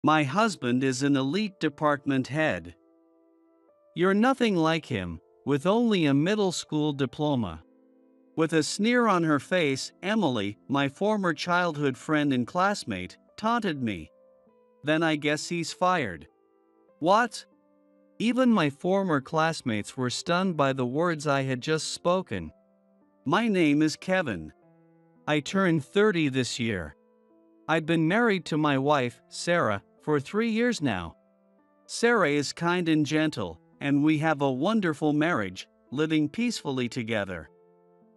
My husband is an elite department head. You're nothing like him, with only a middle school diploma. With a sneer on her face, Emily, my former childhood friend and classmate, taunted me. Then I guess he's fired. What? Even my former classmates were stunned by the words I had just spoken. My name is Kevin. I turned 30 this year. I've been married to my wife, Sarah, for 3 years now. Sarah is kind and gentle, and we have a wonderful marriage, living peacefully together.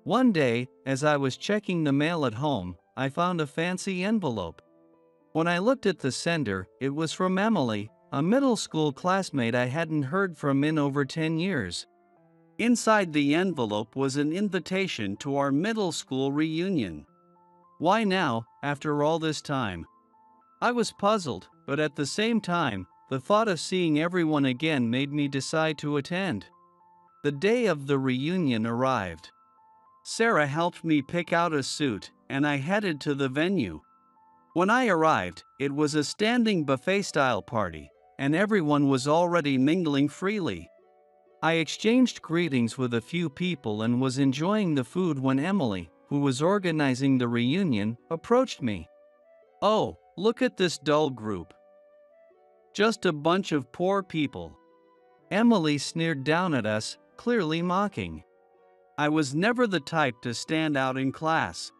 One day, as I was checking the mail at home, I found a fancy envelope. When I looked at the sender, it was from Emily, a middle school classmate I hadn't heard from in over 10 years. Inside the envelope was an invitation to our middle school reunion. Why now, after all this time? I was puzzled, but at the same time, the thought of seeing everyone again made me decide to attend. The day of the reunion arrived. Sarah helped me pick out a suit, and I headed to the venue. When I arrived, it was a standing buffet-style party, and everyone was already mingling freely. I exchanged greetings with a few people and was enjoying the food when Emily, who was organizing the reunion, approached me. "Oh, look at this dull group. Just a bunch of poor people." Emily sneered down at us, clearly mocking. I was never the type to stand out in class.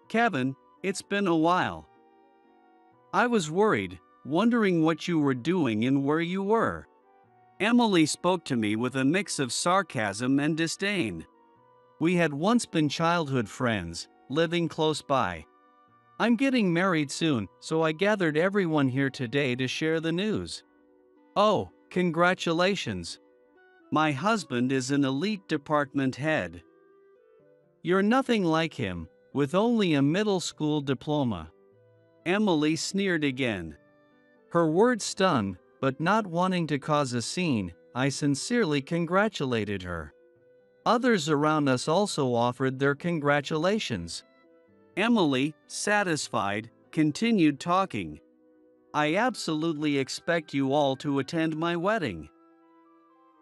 "Kevin, it's been a while." I was worried, wondering what you were doing and where you were. Emily spoke to me with a mix of sarcasm and disdain. We had once been childhood friends, living close by. "I'm getting married soon, so I gathered everyone here today to share the news." "Oh, congratulations. My husband is an elite department head." "You're nothing like him, with only a middle school diploma." Emily sneered again. Her words stung, but not wanting to cause a scene, I sincerely congratulated her. Others around us also offered their congratulations. Emily, satisfied, continued talking. "I absolutely expect you all to attend my wedding.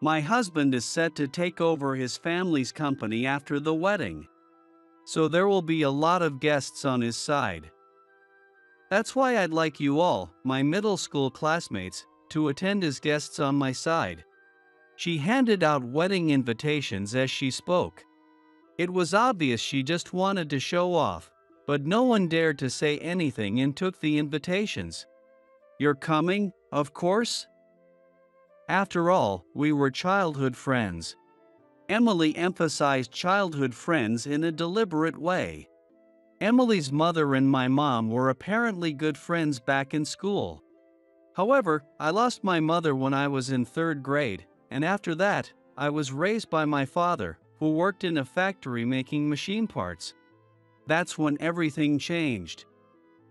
My husband is set to take over his family's company after the wedding, so there will be a lot of guests on his side. That's why I'd like you all, my middle school classmates, to attend as guests on my side." She handed out wedding invitations as she spoke. It was obvious she just wanted to show off, but no one dared to say anything and took the invitations. "You're coming, of course?" After all, we were childhood friends. Emily emphasized childhood friends in a deliberate way. Emily's mother and my mom were apparently good friends back in school. However, I lost my mother when I was in 3rd grade, and after that, I was raised by my father, who worked in a factory making machine parts. That's when everything changed.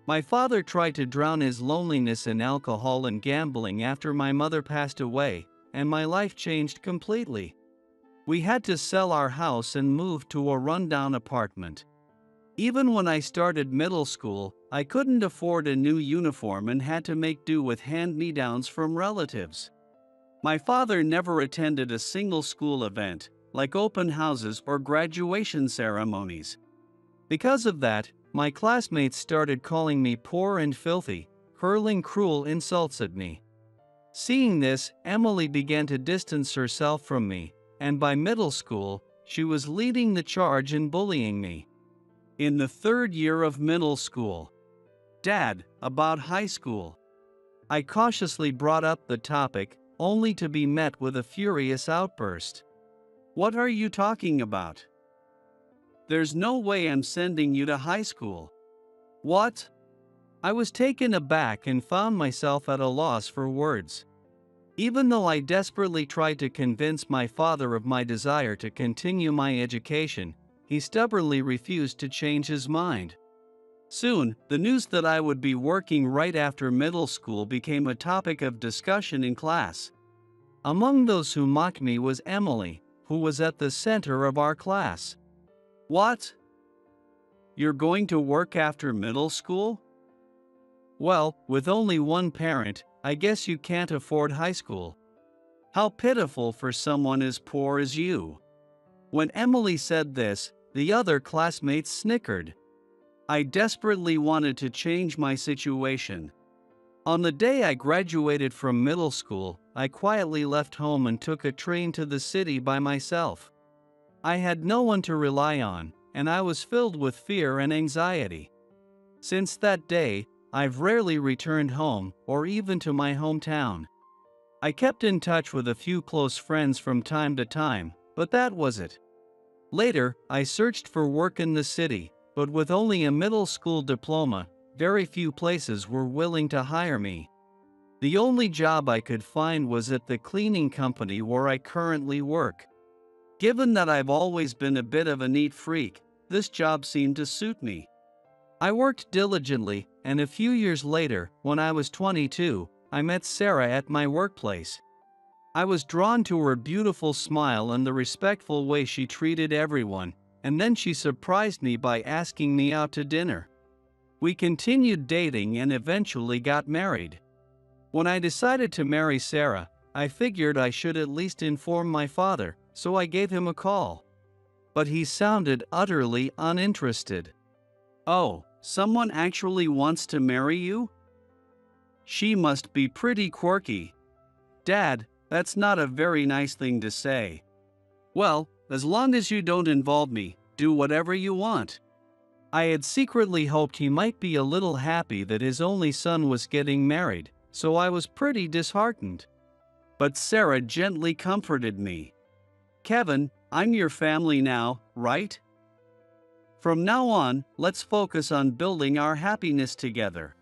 My father tried to drown his loneliness in alcohol and gambling after my mother passed away, and my life changed completely. We had to sell our house and move to a rundown apartment. Even when I started middle school, I couldn't afford a new uniform and had to make do with hand-me-downs from relatives. My father never attended a single school event, like open houses or graduation ceremonies. Because of that, my classmates started calling me poor and filthy, hurling cruel insults at me. Seeing this, Emily began to distance herself from me, and by middle school, she was leading the charge in bullying me. In the 3rd year of middle school. "Dad, about high school." I cautiously brought up the topic, only to be met with a furious outburst. "What are you talking about? There's no way I'm sending you to high school." "What?" I was taken aback and found myself at a loss for words. Even though I desperately tried to convince my father of my desire to continue my education, he stubbornly refused to change his mind. Soon, the news that I would be working right after middle school became a topic of discussion in class. Among those who mocked me was Emily, who was at the center of our class. "What? You're going to work after middle school?" Well, with only one parent, I guess you can't afford high school. How pitiful for someone as poor as you. When Emily said this, the other classmates snickered. I desperately wanted to change my situation. On the day I graduated from middle school, I quietly left home and took a train to the city by myself. I had no one to rely on, and I was filled with fear and anxiety. Since that day, I've rarely returned home or even to my hometown. I kept in touch with a few close friends from time to time, but that was it. Later, I searched for work in the city, but with only a middle school diploma, very few places were willing to hire me. The only job I could find was at the cleaning company where I currently work. Given that I've always been a bit of a neat freak, this job seemed to suit me. I worked diligently, and a few years later, when I was 22, I met Sarah at my workplace. I was drawn to her beautiful smile and the respectful way she treated everyone, and then she surprised me by asking me out to dinner. We continued dating and eventually got married. When I decided to marry Sarah, I figured I should at least inform my father, so I gave him a call. But he sounded utterly uninterested. "Oh, someone actually wants to marry you? She must be pretty quirky. Dad, that's not a very nice thing to say." "Well, as long as you don't involve me, do whatever you want." I had secretly hoped he might be a little happy that his only son was getting married, so I was pretty disheartened. But Sarah gently comforted me. "Kevin, I'm your family now, right? From now on, let's focus on building our happiness together."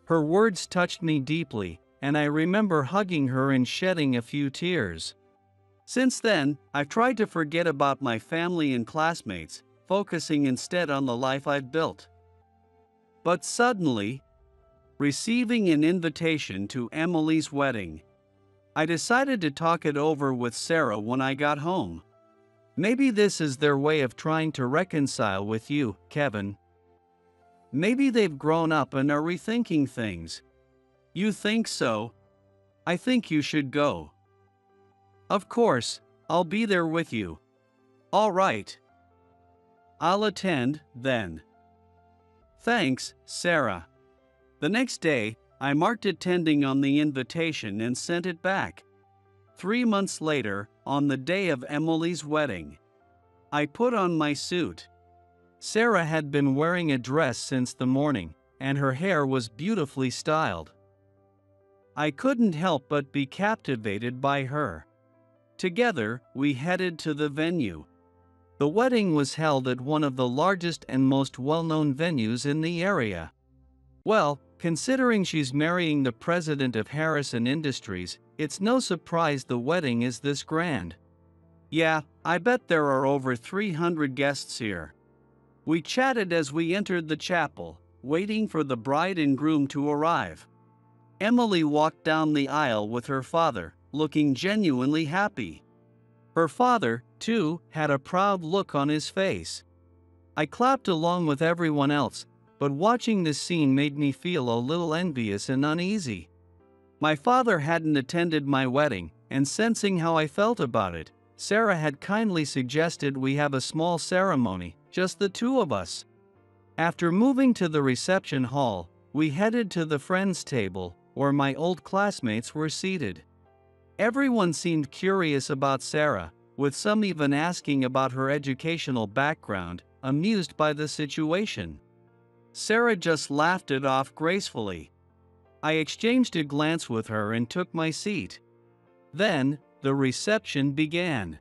Her words touched me deeply, and I remember hugging her and shedding a few tears. Since then, I've tried to forget about my family and classmates, focusing instead on the life I've built. But suddenly, receiving an invitation to Emily's wedding, I decided to talk it over with Sarah when I got home. Maybe this is their way of trying to reconcile with you, Kevin. Maybe they've grown up and are rethinking things. You think so? I think you should go. Of course, I'll be there with you. All right. I'll attend, then. Thanks, Sarah. The next day, I marked attending on the invitation and sent it back. 3 months later, on the day of Emily's wedding, I put on my suit. Sarah had been wearing a dress since the morning, and her hair was beautifully styled. I couldn't help but be captivated by her. Together, we headed to the venue. The wedding was held at one of the largest and most well-known venues in the area. Well, considering she's marrying the president of Harrison Industries, it's no surprise the wedding is this grand. Yeah, I bet there are over 300 guests here. We chatted as we entered the chapel, waiting for the bride and groom to arrive. Emily walked down the aisle with her father, looking genuinely happy. Her father, too, had a proud look on his face. I clapped along with everyone else, but watching this scene made me feel a little envious and uneasy. My father hadn't attended my wedding, and sensing how I felt about it, Sarah had kindly suggested we have a small ceremony, just the two of us. After moving to the reception hall, we headed to the friends' table, where my old classmates were seated. Everyone seemed curious about Sarah, with some even asking about her educational background, amused by the situation. Sarah just laughed it off gracefully. I exchanged a glance with her and took my seat. Then, the reception began.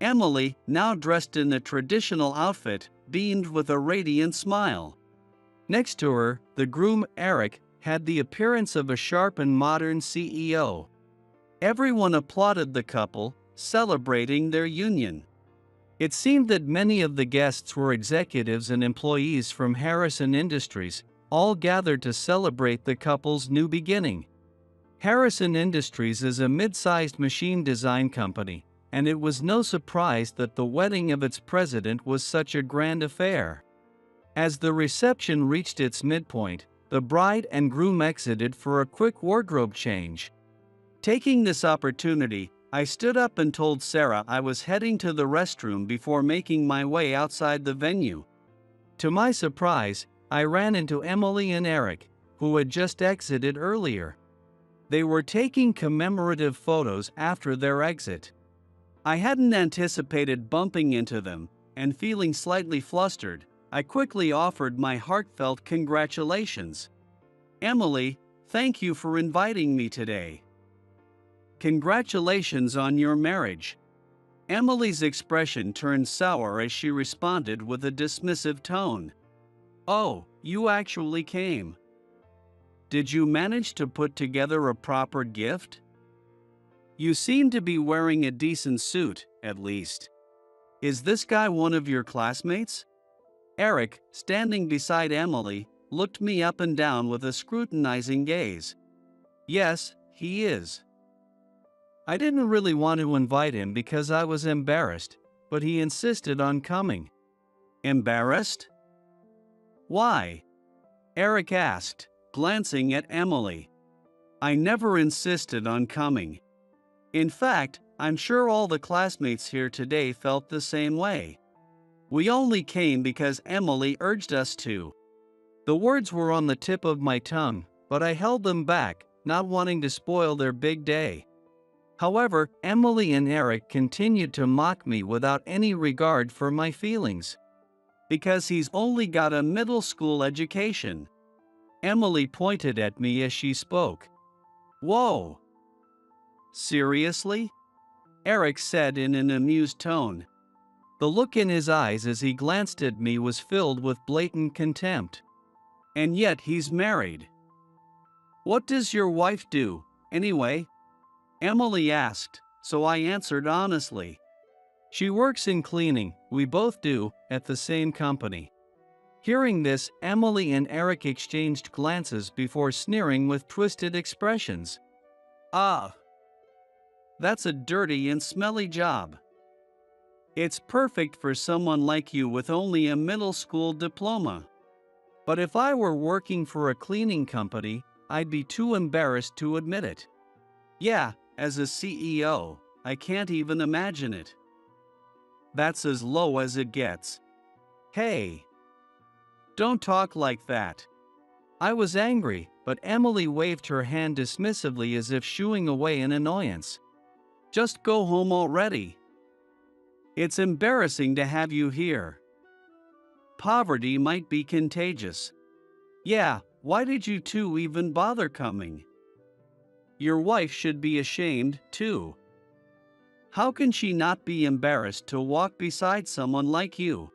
Emily, now dressed in the traditional outfit, beamed with a radiant smile. Next to her, the groom, Eric, had the appearance of a sharp and modern CEO. Everyone applauded the couple, celebrating their union. It seemed that many of the guests were executives and employees from Harrison Industries, all gathered to celebrate the couple's new beginning. Harrison Industries is a mid-sized machine design company, and it was no surprise that the wedding of its president was such a grand affair. As the reception reached its midpoint, The bride and groom exited for a quick wardrobe change. Taking this opportunity, I stood up and told Sarah I was heading to the restroom before making my way outside the venue. To my surprise, I ran into Emily and Eric, who had just exited earlier. They were taking commemorative photos after their exit. I hadn't anticipated bumping into them, and feeling slightly flustered, I quickly offered my heartfelt congratulations. "Emily, thank you for inviting me today. Congratulations on your marriage." Emily's expression turned sour as she responded with a dismissive tone. "Oh, you actually came. Did you manage to put together a proper gift? You seem to be wearing a decent suit, at least. Is this guy one of your classmates?" Eric, standing beside Emily, looked me up and down with a scrutinizing gaze. "Yes, he is. I didn't really want to invite him because I was embarrassed, but he insisted on coming." "Embarrassed? Why?" Eric asked, glancing at Emily. "I never insisted on coming. In fact, I'm sure all the classmates here today felt the same way. We only came because Emily urged us to." The words were on the tip of my tongue, but I held them back, not wanting to spoil their big day. However, Emily and Eric continued to mock me without any regard for my feelings. "Because he's only got a middle school education." Emily pointed at me as she spoke. "Whoa. Seriously?" Eric said in an amused tone. The look in his eyes as he glanced at me was filled with blatant contempt. "And yet he's married. What does your wife do, anyway?" Emily asked, so I answered honestly. "She works in cleaning, we both do, at the same company." Hearing this, Emily and Eric exchanged glances before sneering with twisted expressions. "Ah, that's a dirty and smelly job. It's perfect for someone like you with only a middle school diploma. But if I were working for a cleaning company, I'd be too embarrassed to admit it. Yeah, as a CEO, I can't even imagine it. That's as low as it gets." "Hey, don't talk like that." I was angry, but Emily waved her hand dismissively as if shooing away an annoyance. "Just go home already. It's embarrassing to have you here. Poverty might be contagious. Yeah, why did you two even bother coming? Your wife should be ashamed, too. How can she not be embarrassed to walk beside someone like you?"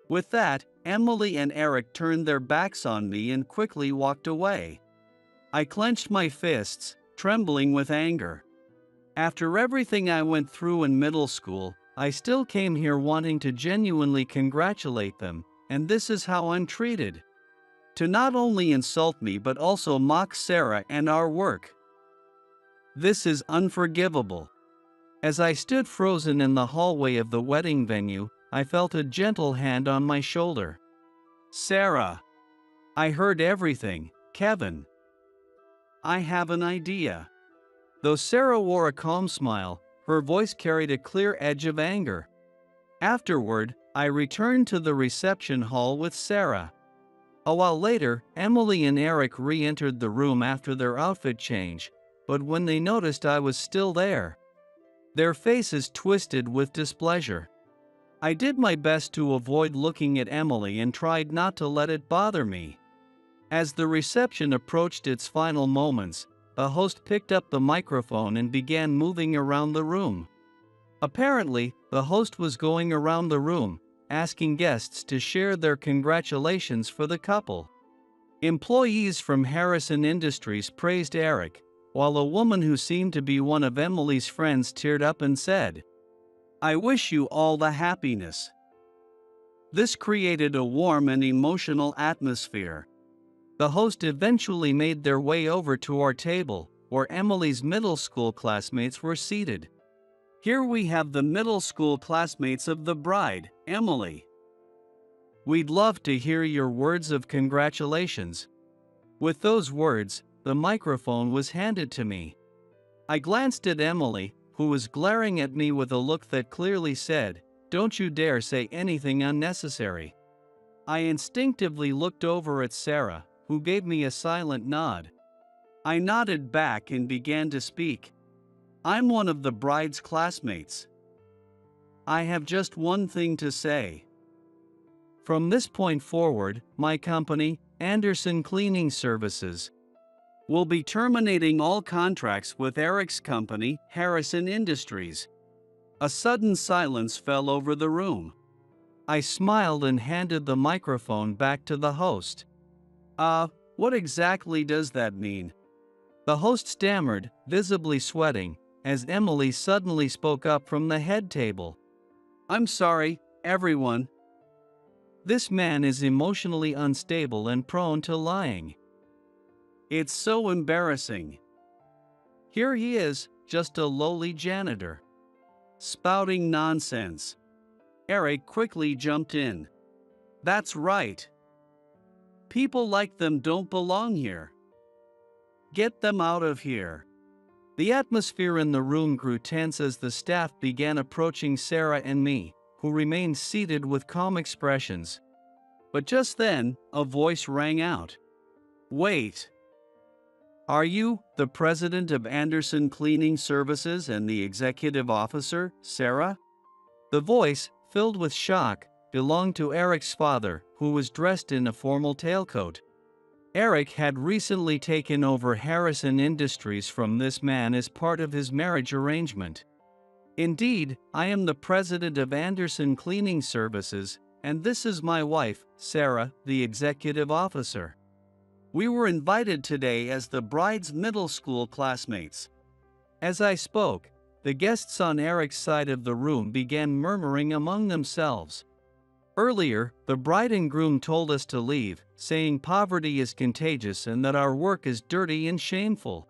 With that, Emily and Eric turned their backs on me and quickly walked away. I clenched my fists, trembling with anger. After everything I went through in middle school, I still came here wanting to genuinely congratulate them, and this is how I'm treated. To not only insult me but also mock Sarah and our work. This is unforgivable. As I stood frozen in the hallway of the wedding venue, I felt a gentle hand on my shoulder. "Sarah, I heard everything, Kevin. I have an idea." Though Sarah wore a calm smile, her voice carried a clear edge of anger. Afterward, I returned to the reception hall with Sarah. A while later, Emily and Eric re-entered the room after their outfit change, but when they noticed I was still there, their faces twisted with displeasure. I did my best to avoid looking at Emily and tried not to let it bother me. As the reception approached its final moments, the host picked up the microphone and began moving around the room. Apparently, the host was going around the room, asking guests to share their congratulations for the couple. Employees from Harrison Industries praised Eric, while a woman who seemed to be one of Emily's friends teared up and said, "I wish you all the happiness." This created a warm and emotional atmosphere. The host eventually made their way over to our table, where Emily's middle school classmates were seated. Here we have the middle school classmates of the bride, Emily. We'd love to hear your words of congratulations. With those words, the microphone was handed to me. I glanced at Emily, who was glaring at me with a look that clearly said, "Don't you dare say anything unnecessary." I instinctively looked over at Sarah, who gave me a silent nod. I nodded back and began to speak. "I'm one of the bride's classmates. I have just one thing to say. From this point forward, my company, Anderson Cleaning Services, will be terminating all contracts with Eric's company, Harrison Industries." A sudden silence fell over the room. I smiled and handed the microphone back to the host. What exactly does that mean?" The host stammered, visibly sweating, as Emily suddenly spoke up from the head table. "I'm sorry, everyone. This man is emotionally unstable and prone to lying. It's so embarrassing. Here he is, just a lowly janitor, spouting nonsense." Eric quickly jumped in. "That's right. People like them don't belong here. Get them out of here." The atmosphere in the room grew tense as the staff began approaching Sarah and me, who remained seated with calm expressions. But just then, a voice rang out. "Wait. Are you the president of Anderson Cleaning Services and the executive officer, Sarah?" The voice, filled with shock, belonged to Eric's father, who was dressed in a formal tailcoat. Eric had recently taken over Harrison Industries from this man as part of his marriage arrangement. "Indeed, I am the president of Anderson Cleaning Services, and this is my wife, Sarah, the executive officer. We were invited today as the bride's middle school classmates." As I spoke, the guests on Eric's side of the room began murmuring among themselves. Earlier, the bride and groom told us to leave, saying poverty is contagious and that our work is dirty and shameful.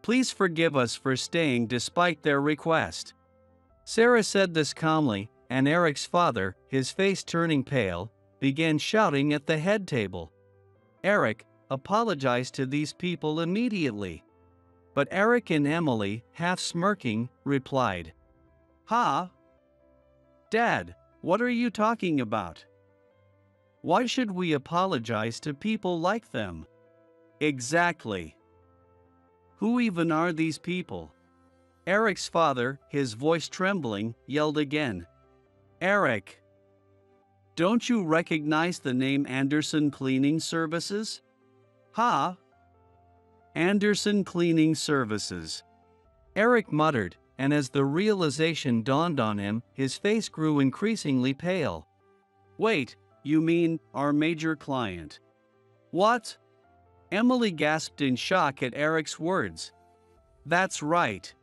Please forgive us for staying despite their request. Sarah said this calmly, and Eric's father, his face turning pale, began shouting at the head table. Eric apologized to these people immediately. But Eric and Emily, half smirking, replied, "Ha! Dad, what are you talking about? Why should we apologize to people like them?" "Exactly. Who even are these people?" Eric's father, his voice trembling, yelled again. "Eric, don't you recognize the name Anderson Cleaning Services?" "Ha! Anderson Cleaning Services." Eric muttered, and as the realization dawned on him, his face grew increasingly pale. "Wait, you mean our major client?" "What?" Emily gasped in shock at Eric's words. "That's right.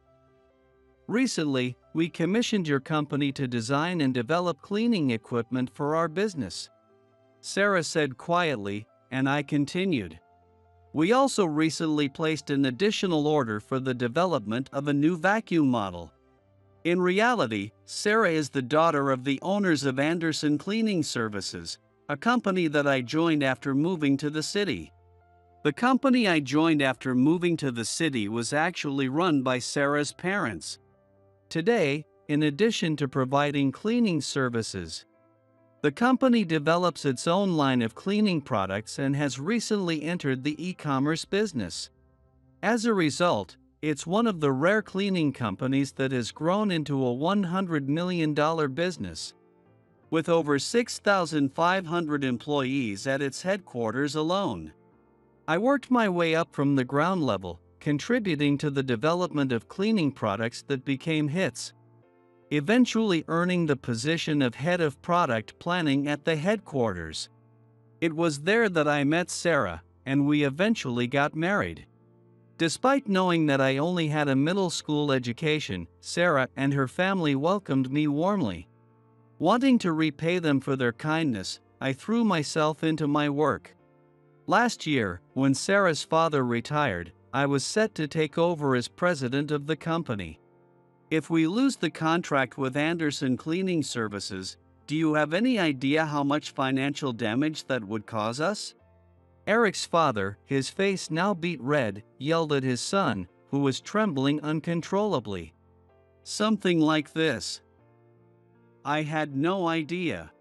Recently, we commissioned your company to design and develop cleaning equipment for our business," Sarah said quietly, and I continued. "We also recently placed an additional order for the development of a new vacuum model." In reality, Sarah is the daughter of the owners of Anderson Cleaning Services, a company that I joined after moving to the city. The company I joined after moving to the city was actually run by Sarah's parents. Today, in addition to providing cleaning services, the company develops its own line of cleaning products and has recently entered the e-commerce business. As a result, it's one of the rare cleaning companies that has grown into a $100 million business, with over 6,500 employees at its headquarters alone. I worked my way up from the ground level, contributing to the development of cleaning products that became hits, eventually earning the position of head of product planning at the headquarters. It was there that I met Sarah, and we eventually got married. Despite knowing that I only had a middle school education, Sarah and her family welcomed me warmly. Wanting to repay them for their kindness, I threw myself into my work. Last year, when Sarah's father retired, I was set to take over as president of the company. If we lose the contract with Anderson Cleaning Services, do you have any idea how much financial damage that would cause us? Eric's father, his face now beet red, yelled at his son, who was trembling uncontrollably. Something like this. I had no idea.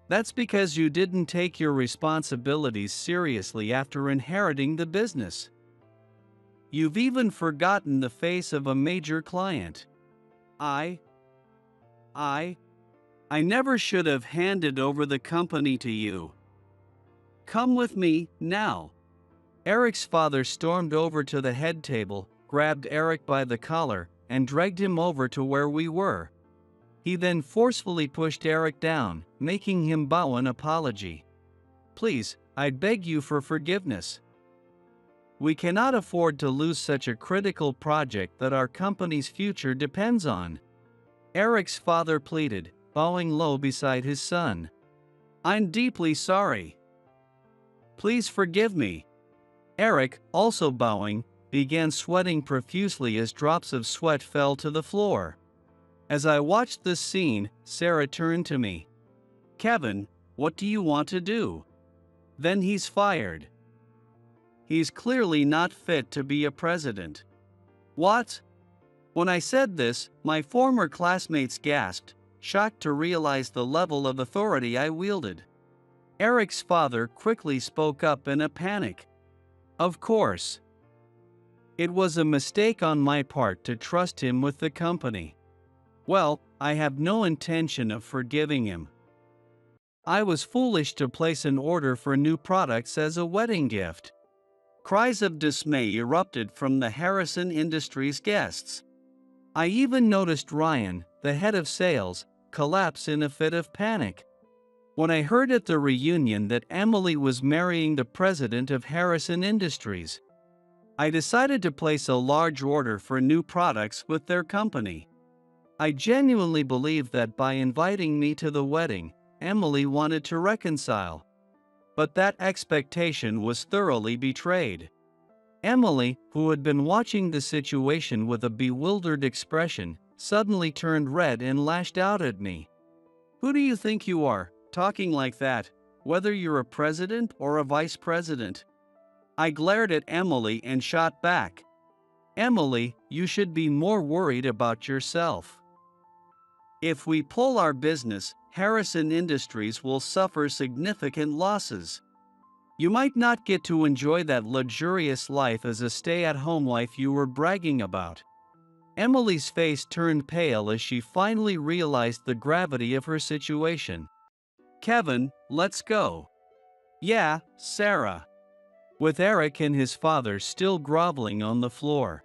That's because you didn't take your responsibilities seriously after inheriting the business. You've even forgotten the face of a major client. I never should have handed over the company to you. Come with me, now. Eric's father stormed over to the head table, grabbed Eric by the collar, and dragged him over to where we were. He then forcefully pushed Eric down, making him bow an apology. Please, I beg you for forgiveness. We cannot afford to lose such a critical project that our company's future depends on. Eric's father pleaded, bowing low beside his son. I'm deeply sorry. Please forgive me. Eric, also bowing, began sweating profusely as drops of sweat fell to the floor. As I watched this scene, Sarah turned to me. Kevin, what do you want to do? Then he's fired. He's clearly not fit to be a president. What? When I said this, my former classmates gasped, shocked to realize the level of authority I wielded. Eric's father quickly spoke up in a panic. Of course. It was a mistake on my part to trust him with the company. Well, I have no intention of forgiving him. I was foolish to place an order for new products as a wedding gift. Cries of dismay erupted from the Harrison Industries guests. I even noticed Ryan, the head of sales, collapse in a fit of panic. When I heard at the reunion that Emily was marrying the president of Harrison Industries, I decided to place a large order for new products with their company. I genuinely believed that by inviting me to the wedding, Emily wanted to reconcile. But that expectation was thoroughly betrayed. Emily, who had been watching the situation with a bewildered expression, suddenly turned red and lashed out at me. Who do you think you are, talking like that, whether you're a president or a vice president? I glared at Emily and shot back. Emily, you should be more worried about yourself. If we pull our business, Harrison Industries will suffer significant losses. You might not get to enjoy that luxurious life as a stay-at-home life you were bragging about. Emily's face turned pale as she finally realized the gravity of her situation. Kevin, let's go. Yeah, Sarah. With Eric and his father still groveling on the floor,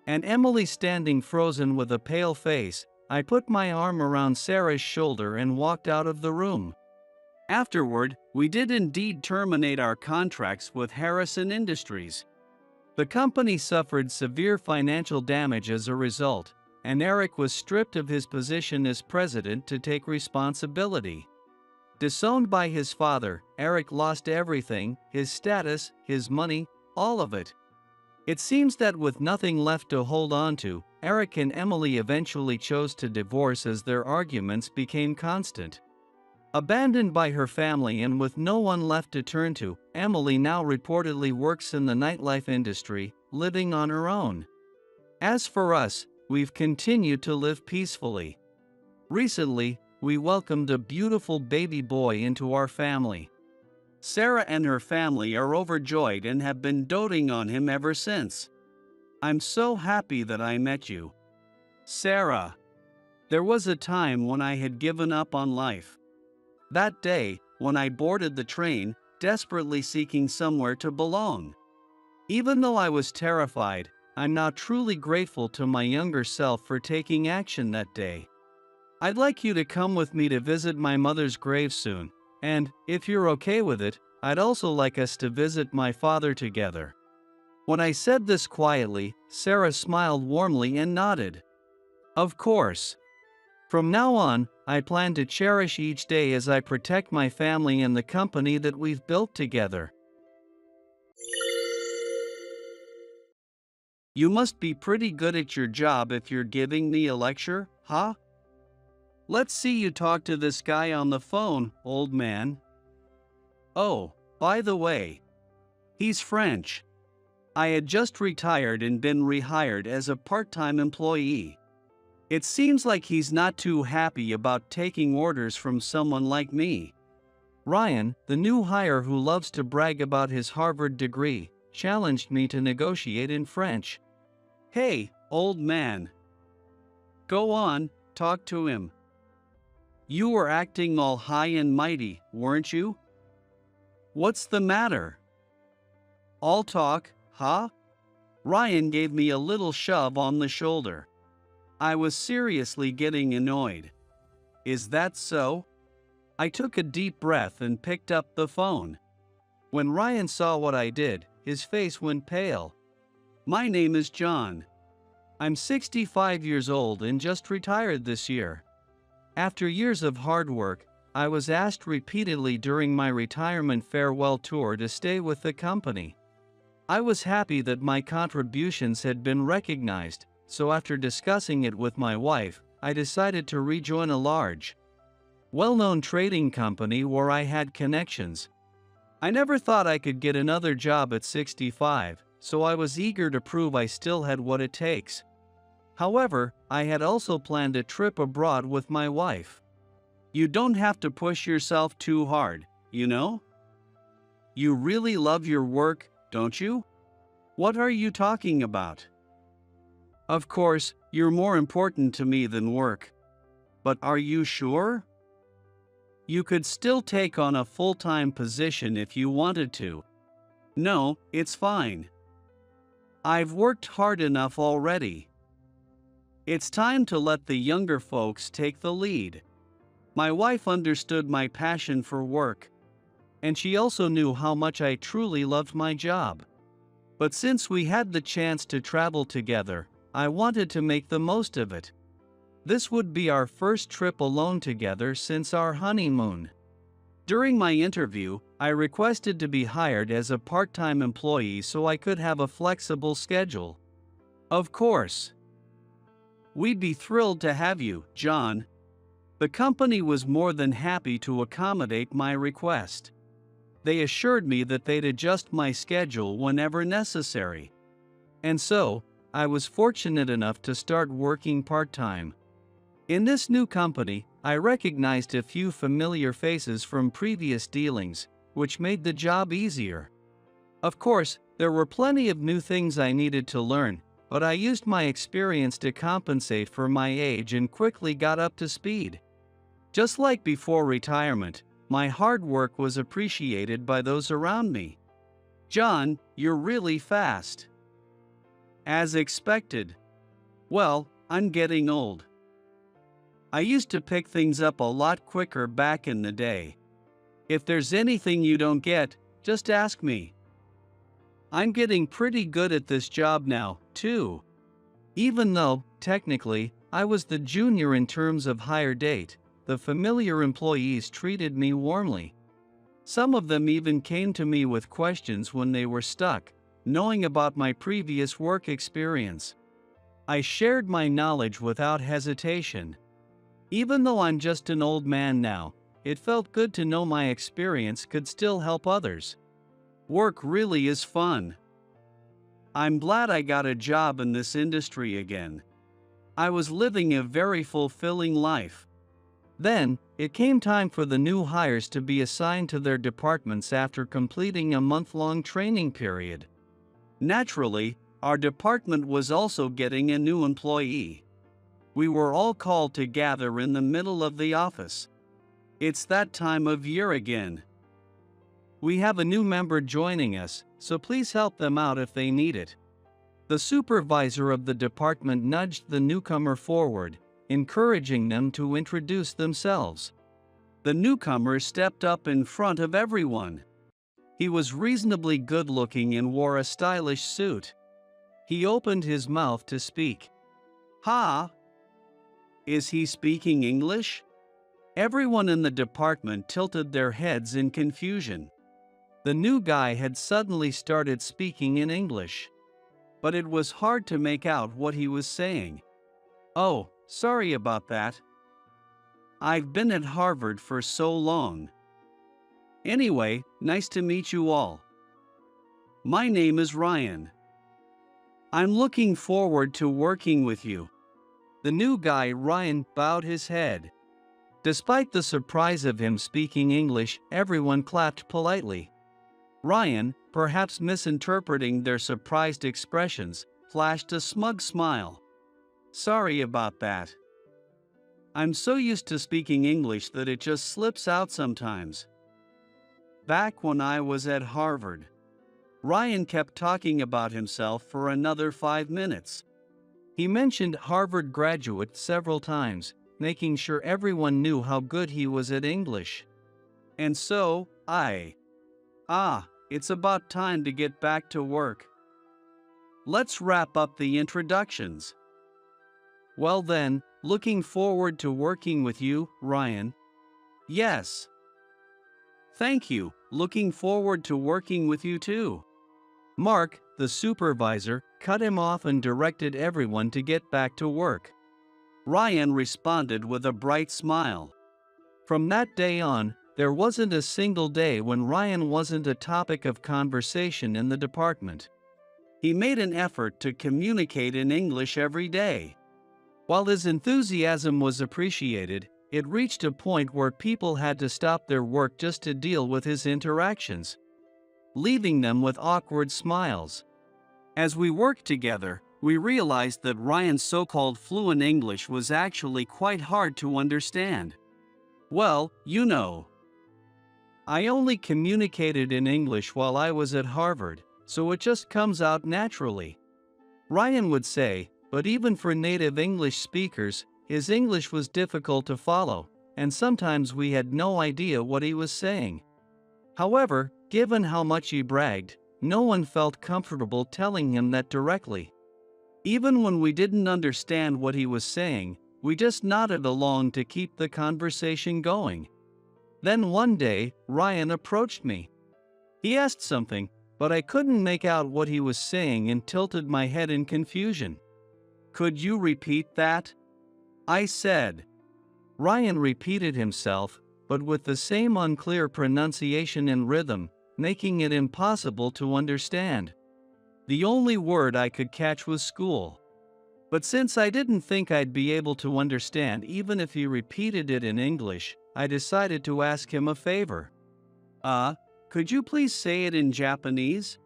and Emily standing frozen with a pale face, I put my arm around Sarah's shoulder and walked out of the room. Afterward, we did indeed terminate our contracts with Harrison Industries. The company suffered severe financial damage as a result, and Eric was stripped of his position as president to take responsibility. Disowned by his father, Eric lost everything, his status, his money, all of it. It seems that with nothing left to hold on to, Eric and Emily eventually chose to divorce as their arguments became constant. Abandoned by her family and with no one left to turn to, Emily now reportedly works in the nightlife industry, living on her own. As for us, we've continued to live peacefully. Recently, we welcomed a beautiful baby boy into our family. Sarah and her family are overjoyed and have been doting on him ever since. I'm so happy that I met you. Sarah. There was a time when I had given up on life. That day, when I boarded the train, desperately seeking somewhere to belong. Even though I was terrified, I'm now truly grateful to my younger self for taking action that day. I'd like you to come with me to visit my mother's grave soon, and, if you're okay with it, I'd also like us to visit my father together. When I said this quietly, Sarah smiled warmly and nodded. Of course. From now on, I plan to cherish each day as I protect my family and the company that we've built together. You must be pretty good at your job if you're giving me a lecture, huh? Let's see you talk to this guy on the phone, old man. Oh, by the way, He's French. I had just retired and been rehired as a part-time employee. It seems like he's not too happy about taking orders from someone like me. Ryan, the new hire who loves to brag about his Harvard degree, challenged me to negotiate in French. Hey, old man. Go on, talk to him. You were acting all high and mighty, weren't you? What's the matter? All talk, huh? Ryan gave me a little shove on the shoulder. I was seriously getting annoyed. Is that so? I took a deep breath and picked up the phone. When Ryan saw what I did, his face went pale. My name is John. I'm 65 years old and just retired this year. After years of hard work, I was asked repeatedly during my retirement farewell tour to stay with the company. I was happy that my contributions had been recognized, so after discussing it with my wife, I decided to rejoin a large, well-known trading company where I had connections. I never thought I could get another job at 65, so I was eager to prove I still had what it takes. However, I had also planned a trip abroad with my wife. You don't have to push yourself too hard, you know? You really love your work, don't you? What are you talking about? Of course, you're more important to me than work. But are you sure? You could still take on a full-time position if you wanted to. No, it's fine. I've worked hard enough already. It's time to let the younger folks take the lead. My wife understood my passion for work, and she also knew how much I truly loved my job. But since we had the chance to travel together, I wanted to make the most of it. This would be our first trip alone together since our honeymoon. During my interview, I requested to be hired as a part-time employee so I could have a flexible schedule. Of course. We'd be thrilled to have you, John. The company was more than happy to accommodate my request. They assured me that they'd adjust my schedule whenever necessary. And so, I was fortunate enough to start working part-time. In this new company, I recognized a few familiar faces from previous dealings, which made the job easier. Of course, there were plenty of new things I needed to learn, but I used my experience to compensate for my age and quickly got up to speed. Just like before retirement, my hard work was appreciated by those around me. John, you're really fast. As expected. Well, I'm getting old. I used to pick things up a lot quicker back in the day. If there's anything you don't get, just ask me. I'm getting pretty good at this job now, too. Even though, technically, I was the junior in terms of hire date, the familiar employees treated me warmly. Some of them even came to me with questions when they were stuck, knowing about my previous work experience. I shared my knowledge without hesitation. Even though I'm just an old man now, it felt good to know my experience could still help others. Work really is fun. I'm glad I got a job in this industry again. I was living a very fulfilling life. Then, it came time for the new hires to be assigned to their departments after completing a month-long training period. Naturally, our department was also getting a new employee. We were all called to gather in the middle of the office. It's that time of year again. We have a new member joining us, so please help them out if they need it. The supervisor of the department nudged the newcomer forward, encouraging them to introduce themselves. The newcomer stepped up in front of everyone. He was reasonably good-looking and wore a stylish suit. He opened his mouth to speak. Ha! Is he speaking English? Everyone in the department tilted their heads in confusion. The new guy had suddenly started speaking in English. But it was hard to make out what he was saying. Oh, sorry about that. I've been at Harvard for so long. Anyway, nice to meet you all. My name is Ryan. I'm looking forward to working with you." The new guy, Ryan, bowed his head. Despite the surprise of him speaking English, everyone clapped politely. Ryan, perhaps misinterpreting their surprised expressions, flashed a smug smile. "Sorry about that. I'm so used to speaking English that it just slips out sometimes." Back when I was at Harvard, Ryan kept talking about himself for another 5 minutes. He mentioned Harvard graduate several times, making sure everyone knew how good he was at English. And so, it's about time to get back to work. Let's wrap up the introductions. Well then, looking forward to working with you, Ryan. Yes. Thank you, looking forward to working with you too. Mark, the supervisor, cut him off and directed everyone to get back to work. Ryan responded with a bright smile. From that day on, there wasn't a single day when Ryan wasn't a topic of conversation in the department. He made an effort to communicate in English every day. While his enthusiasm was appreciated, it reached a point where people had to stop their work just to deal with his interactions, leaving them with awkward smiles. As we worked together, we realized that Ryan's so-called fluent English was actually quite hard to understand. Well, I only communicated in English while I was at Harvard, so it just comes out naturally. Ryan would say, but even for native English speakers, his English was difficult to follow, and sometimes we had no idea what he was saying. However, given how much he bragged, no one felt comfortable telling him that directly. Even when we didn't understand what he was saying, we just nodded along to keep the conversation going. Then one day, Ryan approached me. He asked something, but I couldn't make out what he was saying and tilted my head in confusion. "Could you repeat that?" I said. Ryan repeated himself, but with the same unclear pronunciation and rhythm, making it impossible to understand. The only word I could catch was school. But since I didn't think I'd be able to understand even if he repeated it in English, I decided to ask him a favor. Could you please say it in Japanese?"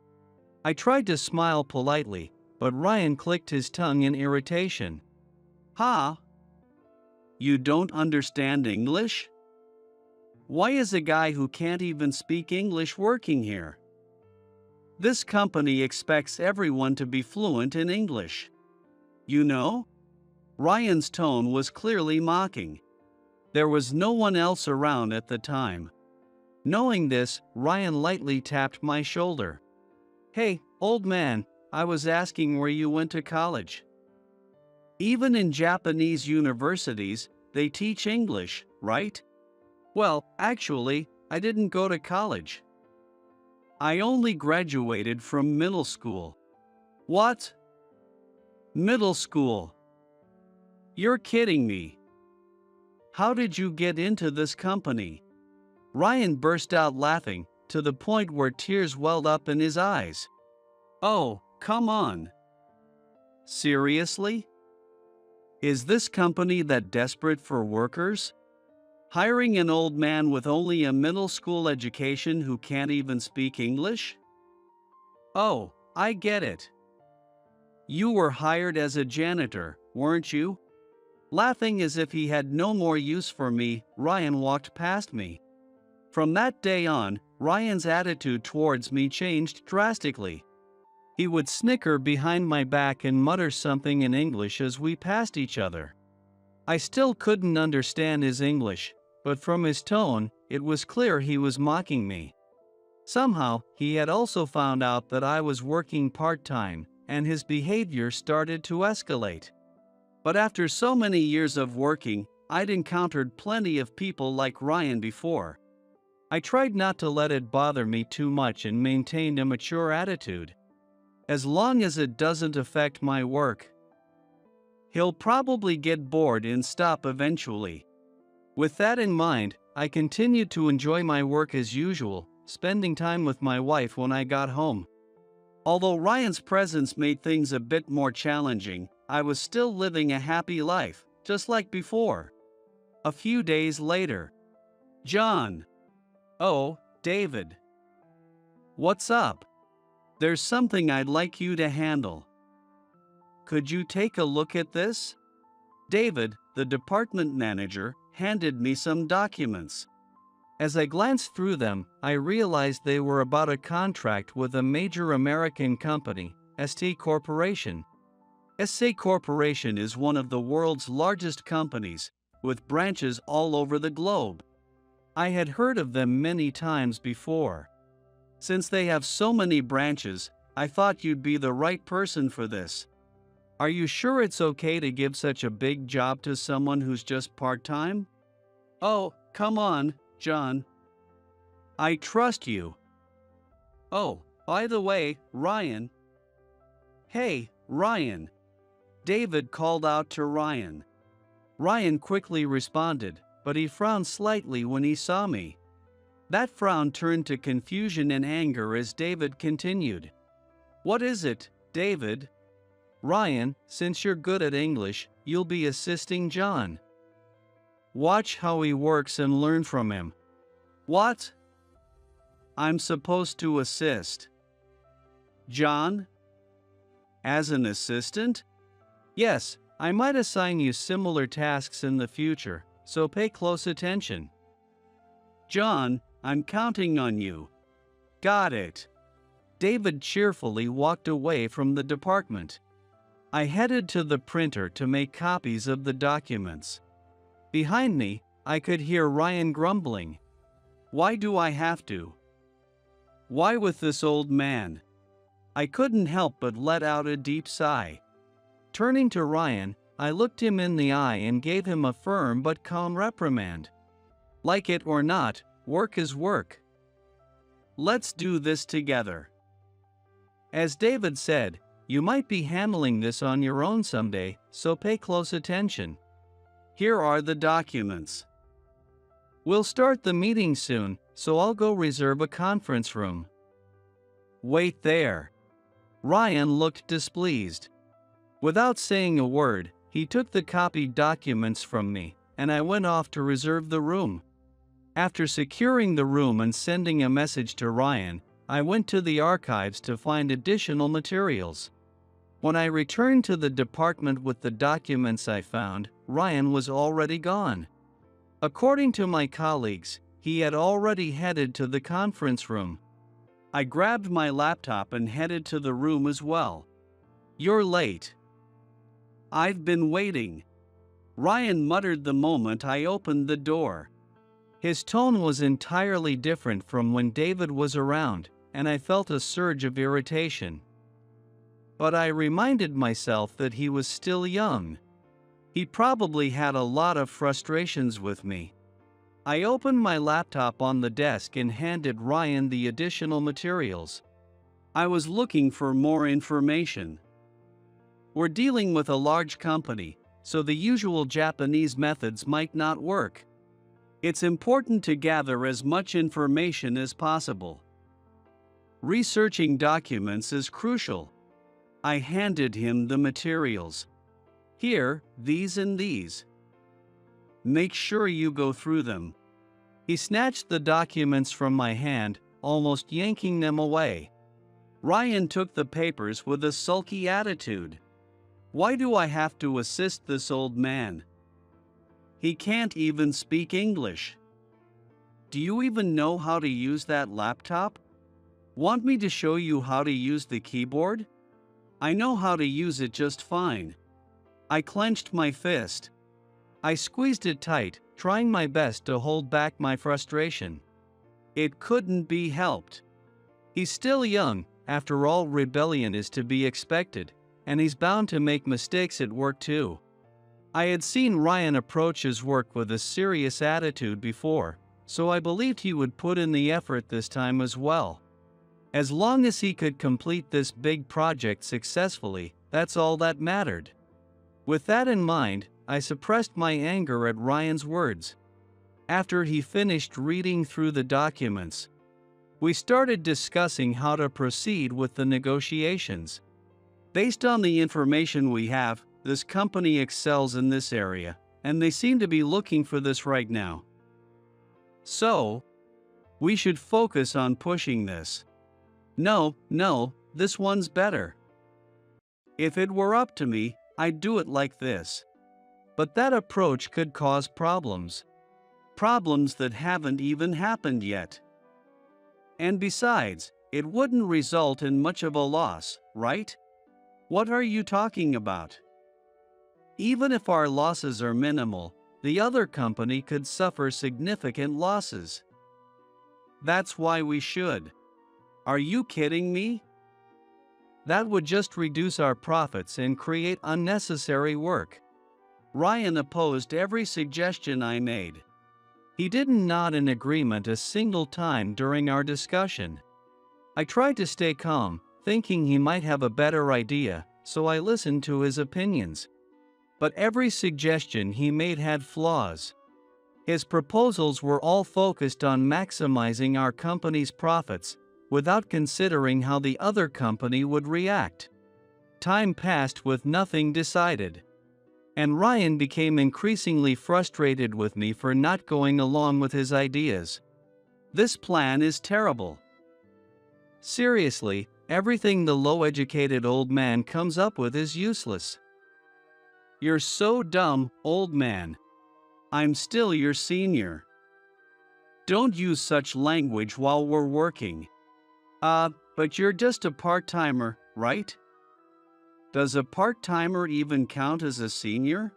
I tried to smile politely, but Ryan clicked his tongue in irritation. "Huh? You don't understand English? Why is a guy who can't even speak English working here? This company expects everyone to be fluent in English. You know?" Ryan's tone was clearly mocking. There was no one else around at the time. Knowing this, Ryan lightly tapped my shoulder. "Hey, old man, I was asking where you went to college." Even in Japanese universities, they teach English, right? Well, actually, I didn't go to college. I only graduated from middle school. What? Middle school? You're kidding me. How did you get into this company? Ryan burst out laughing, to the point where tears welled up in his eyes. Oh, come on. Seriously? Is this company that desperate for workers? Hiring an old man with only a middle school education who can't even speak English? Oh, I get it. You were hired as a janitor, weren't you? Laughing as if he had no more use for me, Ryan walked past me. From that day on, Ryan's attitude towards me changed drastically. He would snicker behind my back and mutter something in English as we passed each other. I still couldn't understand his English, but from his tone, it was clear he was mocking me. Somehow, he had also found out that I was working part-time, and his behavior started to escalate. But after so many years of working, I'd encountered plenty of people like Ryan before. I tried not to let it bother me too much and maintained a mature attitude. As long as it doesn't affect my work. He'll probably get bored and stop eventually. With that in mind, I continued to enjoy my work as usual, spending time with my wife when I got home. Although Ryan's presence made things a bit more challenging, I was still living a happy life, just like before. A few days later. John. Oh, David. What's up? There's something I'd like you to handle. Could you take a look at this? David, the department manager, handed me some documents. As I glanced through them, I realized they were about a contract with a major American company, ST Corporation. ST Corporation is one of the world's largest companies, with branches all over the globe. I had heard of them many times before. Since they have so many branches, I thought you'd be the right person for this. Are you sure it's okay to give such a big job to someone who's just part-time? Oh, come on, John. I trust you. Oh, by the way, Ryan. Hey, Ryan. David called out to Ryan. Ryan quickly responded, but he frowned slightly when he saw me. That frown turned to confusion and anger as David continued. What is it, David? Ryan, since you're good at English, you'll be assisting John. Watch how he works and learn from him. What? I'm supposed to assist John? As an assistant? Yes, I might assign you similar tasks in the future, so pay close attention. John, I'm counting on you. Got it. David cheerfully walked away from the department. I headed to the printer to make copies of the documents. Behind me, I could hear Ryan grumbling. Why do I have to? Why with this old man? I couldn't help but let out a deep sigh. Turning to Ryan, I looked him in the eye and gave him a firm but calm reprimand. Like it or not, work is work. Let's do this together. As David said, you might be handling this on your own someday, so pay close attention. Here are the documents. We'll start the meeting soon, so I'll go reserve a conference room. Wait there. Ryan looked displeased. Without saying a word, he took the copied documents from me, and I went off to reserve the room. After securing the room and sending a message to Ryan, I went to the archives to find additional materials. When I returned to the department with the documents I found, Ryan was already gone. According to my colleagues, he had already headed to the conference room. I grabbed my laptop and headed to the room as well. You're late. I've been waiting. Ryan muttered the moment I opened the door. His tone was entirely different from when David was around, and I felt a surge of irritation. But I reminded myself that he was still young. He probably had a lot of frustrations with me. I opened my laptop on the desk and handed Ryan the additional materials. I was looking for more information. We're dealing with a large company, so the usual Japanese methods might not work. It's important to gather as much information as possible. Researching documents is crucial. I handed him the materials. Here, these and these. Make sure you go through them. He snatched the documents from my hand, almost yanking them away. Ryan took the papers with a sulky attitude. Why do I have to assist this old man? He can't even speak English. Do you even know how to use that laptop? Want me to show you how to use the keyboard? I know how to use it just fine. I clenched my fist. I squeezed it tight, trying my best to hold back my frustration. It couldn't be helped. He's still young, after all, rebellion is to be expected, and he's bound to make mistakes at work too. I had seen Ryan approach his work with a serious attitude before, so I believed he would put in the effort this time as well. As long as he could complete this big project successfully, that's all that mattered. With that in mind, I suppressed my anger at Ryan's words. After he finished reading through the documents, We started discussing how to proceed with the negotiations. Based on the information we have, this company excels in this area, and they seem to be looking for this right now. So, we should focus on pushing this. No, this one's better. If it were up to me, I'd do it like this. But that approach could cause problems. Problems that haven't even happened yet. And besides, it wouldn't result in much of a loss, right? What are you talking about? Even if our losses are minimal, the other company could suffer significant losses. That's why we should. Are you kidding me? That would just reduce our profits and create unnecessary work. Ryan opposed every suggestion I made. He didn't nod in agreement a single time during our discussion. I tried to stay calm, thinking he might have a better idea, so I listened to his opinions. But every suggestion he made had flaws. His proposals were all focused on maximizing our company's profits, without considering how the other company would react. Time passed with nothing decided. And Ryan became increasingly frustrated with me for not going along with his ideas. This plan is terrible. Seriously, everything the low-educated old man comes up with is useless. You're so dumb, old man. I'm still your senior. Don't use such language while we're working. But you're just a part-timer, right? Does a part-timer even count as a senior?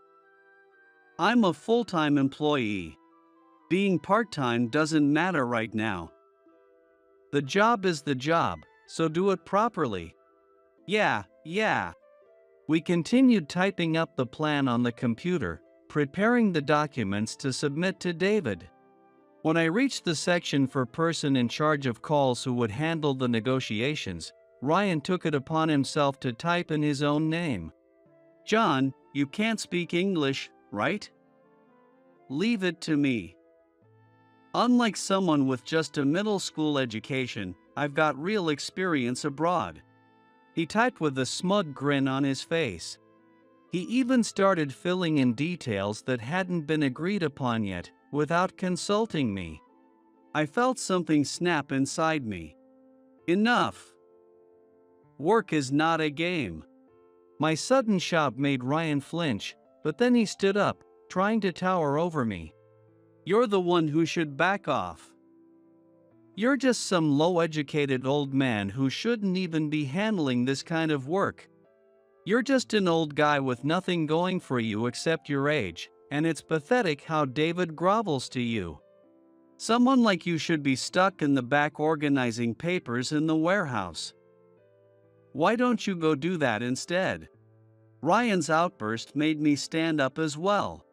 I'm a full-time employee. Being part-time doesn't matter right now. The job is the job, so do it properly. Yeah. We continued typing up the plan on the computer, preparing the documents to submit to David. When I reached the section for person in charge of calls who would handle the negotiations, Ryan took it upon himself to type in his own name. John, you can't speak English, right? Leave it to me. Unlike someone with just a middle school education, I've got real experience abroad. He typed with a smug grin on his face. He even started filling in details that hadn't been agreed upon yet, without consulting me. I felt something snap inside me. Enough! Work is not a game. My sudden shout made Ryan flinch, but then he stood up, trying to tower over me. You're the one who should back off. You're just some low-educated old man who shouldn't even be handling this kind of work. You're just an old guy with nothing going for you except your age, and it's pathetic how David grovels to you. Someone like you should be stuck in the back organizing papers in the warehouse. Why don't you go do that instead? Ryan's outburst made me stand up as well.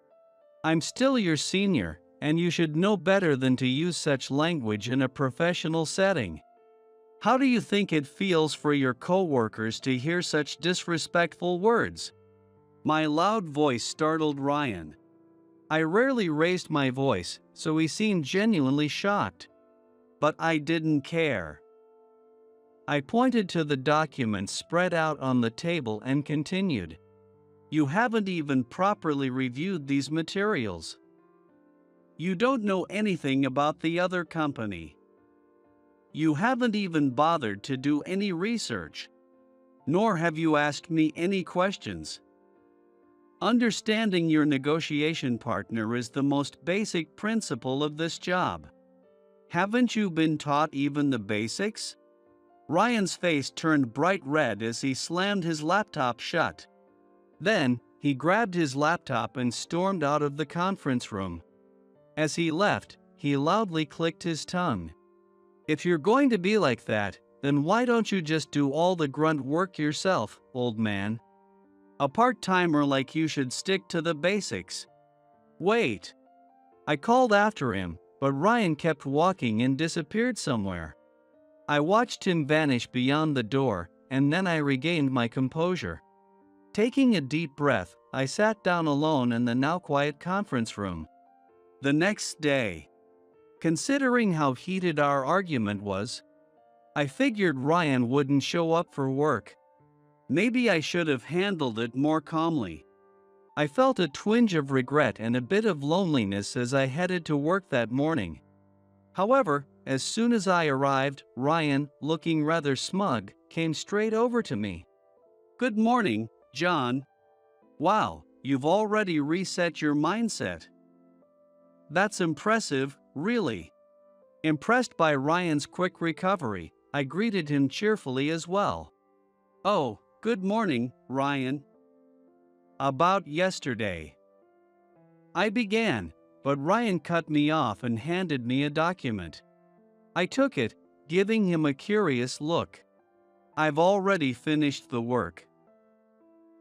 I'm still your senior, and you should know better than to use such language in a professional setting. How do you think it feels for your co-workers to hear such disrespectful words? My loud voice startled Ryan. I rarely raised my voice, so he seemed genuinely shocked. But I didn't care. I pointed to the documents spread out on the table and continued. You haven't even properly reviewed these materials. You don't know anything about the other company. You haven't even bothered to do any research. Nor have you asked me any questions. Understanding your negotiation partner is the most basic principle of this job. Haven't you been taught even the basics? Ryan's face turned bright red as he slammed his laptop shut. Then, he grabbed his laptop and stormed out of the conference room. As he left, he loudly clicked his tongue. If you're going to be like that, then why don't you just do all the grunt work yourself, old man? A part-timer like you should stick to the basics. Wait. I called after him, but Ryan kept walking and disappeared somewhere. I watched him vanish beyond the door, and then I regained my composure. Taking a deep breath, I sat down alone in the now quiet conference room. The next day. Considering how heated our argument was, I figured Ryan wouldn't show up for work. Maybe I should have handled it more calmly. I felt a twinge of regret and a bit of loneliness as I headed to work that morning. However, as soon as I arrived, Ryan, looking rather smug, came straight over to me. "Good morning, John. Wow, you've already reset your mindset. That's impressive, really." Impressed by Ryan's quick recovery, I greeted him cheerfully as well. "Oh, good morning, Ryan. About yesterday," I began, but Ryan cut me off and handed me a document. I took it, giving him a curious look. "I've already finished the work.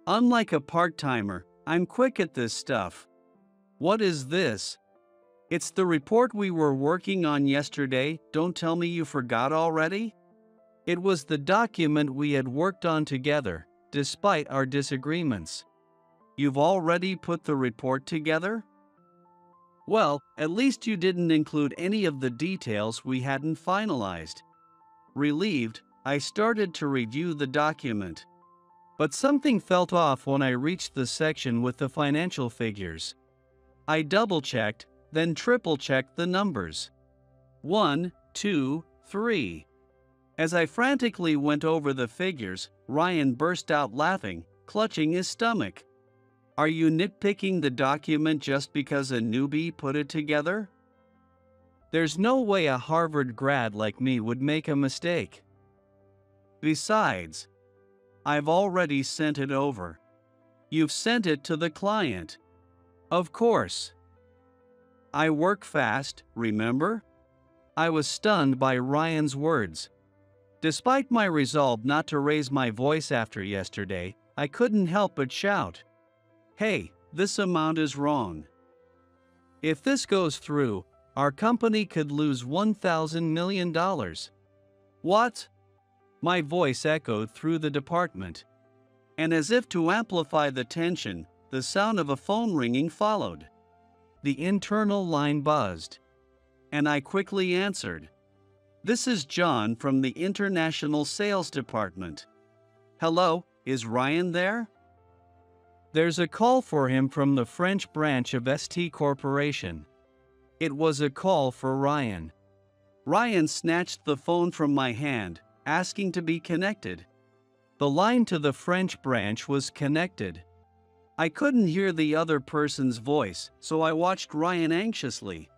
Unlike a part-timer, I'm quick at this stuff." "What is this?" "It's the report we were working on yesterday. Don't tell me you forgot already?" It was the document we had worked on together, despite our disagreements. "You've already put the report together? Well, at least you didn't include any of the details we hadn't finalized." Relieved, I started to review the document. But something felt off when I reached the section with the financial figures. I double-checked, then triple-checked the numbers. 1, 2, 3. As I frantically went over the figures, Ryan burst out laughing, clutching his stomach. "Are you nitpicking the document just because a newbie put it together? There's no way a Harvard grad like me would make a mistake. Besides, I've already sent it over." "You've sent it to the client?" "Of course. I work fast, remember?" I was stunned by Ryan's words. Despite my resolve not to raise my voice after yesterday, I couldn't help but shout, "Hey, this amount is wrong. If this goes through, our company could lose $1,000 million. "What?" My voice echoed through the department. And as if to amplify the tension, the sound of a phone ringing followed. The internal line buzzed, and I quickly answered. "This is John from the International Sales Department." "Hello, is Ryan there?" "There's a call for him from the French branch of ST Corporation." It was a call for Ryan. Ryan snatched the phone from my hand, asking to be connected. The line to the French branch was connected. I couldn't hear the other person's voice, so I watched Ryan anxiously.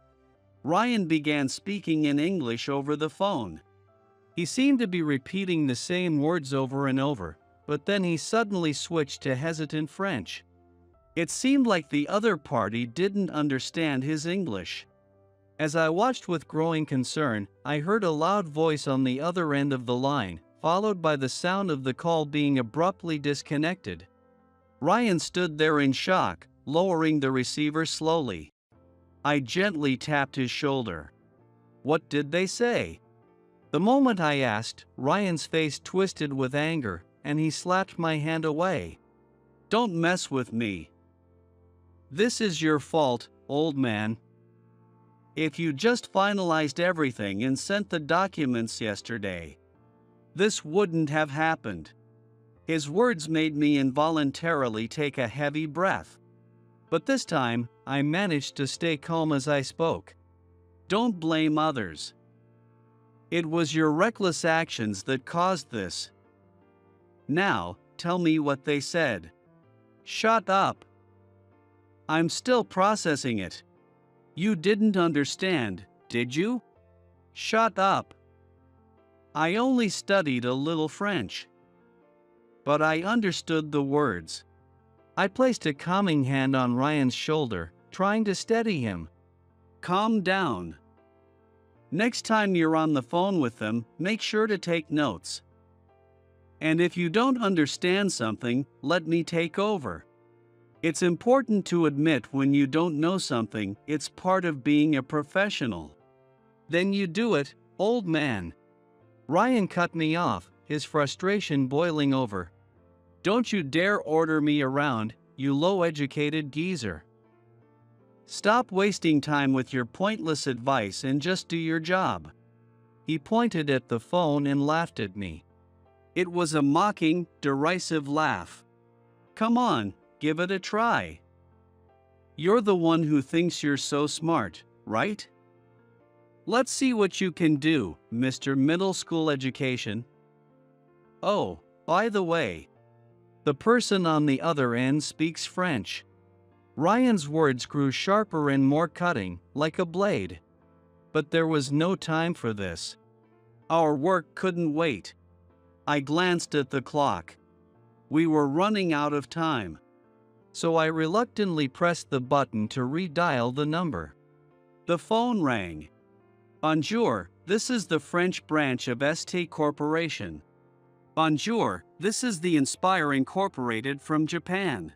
Ryan began speaking in English over the phone. He seemed to be repeating the same words over and over, but then he suddenly switched to hesitant French. It seemed like the other party didn't understand his English. As I watched with growing concern, I heard a loud voice on the other end of the line, followed by the sound of the call being abruptly disconnected. Ryan stood there in shock, lowering the receiver slowly. I gently tapped his shoulder. "What did they say?" The moment I asked, Ryan's face twisted with anger, and he slapped my hand away. "Don't mess with me. This is your fault, old man. If you just finalized everything and sent the documents yesterday, this wouldn't have happened." His words made me involuntarily take a heavy breath. But this time, I managed to stay calm as I spoke. "Don't blame others. It was your reckless actions that caused this. Now, tell me what they said." "Shut up. I'm still processing it. You didn't understand, did you?" "Shut up. I only studied a little French. But I understood the words." I placed a calming hand on Ryan's shoulder, trying to steady him. "Calm down. Next time you're on the phone with them, make sure to take notes. And if you don't understand something, let me take over. It's important to admit when you don't know something. It's part of being a professional." "Then you do it, old man." Ryan cut me off, his frustration boiling over. "Don't you dare order me around, you low-educated geezer." Stop wasting time with your pointless advice and just do your job. He pointed at the phone and laughed at me. It was a mocking, derisive laugh. Come on, give it a try. You're the one who thinks you're so smart, right? Let's see what you can do, Mr. Middle School Education. Oh, by the way, the person on the other end speaks French. Ryan's words grew sharper and more cutting, like a blade. But there was no time for this. Our work couldn't wait. I glanced at the clock. We were running out of time. So I reluctantly pressed the button to redial the number. The phone rang. Bonjour, this is the French branch of ST Corporation. Bonjour, this is the Inspire Incorporated from Japan.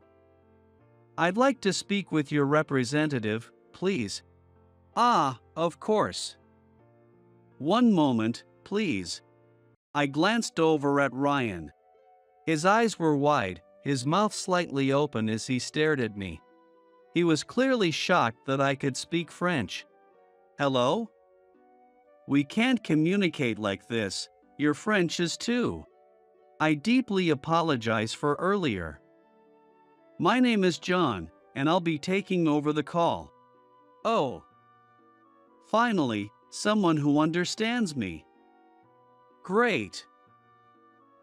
I'd like to speak with your representative, please. Ah, of course. One moment, please. I glanced over at Ryan. His eyes were wide, his mouth slightly open as he stared at me. He was clearly shocked that I could speak French. Hello? We can't communicate like this, your French is too. I deeply apologize for earlier. My name is John, and I'll be taking over the call. Oh. Finally, someone who understands me. Great.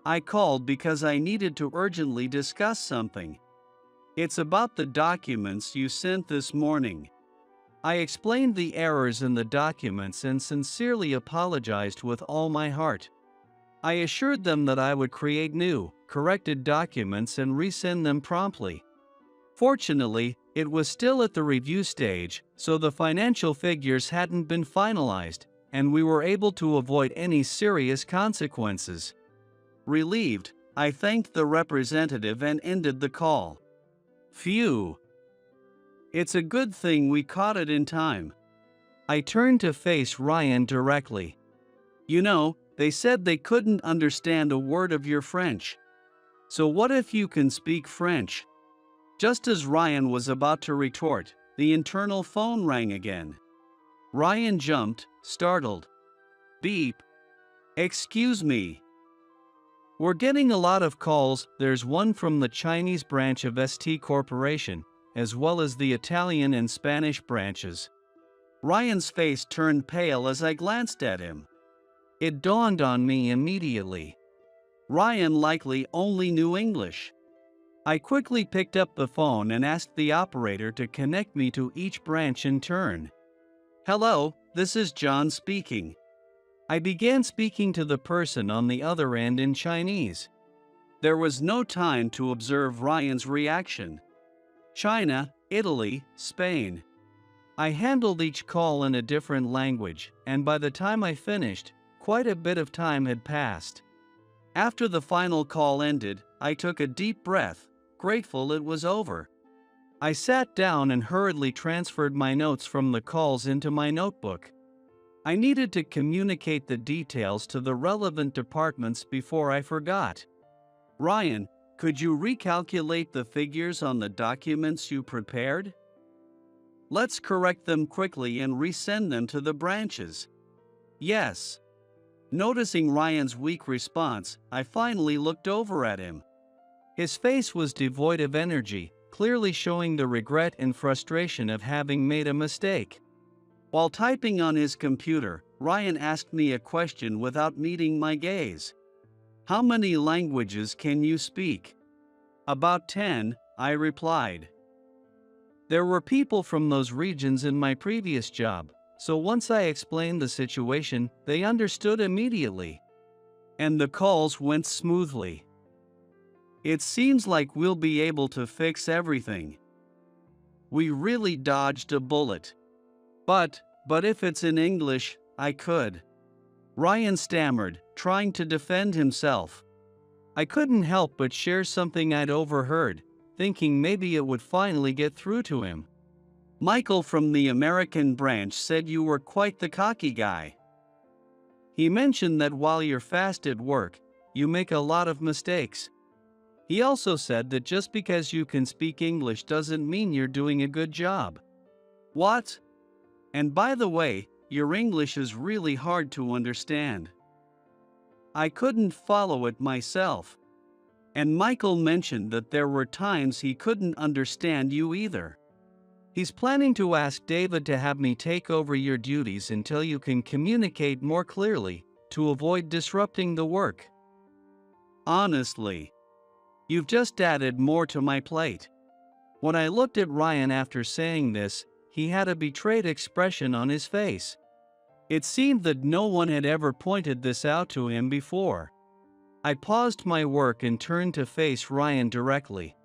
I called because I needed to urgently discuss something. It's about the documents you sent this morning. I explained the errors in the documents and sincerely apologized with all my heart. I assured them that I would create new, corrected documents and resend them promptly. Fortunately, it was still at the review stage, so the financial figures hadn't been finalized, and we were able to avoid any serious consequences. Relieved, I thanked the representative and ended the call. Phew. It's a good thing we caught it in time. I turned to face Ryan directly. You know, they said they couldn't understand a word of your French. So what if you can speak French? Just as Ryan was about to retort, the internal phone rang again. Ryan jumped, startled. Beep. Excuse me. We're getting a lot of calls. There's one from the Chinese branch of ST Corporation, as well as the Italian and Spanish branches. Ryan's face turned pale as I glanced at him. It dawned on me immediately. Ryan likely only knew English. I quickly picked up the phone and asked the operator to connect me to each branch in turn. Hello, this is John speaking. I began speaking to the person on the other end in Chinese. There was no time to observe Ryan's reaction. China, Italy, Spain. I handled each call in a different language, and by the time I finished, quite a bit of time had passed. After the final call ended, I took a deep breath, grateful it was over. I sat down and hurriedly transferred my notes from the calls into my notebook. I needed to communicate the details to the relevant departments before I forgot. Ryan, could you recalculate the figures on the documents you prepared? Let's correct them quickly and resend them to the branches. Yes. Noticing Ryan's weak response, I finally looked over at him. His face was devoid of energy, clearly showing the regret and frustration of having made a mistake. While typing on his computer, Ryan asked me a question without meeting my gaze. How many languages can you speak? About 10, I replied. There were people from those regions in my previous job, so once I explained the situation, they understood immediately. And the calls went smoothly. It seems like we'll be able to fix everything. We really dodged a bullet. But if it's in English, I could. Ryan stammered, trying to defend himself. I couldn't help but share something I'd overheard, thinking maybe it would finally get through to him. Michael from the American branch said you were quite the cocky guy. He mentioned that while you're fast at work, you make a lot of mistakes. He also said that just because you can speak English doesn't mean you're doing a good job. What? And by the way, your English is really hard to understand. I couldn't follow it myself. And Michael mentioned that there were times he couldn't understand you either. He's planning to ask David to have me take over your duties until you can communicate more clearly, to avoid disrupting the work. Honestly, you've just added more to my plate. When I looked at Ryan after saying this, he had a betrayed expression on his face. It seemed that no one had ever pointed this out to him before. I paused my work and turned to face Ryan directly.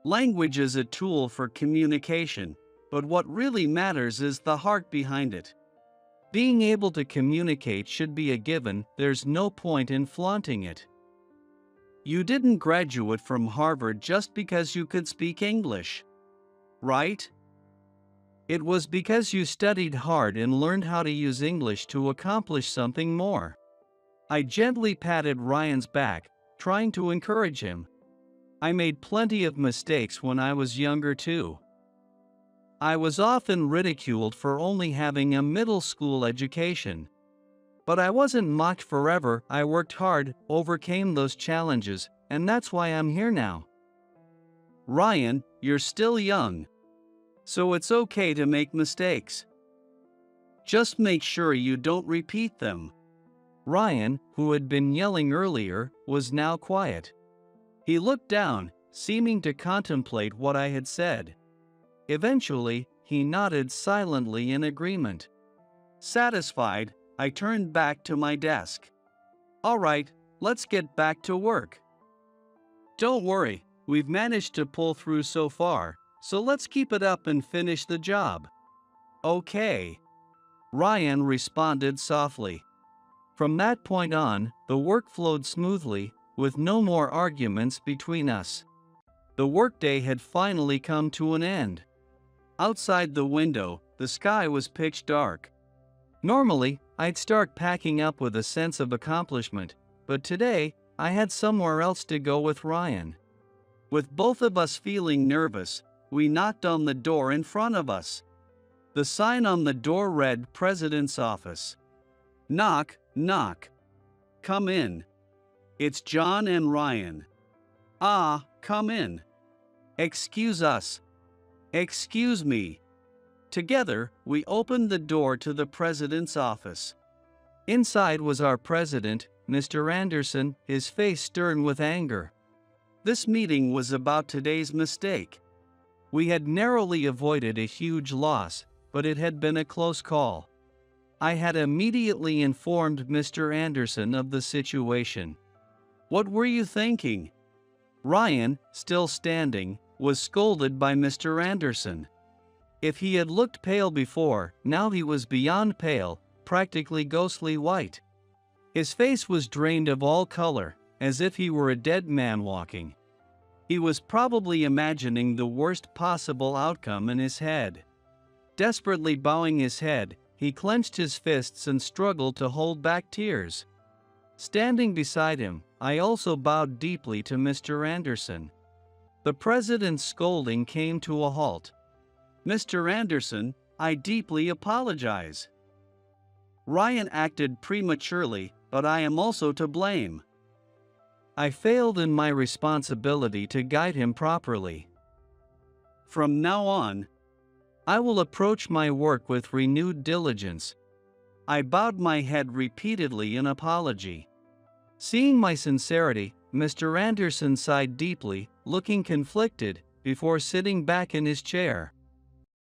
Language is a tool for communication, but what really matters is the heart behind it. Being able to communicate should be a given, there's no point in flaunting it. You didn't graduate from Harvard just because you could speak English, right? It was because you studied hard and learned how to use English to accomplish something more. I gently patted Ryan's back, trying to encourage him. I made plenty of mistakes when I was younger too. I was often ridiculed for only having a middle school education. But I wasn't mocked forever. I worked hard, overcame those challenges, and that's why I'm here now. Ryan, you're still young, so it's okay to make mistakes. Just make sure you don't repeat them. Ryan, who had been yelling earlier, was now quiet. He looked down, seeming to contemplate what I had said. Eventually, he nodded silently in agreement. Satisfied, I turned back to my desk. All right, let's get back to work. Don't worry, we've managed to pull through so far, so let's keep it up and finish the job. Okay. Ryan responded softly. From that point on, the work flowed smoothly, with no more arguments between us. The workday had finally come to an end. Outside the window, the sky was pitch dark. Normally, I'd start packing up with a sense of accomplishment, but today, I had somewhere else to go with Ryan. With both of us feeling nervous, we knocked on the door in front of us. The sign on the door read "President's Office." Knock, knock. Come in. It's John and Ryan. Ah, come in. Excuse us. Excuse me. Together, we opened the door to the president's office. Inside was our president, Mr. Anderson, his face stern with anger. This meeting was about today's mistake. We had narrowly avoided a huge loss, but it had been a close call. I had immediately informed Mr. Anderson of the situation. What were you thinking? Ryan, still standing, was scolded by Mr. Anderson. If he had looked pale before, now he was beyond pale, practically ghostly white. His face was drained of all color, as if he were a dead man walking. He was probably imagining the worst possible outcome in his head. Desperately bowing his head, he clenched his fists and struggled to hold back tears. Standing beside him, I also bowed deeply to Mr. Anderson. The president's scolding came to a halt. Mr. Anderson, I deeply apologize. Ryan acted prematurely, but I am also to blame. I failed in my responsibility to guide him properly. From now on, I will approach my work with renewed diligence. I bowed my head repeatedly in apology. Seeing my sincerity, Mr. Anderson sighed deeply, looking conflicted, before sitting back in his chair.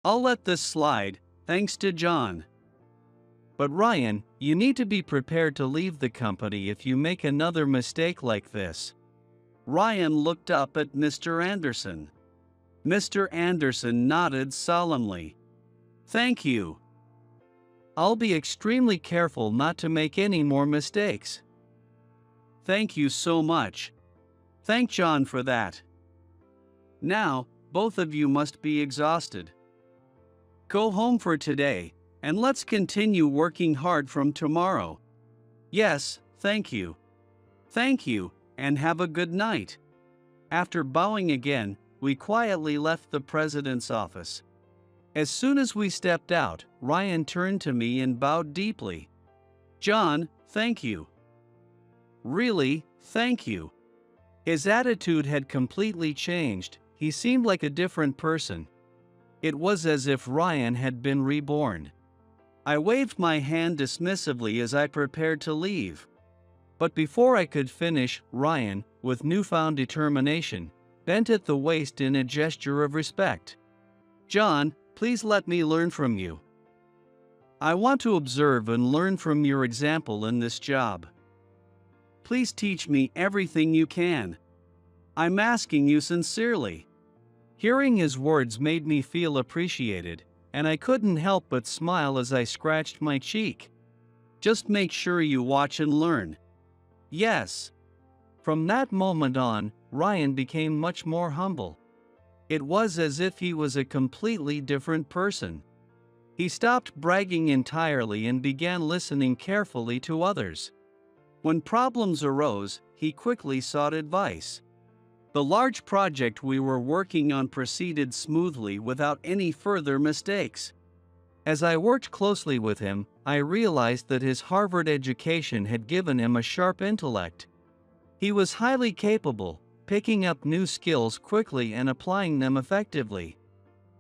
I'll let this slide, thanks to John. But Ryan, you need to be prepared to leave the company if you make another mistake like this. Ryan looked up at Mr. Anderson. Mr. Anderson nodded solemnly. Thank you. I'll be extremely careful not to make any more mistakes. Thank you so much. Thank John for that. Now, both of you must be exhausted. Go home for today, and let's continue working hard from tomorrow. Yes, thank you. Thank you, and have a good night. After bowing again, we quietly left the president's office. As soon as we stepped out, Ryan turned to me and bowed deeply. "John, thank you. Really, thank you." His attitude had completely changed. He seemed like a different person. It was as if Ryan had been reborn. I waved my hand dismissively as I prepared to leave. But before I could finish, Ryan, with newfound determination, bent at the waist in a gesture of respect. "John, please let me learn from you. I want to observe and learn from your example in this job. Please teach me everything you can. I'm asking you sincerely." Hearing his words made me feel appreciated, and I couldn't help but smile as I scratched my cheek. "Just make sure you watch and learn." "Yes." From that moment on, Ryan became much more humble. It was as if he was a completely different person. He stopped bragging entirely and began listening carefully to others. When problems arose, he quickly sought advice. The large project we were working on proceeded smoothly without any further mistakes. As I worked closely with him, I realized that his Harvard education had given him a sharp intellect. He was highly capable, picking up new skills quickly and applying them effectively.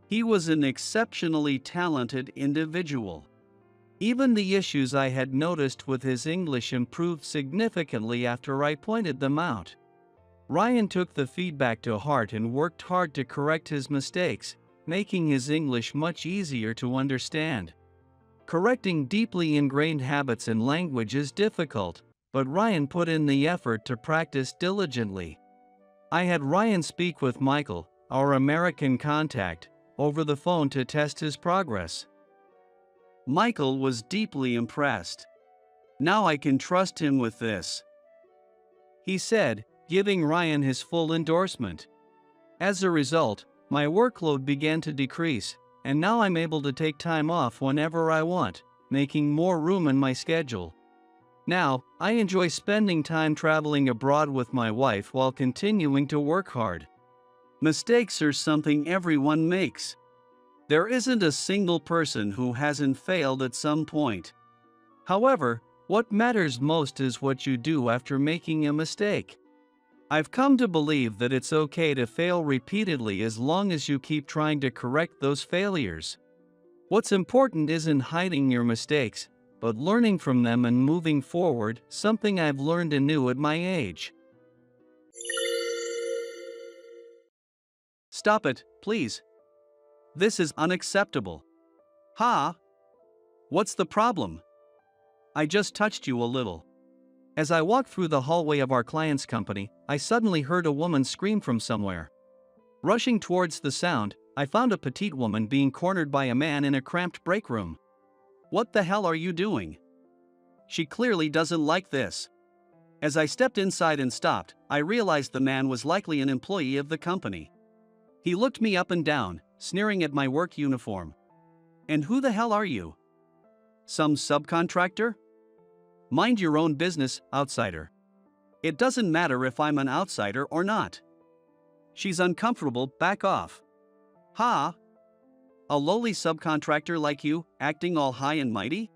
He was an exceptionally talented individual. Even the issues I had noticed with his English improved significantly after I pointed them out. Ryan took the feedback to heart and worked hard to correct his mistakes, making his English much easier to understand. Correcting deeply ingrained habits in language is difficult, but Ryan put in the effort to practice diligently. I had Ryan speak with Michael, our American contact, over the phone to test his progress. Michael was deeply impressed. "Now I can trust him with this," he said, giving Ryan his full endorsement. As a result, my workload began to decrease, and now I'm able to take time off whenever I want, making more room in my schedule. Now, I enjoy spending time traveling abroad with my wife while continuing to work hard. Mistakes are something everyone makes. There isn't a single person who hasn't failed at some point. However, what matters most is what you do after making a mistake. I've come to believe that it's okay to fail repeatedly as long as you keep trying to correct those failures. What's important isn't hiding your mistakes, but learning from them and moving forward, something I've learned anew at my age. "Stop it, please. This is unacceptable." "Ha? What's the problem? I just touched you a little." As I walked through the hallway of our client's company, I suddenly heard a woman scream from somewhere. Rushing towards the sound, I found a petite woman being cornered by a man in a cramped break room. "What the hell are you doing? She clearly doesn't like this." As I stepped inside and stopped, I realized the man was likely an employee of the company. He looked me up and down, sneering at my work uniform. "And who the hell are you? Some subcontractor? Mind your own business, outsider. It doesn't matter if I'm an outsider or not." "She's uncomfortable, back off." "Ha? A lowly subcontractor like you, acting all high and mighty?"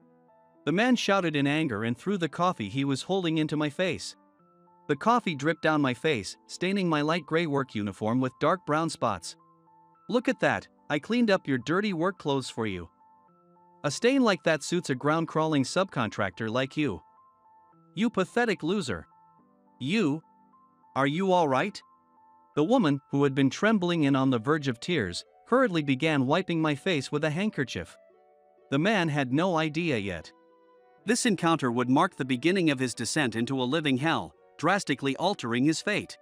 The man shouted in anger and threw the coffee he was holding into my face. The coffee dripped down my face, staining my light gray work uniform with dark brown spots. "Look at that, I cleaned up your dirty work clothes for you. A stain like that suits a ground-crawling subcontractor like you. You pathetic loser. You? Are you all right?" The woman, who had been trembling and on the verge of tears, hurriedly began wiping my face with a handkerchief. The man had no idea yet. This encounter would mark the beginning of his descent into a living hell, drastically altering his fate.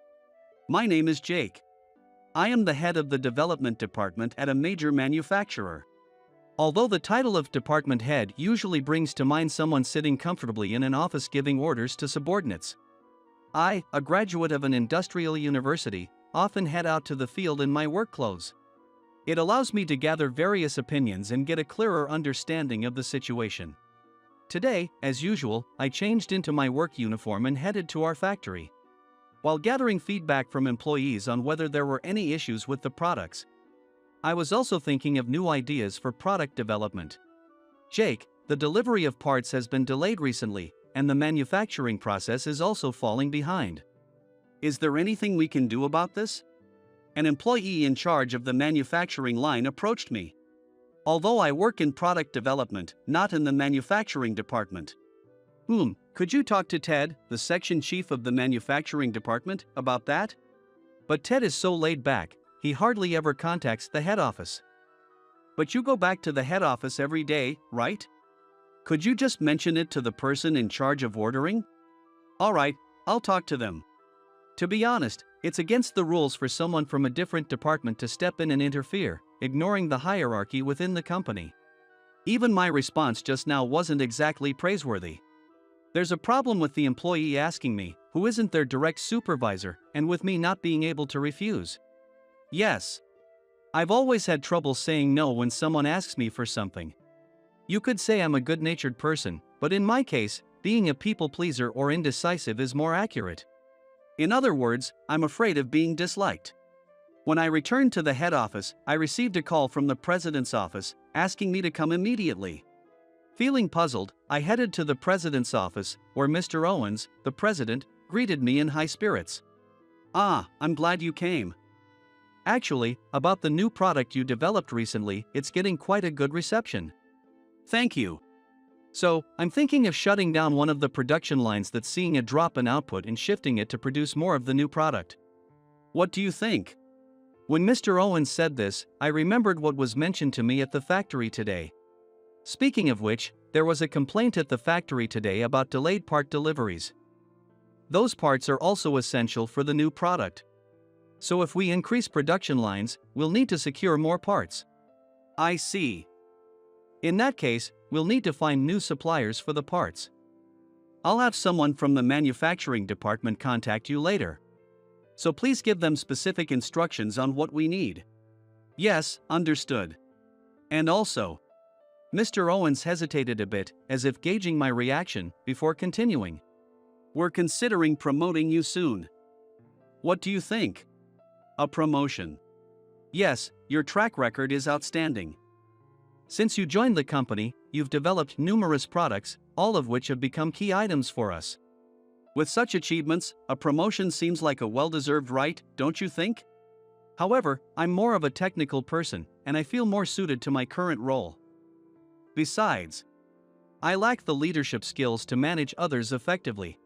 "My name is Jake. I am the head of the development department at a major manufacturer." Although the title of department head usually brings to mind someone sitting comfortably in an office giving orders to subordinates, I, a graduate of an industrial university, often head out to the field in my work clothes. It allows me to gather various opinions and get a clearer understanding of the situation. Today, as usual, I changed into my work uniform and headed to our factory. While gathering feedback from employees on whether there were any issues with the products, I was also thinking of new ideas for product development. Jake, the delivery of parts has been delayed recently, and the manufacturing process is also falling behind. Is there anything we can do about this? An employee in charge of the manufacturing line approached me. Although I work in product development, not in the manufacturing department. Could you talk to Ted, the section chief of the manufacturing department, about that? But Ted is so laid back, he hardly ever contacts the head office. But you go back to the head office every day, right? Could you just mention it to the person in charge of ordering? Alright, I'll talk to them. To be honest, it's against the rules for someone from a different department to step in and interfere, ignoring the hierarchy within the company. Even my response just now wasn't exactly praiseworthy. There's a problem with the employee asking me, who isn't their direct supervisor, and with me not being able to refuse. Yes. I've always had trouble saying no when someone asks me for something. You could say I'm a good-natured person, but in my case, being a people pleaser or indecisive is more accurate. In other words, I'm afraid of being disliked. When I returned to the head office, I received a call from the president's office, asking me to come immediately. Feeling puzzled, I headed to the president's office, where Mr. Owens, the president, greeted me in high spirits. I'm glad you came. Actually, about the new product you developed recently, it's getting quite a good reception. Thank you. So, I'm thinking of shutting down one of the production lines that's seeing a drop in output and shifting it to produce more of the new product. What do you think? When Mr. Owens said this, I remembered what was mentioned to me at the factory today. Speaking of which, there was a complaint at the factory today about delayed part deliveries. Those parts are also essential for the new product. So if we increase production lines, we'll need to secure more parts. I see. In that case, we'll need to find new suppliers for the parts. I'll have someone from the manufacturing department contact you later. So please give them specific instructions on what we need. Yes, understood. And also, Mr. Owens hesitated a bit, as if gauging my reaction, before continuing. We're considering promoting you soon. What do you think? A promotion. Yes, your track record is outstanding. Since you joined the company, you've developed numerous products, all of which have become key items for us. With such achievements, a promotion seems like a well-deserved right, don't you think? However, I'm more of a technical person, and I feel more suited to my current role. Besides, I lack the leadership skills to manage others effectively.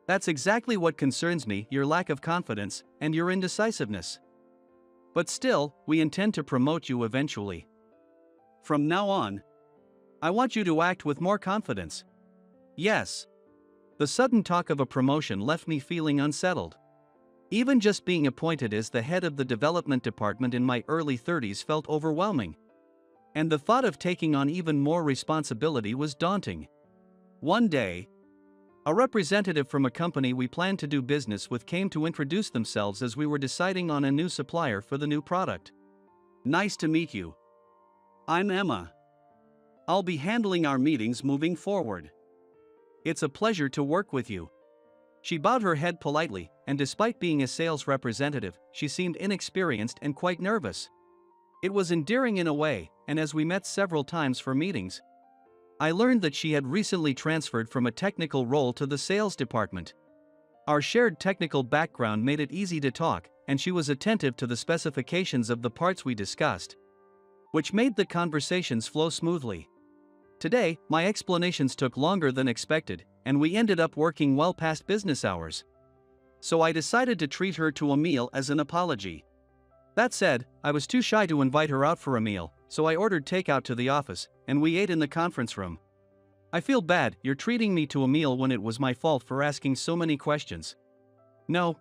That's exactly what concerns me, your lack of confidence, and your indecisiveness. But still, we intend to promote you eventually. From now on, I want you to act with more confidence. Yes. The sudden talk of a promotion left me feeling unsettled. Even just being appointed as the head of the development department in my early 30s felt overwhelming. And the thought of taking on even more responsibility was daunting. One day, a representative from a company we planned to do business with came to introduce themselves as we were deciding on a new supplier for the new product. Nice to meet you. I'm Emma. I'll be handling our meetings moving forward. It's a pleasure to work with you. She bowed her head politely, and despite being a sales representative, she seemed inexperienced and quite nervous. It was endearing in a way, and as we met several times for meetings, I learned that she had recently transferred from a technical role to the sales department. Our shared technical background made it easy to talk, and she was attentive to the specifications of the parts we discussed, which made the conversations flow smoothly. Today, my explanations took longer than expected, and we ended up working well past business hours. So I decided to treat her to a meal as an apology. That said, I was too shy to invite her out for a meal, so I ordered takeout to the office, and we ate in the conference room. I feel bad, you're treating me to a meal when it was my fault for asking so many questions. No,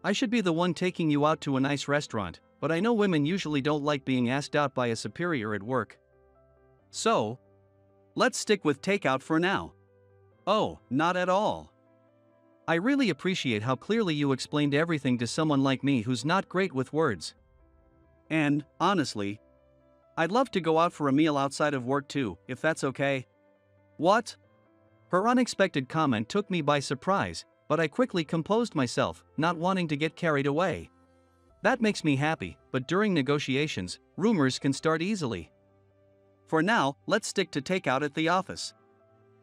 I should be the one taking you out to a nice restaurant, but I know women usually don't like being asked out by a superior at work. So, let's stick with takeout for now. Oh, not at all. I really appreciate how clearly you explained everything to someone like me who's not great with words. And, honestly, I'd love to go out for a meal outside of work too, if that's okay. What? Her unexpected comment took me by surprise, but I quickly composed myself, not wanting to get carried away. That makes me happy, but during negotiations, rumors can start easily. For now, let's stick to takeout at the office.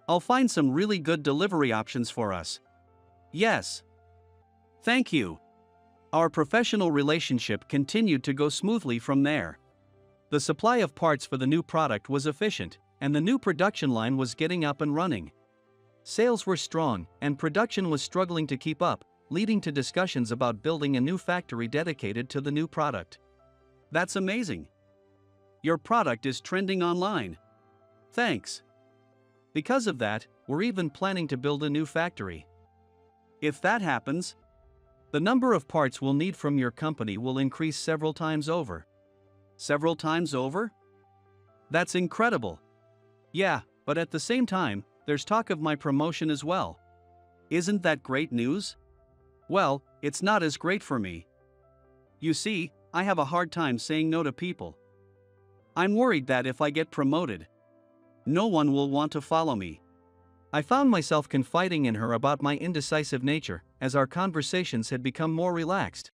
I'll find some really good delivery options for us. Yes. Thank you. Our professional relationship continued to go smoothly from there. The supply of parts for the new product was efficient, and the new production line was getting up and running. Sales were strong, and production was struggling to keep up, leading to discussions about building a new factory dedicated to the new product. That's amazing. Your product is trending online. Thanks. Because of that, we're even planning to build a new factory. If that happens, the number of parts we'll need from your company will increase several times over. Several times over? That's incredible. Yeah, but at the same time, there's talk of my promotion as well. Isn't that great news? Well, it's not as great for me. You see, I have a hard time saying no to people. I'm worried that if I get promoted, no one will want to follow me. I found myself confiding in her about my indecisive nature, as our conversations had become more relaxed.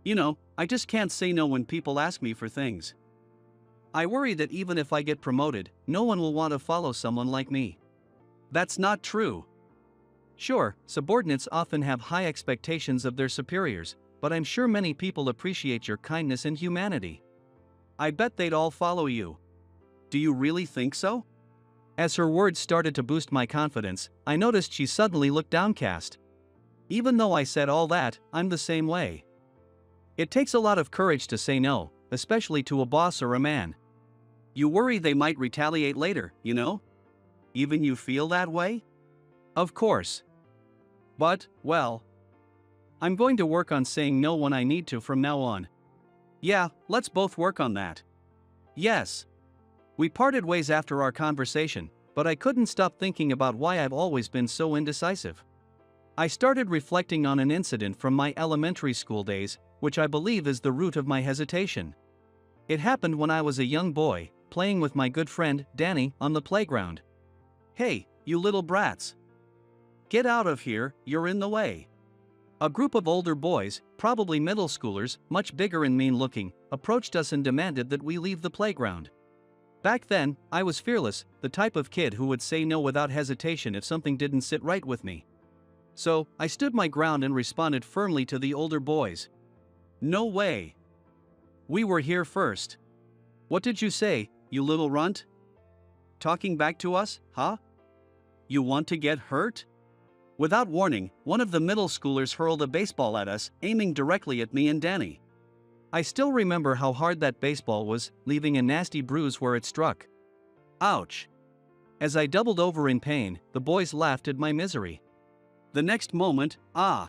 You know, I just can't say no when people ask me for things. I worry that even if I get promoted, no one will want to follow someone like me. That's not true. Sure, subordinates often have high expectations of their superiors, but I'm sure many people appreciate your kindness and humanity. I bet they'd all follow you. Do you really think so? As her words started to boost my confidence, I noticed she suddenly looked downcast. Even though I said all that, I'm the same way. It takes a lot of courage to say no, especially to a boss or a man. You worry they might retaliate later, you know? Even you feel that way? Of course. But, well, I'm going to work on saying no when I need to from now on. Yeah, let's both work on that. Yes. We parted ways after our conversation, but I couldn't stop thinking about why I've always been so indecisive. I started reflecting on an incident from my elementary school days, which I believe is the root of my hesitation. It happened when I was a young boy, playing with my good friend, Danny, on the playground. Hey, you little brats. Get out of here, you're in the way. A group of older boys, probably middle schoolers, much bigger and mean-looking, approached us and demanded that we leave the playground. Back then, I was fearless, the type of kid who would say no without hesitation if something didn't sit right with me. So, I stood my ground and responded firmly to the older boys. No way. We were here first. What did you say, you little runt? Talking back to us, huh? You want to get hurt? Without warning, one of the middle schoolers hurled a baseball at us, aiming directly at me and Danny. I still remember how hard that baseball was, leaving a nasty bruise where it struck. Ouch. As I doubled over in pain, the boys laughed at my misery. The next moment, I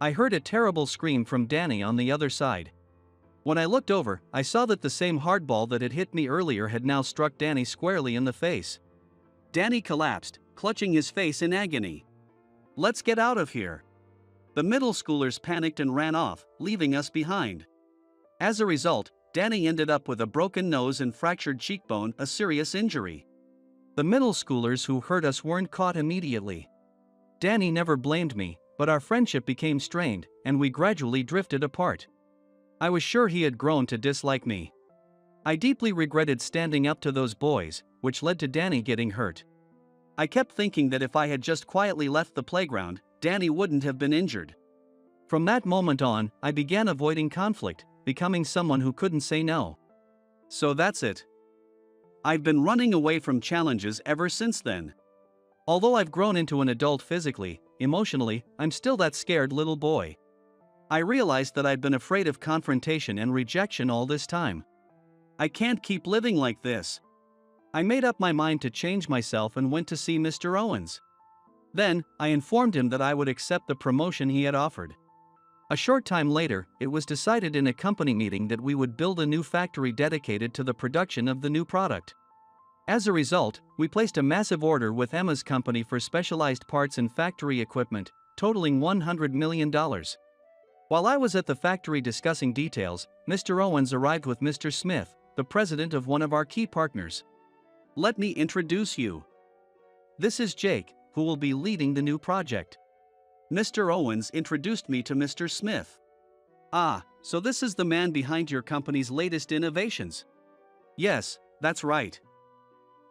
heard a terrible scream from Danny on the other side. When I looked over, I saw that the same hardball that had hit me earlier had now struck Danny squarely in the face. Danny collapsed, clutching his face in agony. Let's get out of here. The middle schoolers panicked and ran off, leaving us behind. As a result, Danny ended up with a broken nose and fractured cheekbone, a serious injury. The middle schoolers who hurt us weren't caught immediately. Danny never blamed me, but our friendship became strained, and we gradually drifted apart. I was sure he had grown to dislike me. I deeply regretted standing up to those boys, which led to Danny getting hurt. I kept thinking that if I had just quietly left the playground, Danny wouldn't have been injured. From that moment on, I began avoiding conflict, becoming someone who couldn't say no. So that's it. I've been running away from challenges ever since then. Although I've grown into an adult physically, emotionally, I'm still that scared little boy. I realized that I'd been afraid of confrontation and rejection all this time. I can't keep living like this. I made up my mind to change myself and went to see Mr. Owens. Then, I informed him that I would accept the promotion he had offered. A short time later, it was decided in a company meeting that we would build a new factory dedicated to the production of the new product. As a result, we placed a massive order with Emma's company for specialized parts and factory equipment, totaling $100 million. While I was at the factory discussing details, Mr. Owens arrived with Mr. Smith, the president of one of our key partners. Let me introduce you. This is Jake, who will be leading the new project. Mr. Owens introduced me to Mr. Smith. Ah, So this is the man behind your company's latest innovations? Yes, that's right.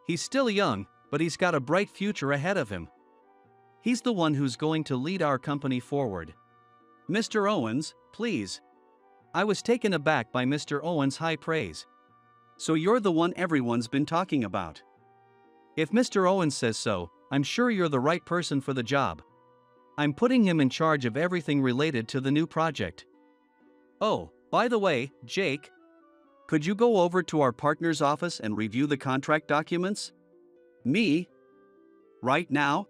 He's still young, but he's got a bright future ahead of him. He's the one who's going to lead our company forward. Mr. Owens, please. I was taken aback by Mr. Owens' high praise. So you're the one everyone's been talking about. If Mr. Owens says so, I'm sure you're the right person for the job. I'm putting him in charge of everything related to the new project. Oh, by the way, Jake, could you go over to our partner's office and review the contract documents? Me? Right now?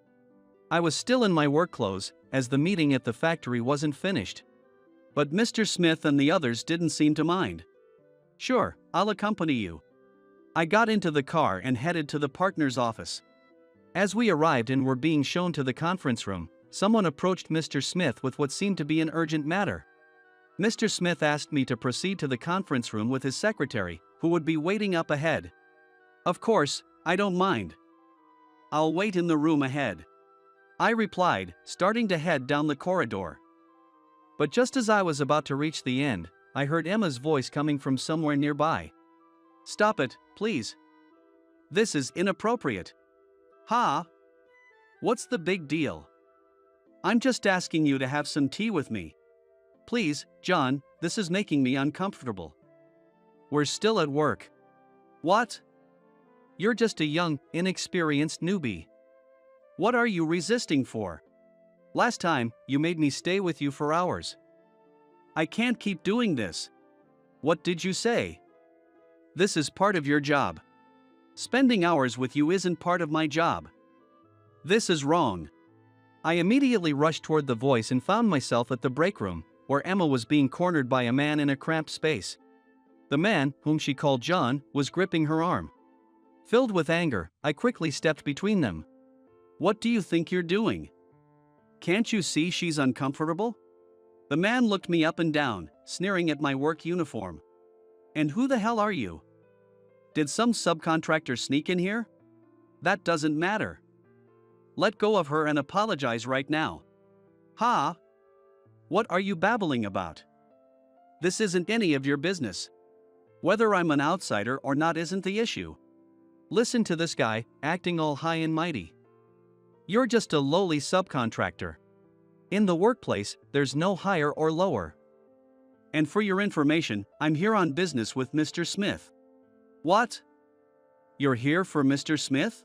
I was still in my work clothes, as the meeting at the factory wasn't finished. But Mr. Smith and the others didn't seem to mind. Sure, I'll accompany you. I got into the car and headed to the partner's office. As we arrived and were being shown to the conference room, someone approached Mr. Smith with what seemed to be an urgent matter. Mr. Smith asked me to proceed to the conference room with his secretary, who would be waiting up ahead. Of course, I don't mind. I'll wait in the room ahead. I replied, starting to head down the corridor. But just as I was about to reach the end, I heard Emma's voice coming from somewhere nearby. Stop it, please. This is inappropriate. Ha? What's the big deal? I'm just asking you to have some tea with me. Please, John, this is making me uncomfortable. We're still at work. What? You're just a young, inexperienced newbie. What are you resisting for? Last time, you made me stay with you for hours. I can't keep doing this. What did you say? This is part of your job. Spending hours with you isn't part of my job. This is wrong. I immediately rushed toward the voice and found myself at the break room, where Emma was being cornered by a man in a cramped space. The man, whom she called John, was gripping her arm. Filled with anger, I quickly stepped between them. What do you think you're doing? Can't you see she's uncomfortable? The man looked me up and down, sneering at my work uniform. And who the hell are you? Did some subcontractor sneak in here? That doesn't matter. Let go of her and apologize right now. Ha? What are you babbling about? This isn't any of your business. Whether I'm an outsider or not isn't the issue. Listen to this guy, acting all high and mighty. You're just a lowly subcontractor. In the workplace, there's no higher or lower. And for your information, I'm here on business with Mr. Smith. What? You're here for Mr. Smith?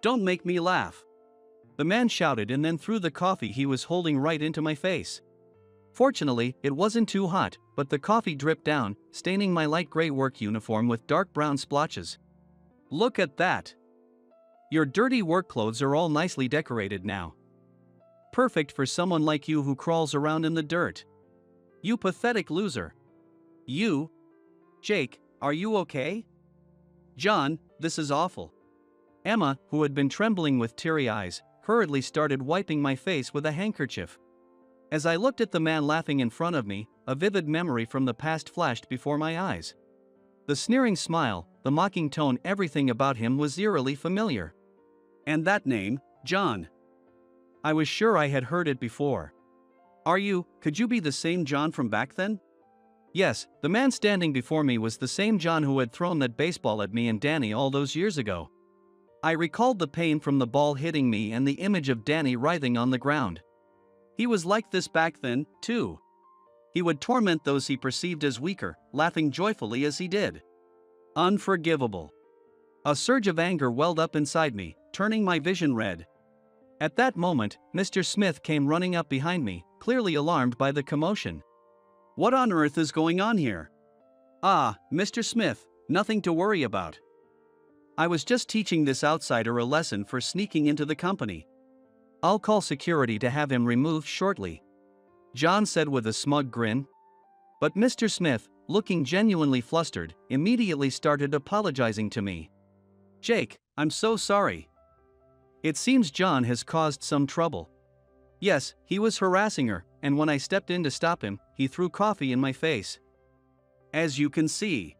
Don't make me laugh. The man shouted and then threw the coffee he was holding right into my face. Fortunately, it wasn't too hot, but the coffee dripped down, staining my light gray work uniform with dark brown splotches. Look at that. Your dirty work clothes are all nicely decorated now. Perfect for someone like you who crawls around in the dirt. You pathetic loser. You? Jake, are you okay? John, this is awful. Emma, who had been trembling with teary eyes, hurriedly started wiping my face with a handkerchief. As I looked at the man laughing in front of me, a vivid memory from the past flashed before my eyes. The sneering smile, the mocking tone, everything about him was eerily familiar. And that name, John. I was sure I had heard it before. Could you be the same John from back then? Yes, the man standing before me was the same John who had thrown that baseball at me and Danny all those years ago. I recalled the pain from the ball hitting me and the image of Danny writhing on the ground. He was like this back then, too. He would torment those he perceived as weaker, laughing joyfully as he did. Unforgivable. A surge of anger welled up inside me, turning my vision red. At that moment, Mr. Smith came running up behind me, clearly alarmed by the commotion. What on earth is going on here? Ah, Mr. Smith, nothing to worry about. I was just teaching this outsider a lesson for sneaking into the company. I'll call security to have him removed shortly, John said with a smug grin. But Mr. Smith, looking genuinely flustered, immediately started apologizing to me. Jake, I'm so sorry. It seems John has caused some trouble. Yes, he was harassing her, and when I stepped in to stop him, he threw coffee in my face. As you can see.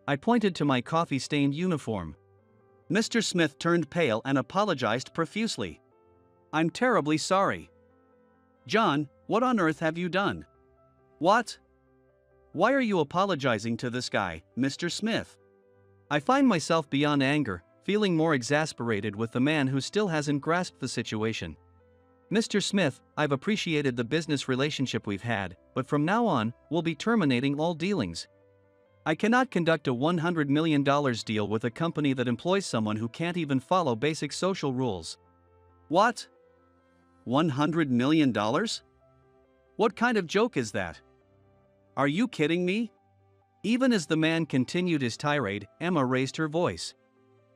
I pointed to my coffee-stained uniform. Mr. Smith turned pale and apologized profusely. I'm terribly sorry. John, what on earth have you done? What? Why are you apologizing to this guy, Mr. Smith? I find myself beyond anger, feeling more exasperated with the man who still hasn't grasped the situation. Mr. Smith, I've appreciated the business relationship we've had, but from now on, we'll be terminating all dealings. I cannot conduct a $100 million deal with a company that employs someone who can't even follow basic social rules. What? $100 million? What kind of joke is that? Are you kidding me? Even as the man continued his tirade, Emma raised her voice.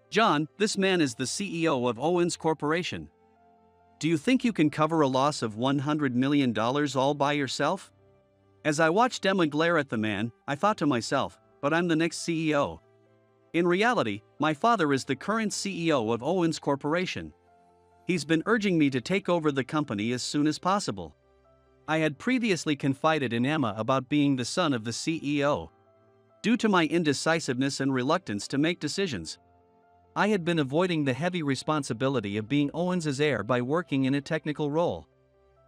John, this man is the CEO of Owens Corporation. Do you think you can cover a loss of $100 million all by yourself? As I watched Emma glare at the man, I thought to myself, but I'm the next CEO. In reality, my father is the current CEO of Owens Corporation. He's been urging me to take over the company as soon as possible. I had previously confided in Emma about being the son of the CEO. Due to my indecisiveness and reluctance to make decisions, I had been avoiding the heavy responsibility of being Owens's heir by working in a technical role.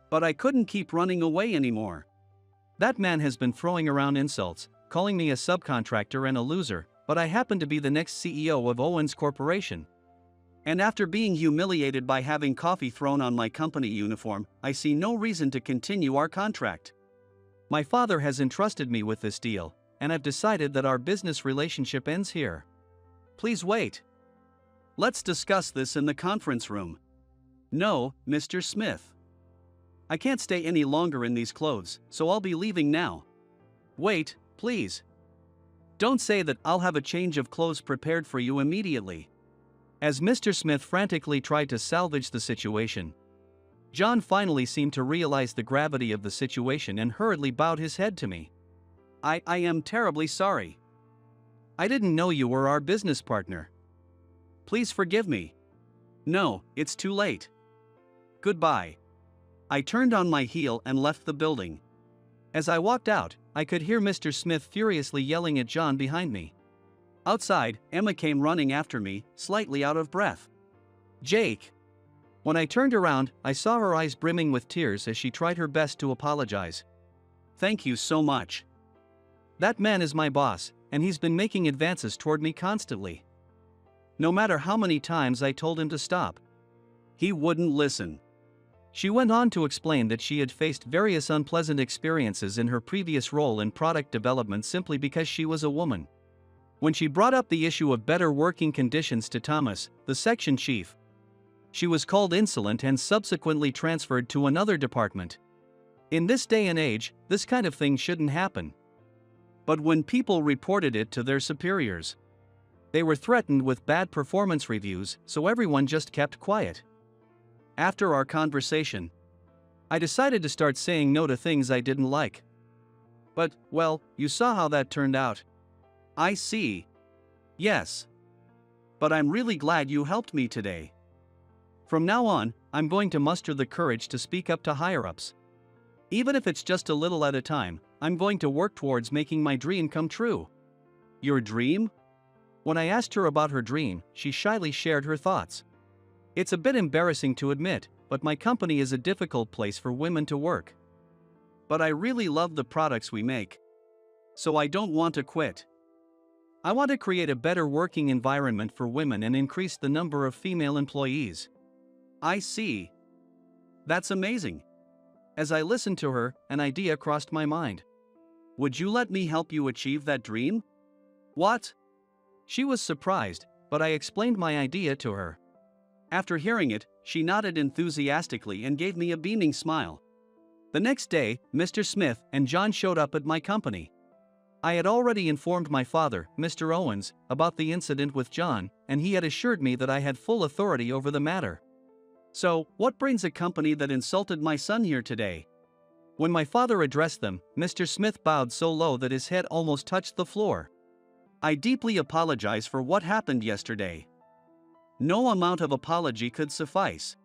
But I couldn't keep running away anymore. That man has been throwing around insults, calling me a subcontractor and a loser, but I happen to be the next CEO of Owens Corporation. And after being humiliated by having coffee thrown on my company uniform, I see no reason to continue our contract. My father has entrusted me with this deal, and I've decided that our business relationship ends here. Please wait. Let's discuss this in the conference room. No, Mr. Smith. I can't stay any longer in these clothes, so I'll be leaving now. Wait, please. Don't say that. I'll have a change of clothes prepared for you immediately. As Mr. Smith frantically tried to salvage the situation, John finally seemed to realize the gravity of the situation and hurriedly bowed his head to me. I am terribly sorry. I didn't know you were our business partner. Please forgive me. No, it's too late. Goodbye. I turned on my heel and left the building. As I walked out, I could hear Mr. Smith furiously yelling at John behind me. Outside, Emma came running after me, slightly out of breath. Jake. When I turned around, I saw her eyes brimming with tears as she tried her best to apologize. Thank you so much. That man is my boss, and he's been making advances toward me constantly. No matter how many times I told him to stop, he wouldn't listen. She went on to explain that she had faced various unpleasant experiences in her previous role in product development simply because she was a woman. When she brought up the issue of better working conditions to Thomas, the section chief, she was called insolent and subsequently transferred to another department. In this day and age, this kind of thing shouldn't happen. But when people reported it to their superiors, they were threatened with bad performance reviews, so everyone just kept quiet. After our conversation, I decided to start saying no to things I didn't like. But, well, you saw how that turned out. I see. Yes. But I'm really glad you helped me today. From now on, I'm going to muster the courage to speak up to higher-ups. Even if it's just a little at a time, I'm going to work towards making my dream come true. Your dream? When I asked her about her dream, she shyly shared her thoughts. It's a bit embarrassing to admit, but my company is a difficult place for women to work. But I really love the products we make. So I don't want to quit. I want to create a better working environment for women and increase the number of female employees. I see. That's amazing. As I listened to her, an idea crossed my mind. Would you let me help you achieve that dream? What? She was surprised, but I explained my idea to her. After hearing it, she nodded enthusiastically and gave me a beaming smile. The next day, Mr. Smith and John showed up at my company. I had already informed my father, Mr. Owens, about the incident with John, and he had assured me that I had full authority over the matter. So, what brings a company that insulted my son here today? When my father addressed them, Mr. Smith bowed so low that his head almost touched the floor. I deeply apologize for what happened yesterday. No amount of apology could suffice.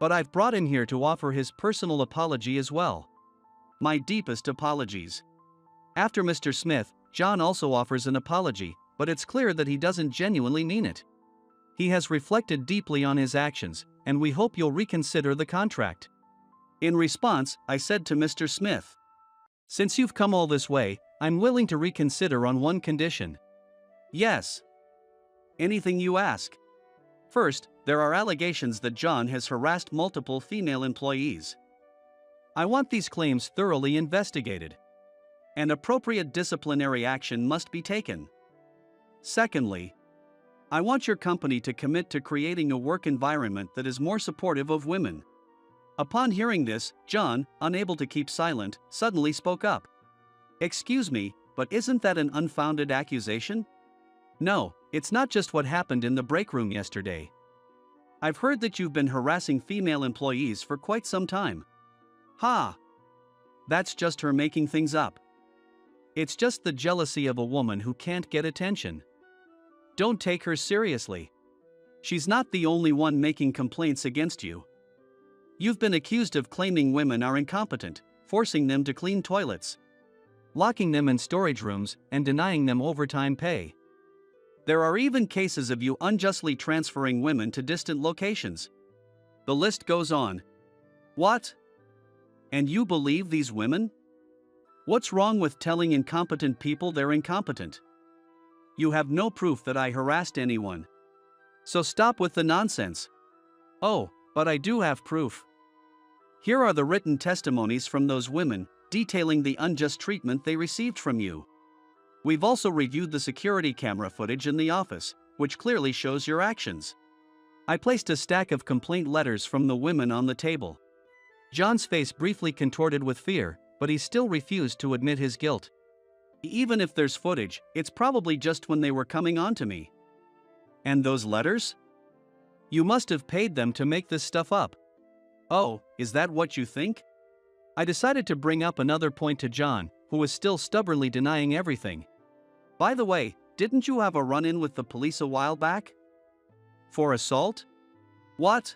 But I've brought him here to offer his personal apology as well. My deepest apologies. After Mr. Smith, John also offers an apology, but it's clear that he doesn't genuinely mean it. He has reflected deeply on his actions, and we hope you'll reconsider the contract. In response, I said to Mr. Smith, since you've come all this way, I'm willing to reconsider on one condition. Yes. Anything you ask. First, there are allegations that John has harassed multiple female employees. I want these claims thoroughly investigated. And appropriate disciplinary action must be taken. Secondly, I want your company to commit to creating a work environment that is more supportive of women. Upon hearing this, John, unable to keep silent, suddenly spoke up. Excuse me, but isn't that an unfounded accusation? No, it's not just what happened in the break room yesterday. I've heard that you've been harassing female employees for quite some time. Ha! That's just her making things up. It's just the jealousy of a woman who can't get attention. Don't take her seriously. She's not the only one making complaints against you. You've been accused of claiming women are incompetent, forcing them to clean toilets, locking them in storage rooms, and denying them overtime pay. There are even cases of you unjustly transferring women to distant locations. The list goes on. What? And you believe these women? What's wrong with telling incompetent people they're incompetent? You have no proof that I harassed anyone. So stop with the nonsense. Oh, but I do have proof. Here are the written testimonies from those women, detailing the unjust treatment they received from you. We've also reviewed the security camera footage in the office, which clearly shows your actions. I placed a stack of complaint letters from the women on the table. John's face briefly contorted with fear, but he still refused to admit his guilt. Even if there's footage, it's probably just when they were coming on to me. And those letters? You must have paid them to make this stuff up. Oh, is that what you think? I decided to bring up another point to John, who was still stubbornly denying everything. By the way, didn't you have a run-in with the police a while back? For assault? What?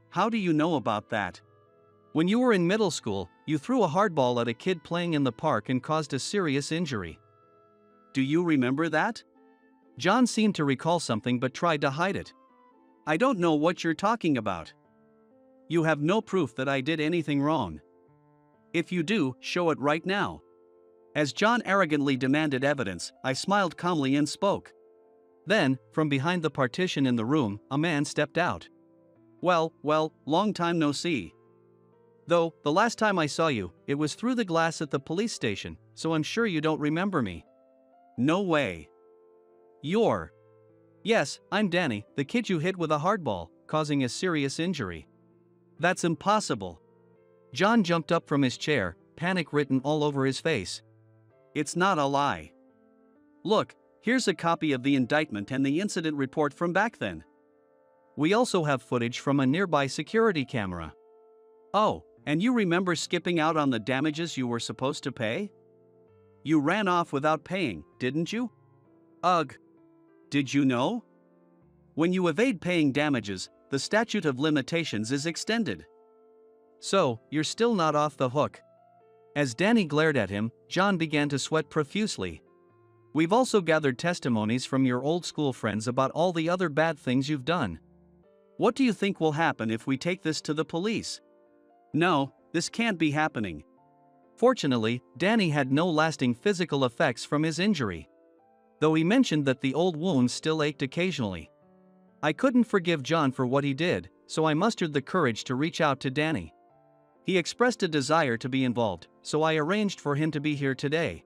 How do you know about that? When you were in middle school, you threw a hardball at a kid playing in the park and caused a serious injury. Do you remember that? John seemed to recall something but tried to hide it. I don't know what you're talking about. You have no proof that I did anything wrong. If you do, show it right now. As John arrogantly demanded evidence, I smiled calmly and spoke. Then, from behind the partition in the room, a man stepped out. Well, long time no see. Though, the last time I saw you, it was through the glass at the police station, so I'm sure you don't remember me. No way. You're... Yes, I'm Danny, the kid you hit with a hardball, causing a serious injury. That's impossible. John jumped up from his chair, panic written all over his face. It's not a lie. Look, here's a copy of the indictment and the incident report from back then. We also have footage from a nearby security camera. Oh, and you remember skipping out on the damages you were supposed to pay? You ran off without paying, didn't you? Ugh. Did you know? When you evade paying damages, the statute of limitations is extended. So, you're still not off the hook. As Danny glared at him, John began to sweat profusely. We've also gathered testimonies from your old school friends about all the other bad things you've done. What do you think will happen if we take this to the police? No, this can't be happening. Fortunately, Danny had no lasting physical effects from his injury, though he mentioned that the old wounds still ached occasionally. I couldn't forgive John for what he did, so I mustered the courage to reach out to Danny. He expressed a desire to be involved, so I arranged for him to be here today.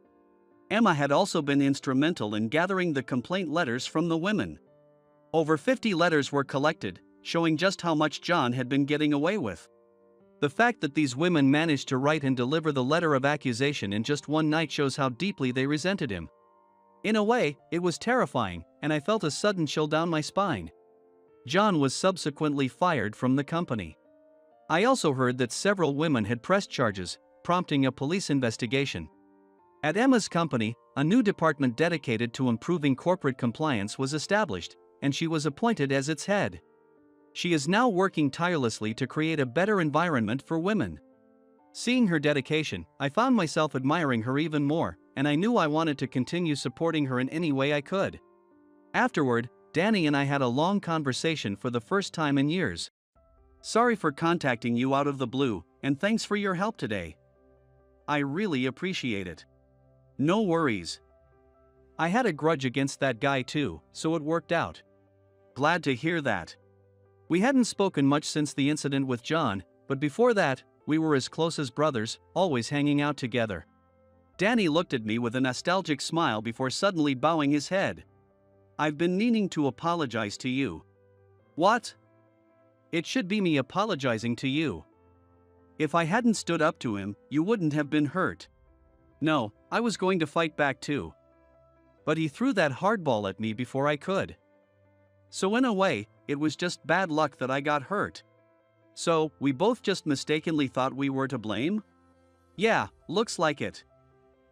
Emma had also been instrumental in gathering the complaint letters from the women. Over 50 letters were collected, showing just how much John had been getting away with. The fact that these women managed to write and deliver the letter of accusation in just one night shows how deeply they resented him. In a way, it was terrifying, and I felt a sudden chill down my spine. John was subsequently fired from the company. I also heard that several women had pressed charges, prompting a police investigation. At Emma's company, a new department dedicated to improving corporate compliance was established, and she was appointed as its head. She is now working tirelessly to create a better environment for women. Seeing her dedication, I found myself admiring her even more, and I knew I wanted to continue supporting her in any way I could. Afterward, Danny and I had a long conversation for the first time in years. Sorry for contacting you out of the blue, and thanks for your help today. I really appreciate it. No worries. I had a grudge against that guy too, so it worked out. Glad to hear that. We hadn't spoken much since the incident with John, but before that, we were as close as brothers, always hanging out together. Danny looked at me with a nostalgic smile before suddenly bowing his head. I've been meaning to apologize to you. What? It should be me apologizing to you. If I hadn't stood up to him, you wouldn't have been hurt. No, I was going to fight back too. But he threw that hardball at me before I could. So in a way, it was just bad luck that I got hurt. So, we both just mistakenly thought we were to blame? Yeah, looks like it.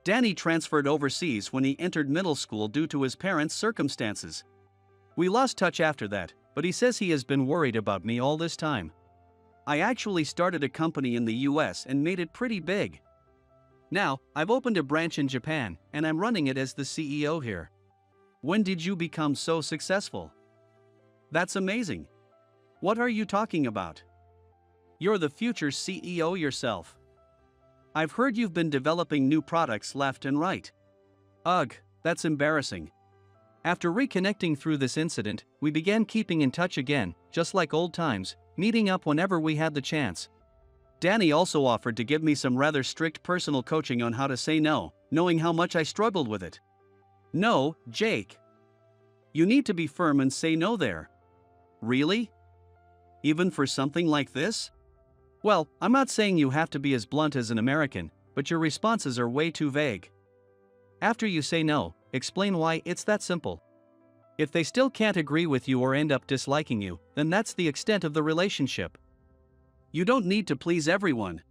Danny transferred overseas when he entered middle school due to his parents' circumstances. We lost touch after that, but he says he has been worried about me all this time. I actually started a company in the US and made it pretty big. Now, I've opened a branch in Japan, and I'm running it as the CEO here. When did you become so successful? That's amazing. What are you talking about? You're the future CEO yourself. I've heard you've been developing new products left and right. Ugh, that's embarrassing. After reconnecting through this incident, we began keeping in touch again, just like old times, meeting up whenever we had the chance. Danny also offered to give me some rather strict personal coaching on how to say no, knowing how much I struggled with it. No, Jake. You need to be firm and say no there. Really? Even for something like this? Well, I'm not saying you have to be as blunt as an American, but your responses are way too vague. After you say no, explain why. It's that simple. If they still can't agree with you or end up disliking you, then that's the extent of the relationship. You don't need to please everyone.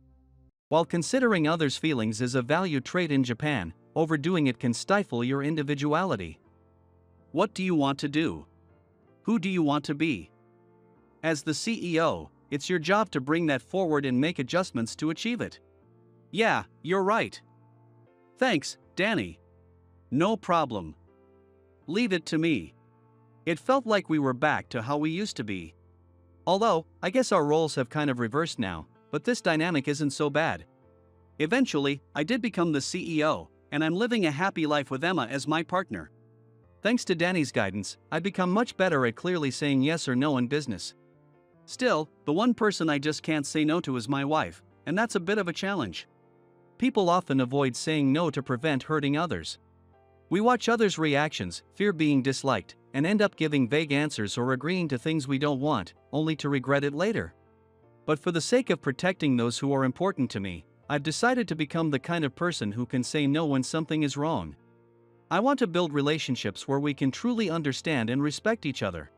While considering others' feelings is a valued trait in Japan, overdoing it can stifle your individuality. What do you want to do? Who do you want to be? As the CEO, it's your job to bring that forward and make adjustments to achieve it. Yeah, you're right. Thanks, Danny. No problem. Leave it to me. It felt like we were back to how we used to be. Although, I guess our roles have kind of reversed now, but this dynamic isn't so bad. Eventually, I did become the CEO, and I'm living a happy life with Emma as my partner. Thanks to Danny's guidance, I've become much better at clearly saying yes or no in business. Still, the one person I just can't say no to is my wife, and that's a bit of a challenge. People often avoid saying no to prevent hurting others. We watch others' reactions, fear being disliked, and end up giving vague answers or agreeing to things we don't want, only to regret it later. But for the sake of protecting those who are important to me, I've decided to become the kind of person who can say no when something is wrong. I want to build relationships where we can truly understand and respect each other.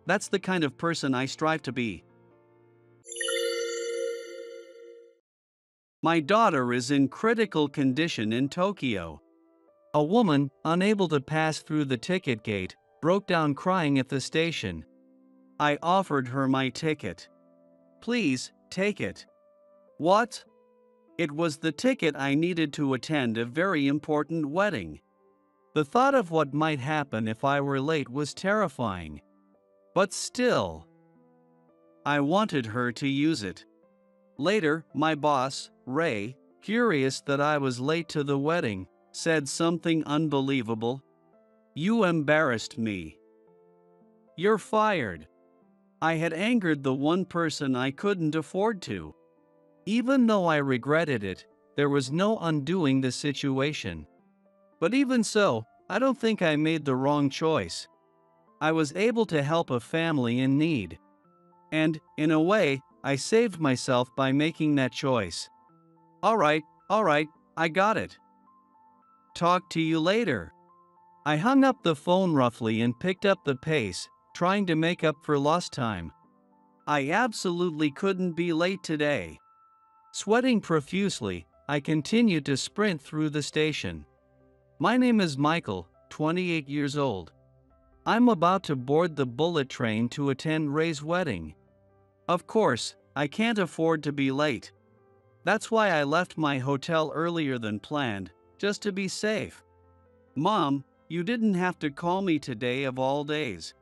That's the kind of person I strive to be. My daughter is in critical condition in Tokyo. A woman, unable to pass through the ticket gate, broke down crying at the station. I offered her my ticket. Please, take it. What? It was the ticket I needed to attend a very important wedding. The thought of what might happen if I were late was terrifying. But still, I wanted her to use it. Later, my boss, Ray, curious that I was late to the wedding, said something unbelievable. You embarrassed me. You're fired. I had angered the one person I couldn't afford to. Even though I regretted it, there was no undoing the situation. But even so, I don't think I made the wrong choice. I was able to help a family in need. And, in a way, I saved myself by making that choice. Alright, I got it. Talk to you later. I hung up the phone roughly and picked up the pace, trying to make up for lost time. I absolutely couldn't be late today. Sweating profusely, I continued to sprint through the station. My name is Michael, 28 years old. I'm about to board the bullet train to attend Ray's wedding. Of course, I can't afford to be late. That's why I left my hotel earlier than planned, just to be safe. Mom, you didn't have to call me today of all days.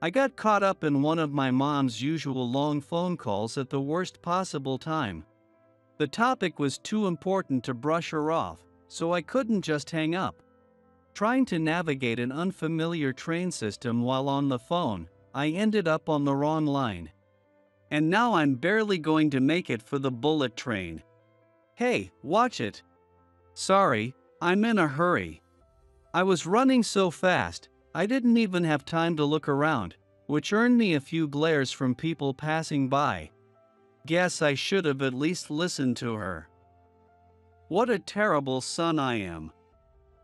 I got caught up in one of my mom's usual long phone calls at the worst possible time. The topic was too important to brush her off, so I couldn't just hang up. Trying to navigate an unfamiliar train system while on the phone, I ended up on the wrong line. And now I'm barely going to make it for the bullet train. Hey, watch it. Sorry, I'm in a hurry. I was running so fast, I didn't even have time to look around, which earned me a few glares from people passing by. Guess I should have at least listened to her. What a terrible son I am.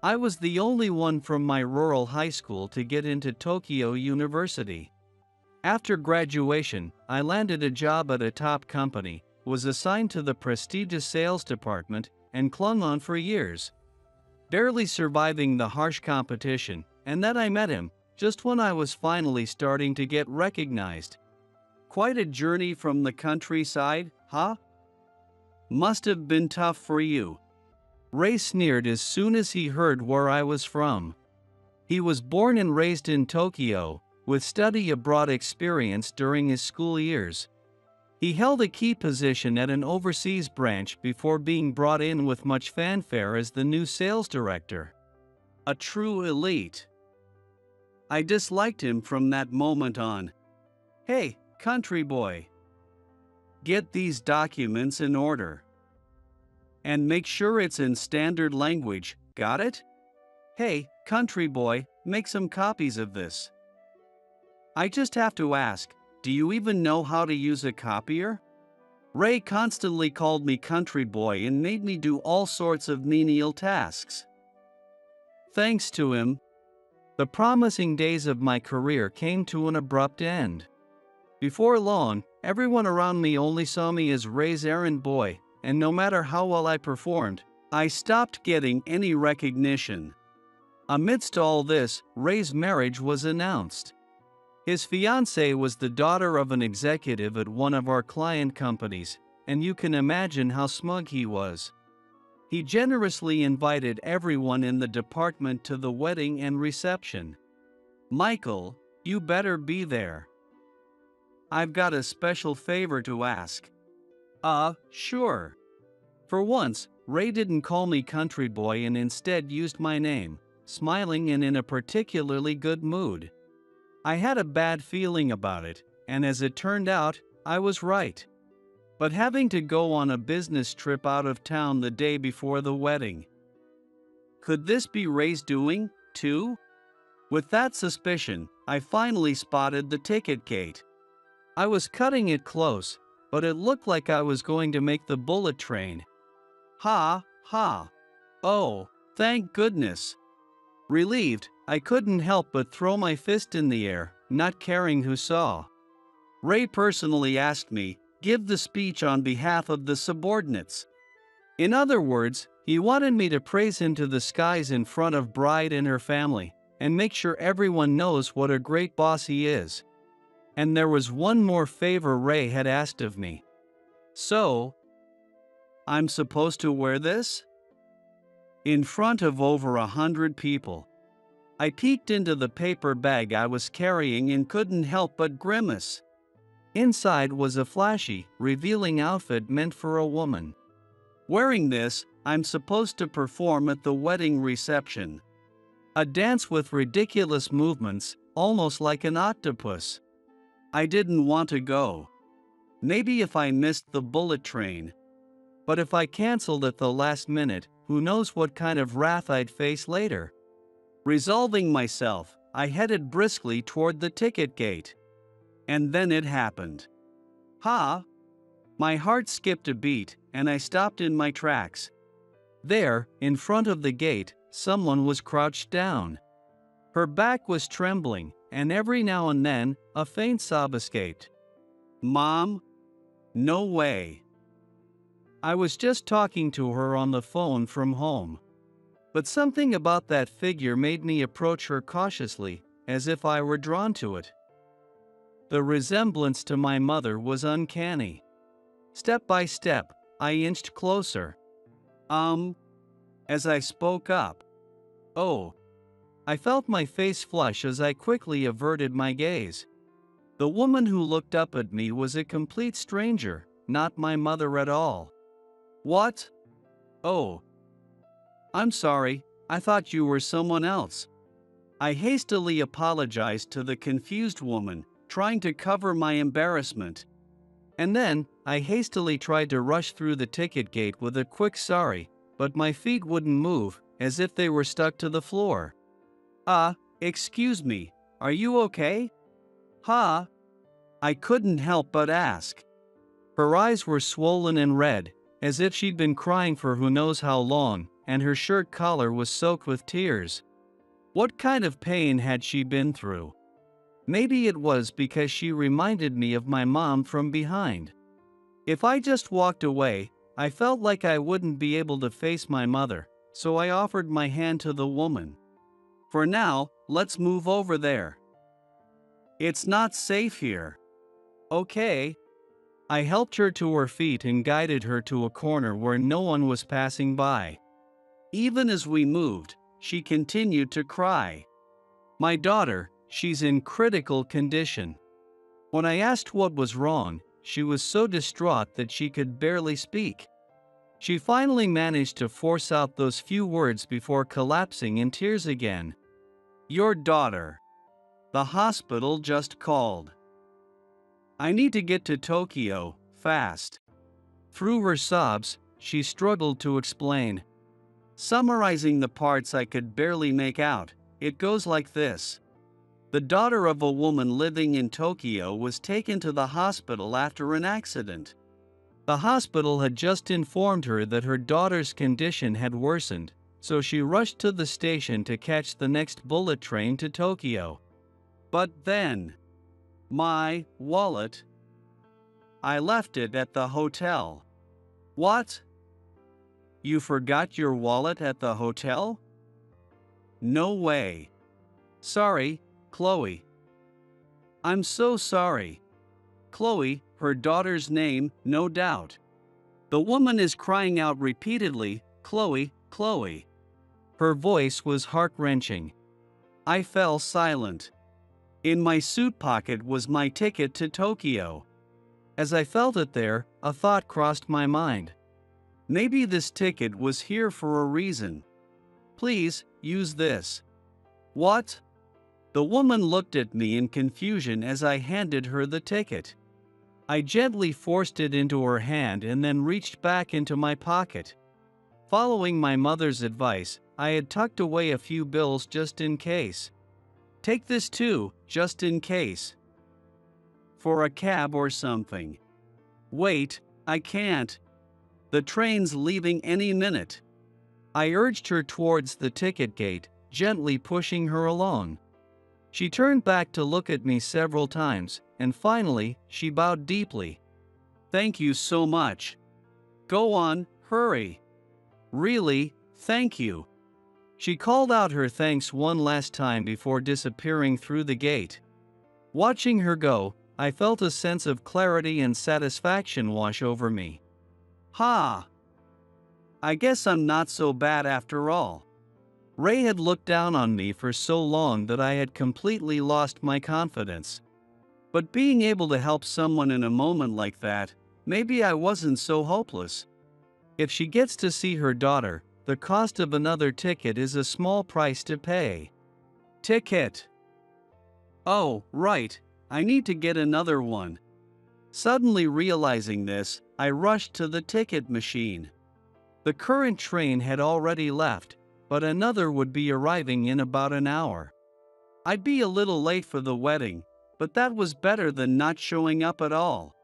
I was the only one from my rural high school to get into Tokyo University. After graduation, I landed a job at a top company, was assigned to the prestigious sales department, and clung on for years. Barely surviving the harsh competition, and then I met him, just when I was finally starting to get recognized. Quite a journey from the countryside, huh? Must have been tough for you. Ray sneered as soon as he heard where I was from. He was born and raised in Tokyo, with study abroad experience during his school years. He held a key position at an overseas branch before being brought in with much fanfare as the new sales director. A true elite. I disliked him from that moment on. Hey, country boy. Get these documents in order. And make sure it's in standard language, got it? Hey, country boy, make some copies of this. I just have to ask, do you even know how to use a copier? Ray constantly called me country boy and made me do all sorts of menial tasks. Thanks to him, the promising days of my career came to an abrupt end. Before long, everyone around me only saw me as Ray's errand boy, and no matter how well I performed, I stopped getting any recognition. Amidst all this, Ray's marriage was announced. His fiancée was the daughter of an executive at one of our client companies, and you can imagine how smug he was. He generously invited everyone in the department to the wedding and reception. Michael, you better be there. I've got a special favor to ask. Sure. For once, Ray didn't call me country boy and instead used my name, smiling and in a particularly good mood. I had a bad feeling about it, and as it turned out, I was right. But having to go on a business trip out of town the day before the wedding. Could this be Ray's doing, too? With that suspicion, I finally spotted the ticket gate. I was cutting it close, but it looked like I was going to make the bullet train. Ha, ha. Oh, thank goodness. Relieved, I couldn't help but throw my fist in the air, not caring who saw. Ray personally asked me, give the speech on behalf of the subordinates. In other words, he wanted me to praise him to the skies in front of bride and her family, and make sure everyone knows what a great boss he is. And there was one more favor Ray had asked of me. So, I'm supposed to wear this? In front of over 100 people. I peeked into the paper bag I was carrying and couldn't help but grimace. Inside was a flashy, revealing outfit meant for a woman. Wearing this, I'm supposed to perform at the wedding reception. A dance with ridiculous movements, almost like an octopus. I didn't want to go. Maybe if I missed the bullet train. But if I canceled at the last minute, who knows what kind of wrath I'd face later. Resolving myself, I headed briskly toward the ticket gate. And then it happened. Ha! My heart skipped a beat, and I stopped in my tracks. There, in front of the gate, someone was crouched down. Her back was trembling, and every now and then, a faint sob escaped. Mom? No way. I was just talking to her on the phone from home. But something about that figure made me approach her cautiously, as if I were drawn to it. The resemblance to my mother was uncanny. Step by step, I inched closer. As I spoke up. Oh. I felt my face flush as I quickly averted my gaze. The woman who looked up at me was a complete stranger, not my mother at all. What? Oh. I'm sorry, I thought you were someone else. I hastily apologized to the confused woman, trying to cover my embarrassment. And then, I hastily tried to rush through the ticket gate with a quick sorry, but my feet wouldn't move, as if they were stuck to the floor. Excuse me, are you okay? Ha! I couldn't help but ask. Her eyes were swollen and red, as if she'd been crying for who knows how long, and her shirt collar was soaked with tears. What kind of pain had she been through? Maybe it was because she reminded me of my mom from behind. If I just walked away, I felt like I wouldn't be able to face my mother, so I offered my hand to the woman. For now, let's move over there. It's not safe here. Okay. I helped her to her feet and guided her to a corner where no one was passing by. Even as we moved, she continued to cry. My daughter, she's in critical condition. When I asked what was wrong, she was so distraught that she could barely speak. She finally managed to force out those few words before collapsing in tears again. Your daughter. The hospital just called. I need to get to Tokyo, fast. Through her sobs, she struggled to explain. Summarizing the parts I could barely make out, it goes like this. The daughter of a woman living in Tokyo was taken to the hospital after an accident. The hospital had just informed her that her daughter's condition had worsened, so she rushed to the station to catch the next bullet train to Tokyo. But then, my wallet. I left it at the hotel. What? You forgot your wallet at the hotel? No way. Sorry, Chloe. I'm so sorry. Chloe, her daughter's name, no doubt. The woman is crying out repeatedly, Chloe, Chloe. Her voice was heart-wrenching. I fell silent. In my suit pocket was my ticket to Tokyo. As I felt it there, a thought crossed my mind. Maybe this ticket was here for a reason. Please, use this. What? The woman looked at me in confusion as I handed her the ticket. I gently forced it into her hand and then reached back into my pocket. Following my mother's advice, I had tucked away a few bills just in case. Take this too, just in case. For a cab or something. Wait, I can't. The train's leaving any minute. I urged her towards the ticket gate, gently pushing her along. She turned back to look at me several times, and finally, she bowed deeply. Thank you so much. Go on, hurry. Really, thank you. She called out her thanks one last time before disappearing through the gate. Watching her go, I felt a sense of clarity and satisfaction wash over me. Ha! I guess I'm not so bad after all. Ray had looked down on me for so long that I had completely lost my confidence. But being able to help someone in a moment like that, maybe I wasn't so hopeless. If she gets to see her daughter, the cost of another ticket is a small price to pay. Ticket. Oh, right, I need to get another one. Suddenly realizing this, I rushed to the ticket machine. The current train had already left, but another would be arriving in about an hour. I'd be a little late for the wedding, but that was better than not showing up at all.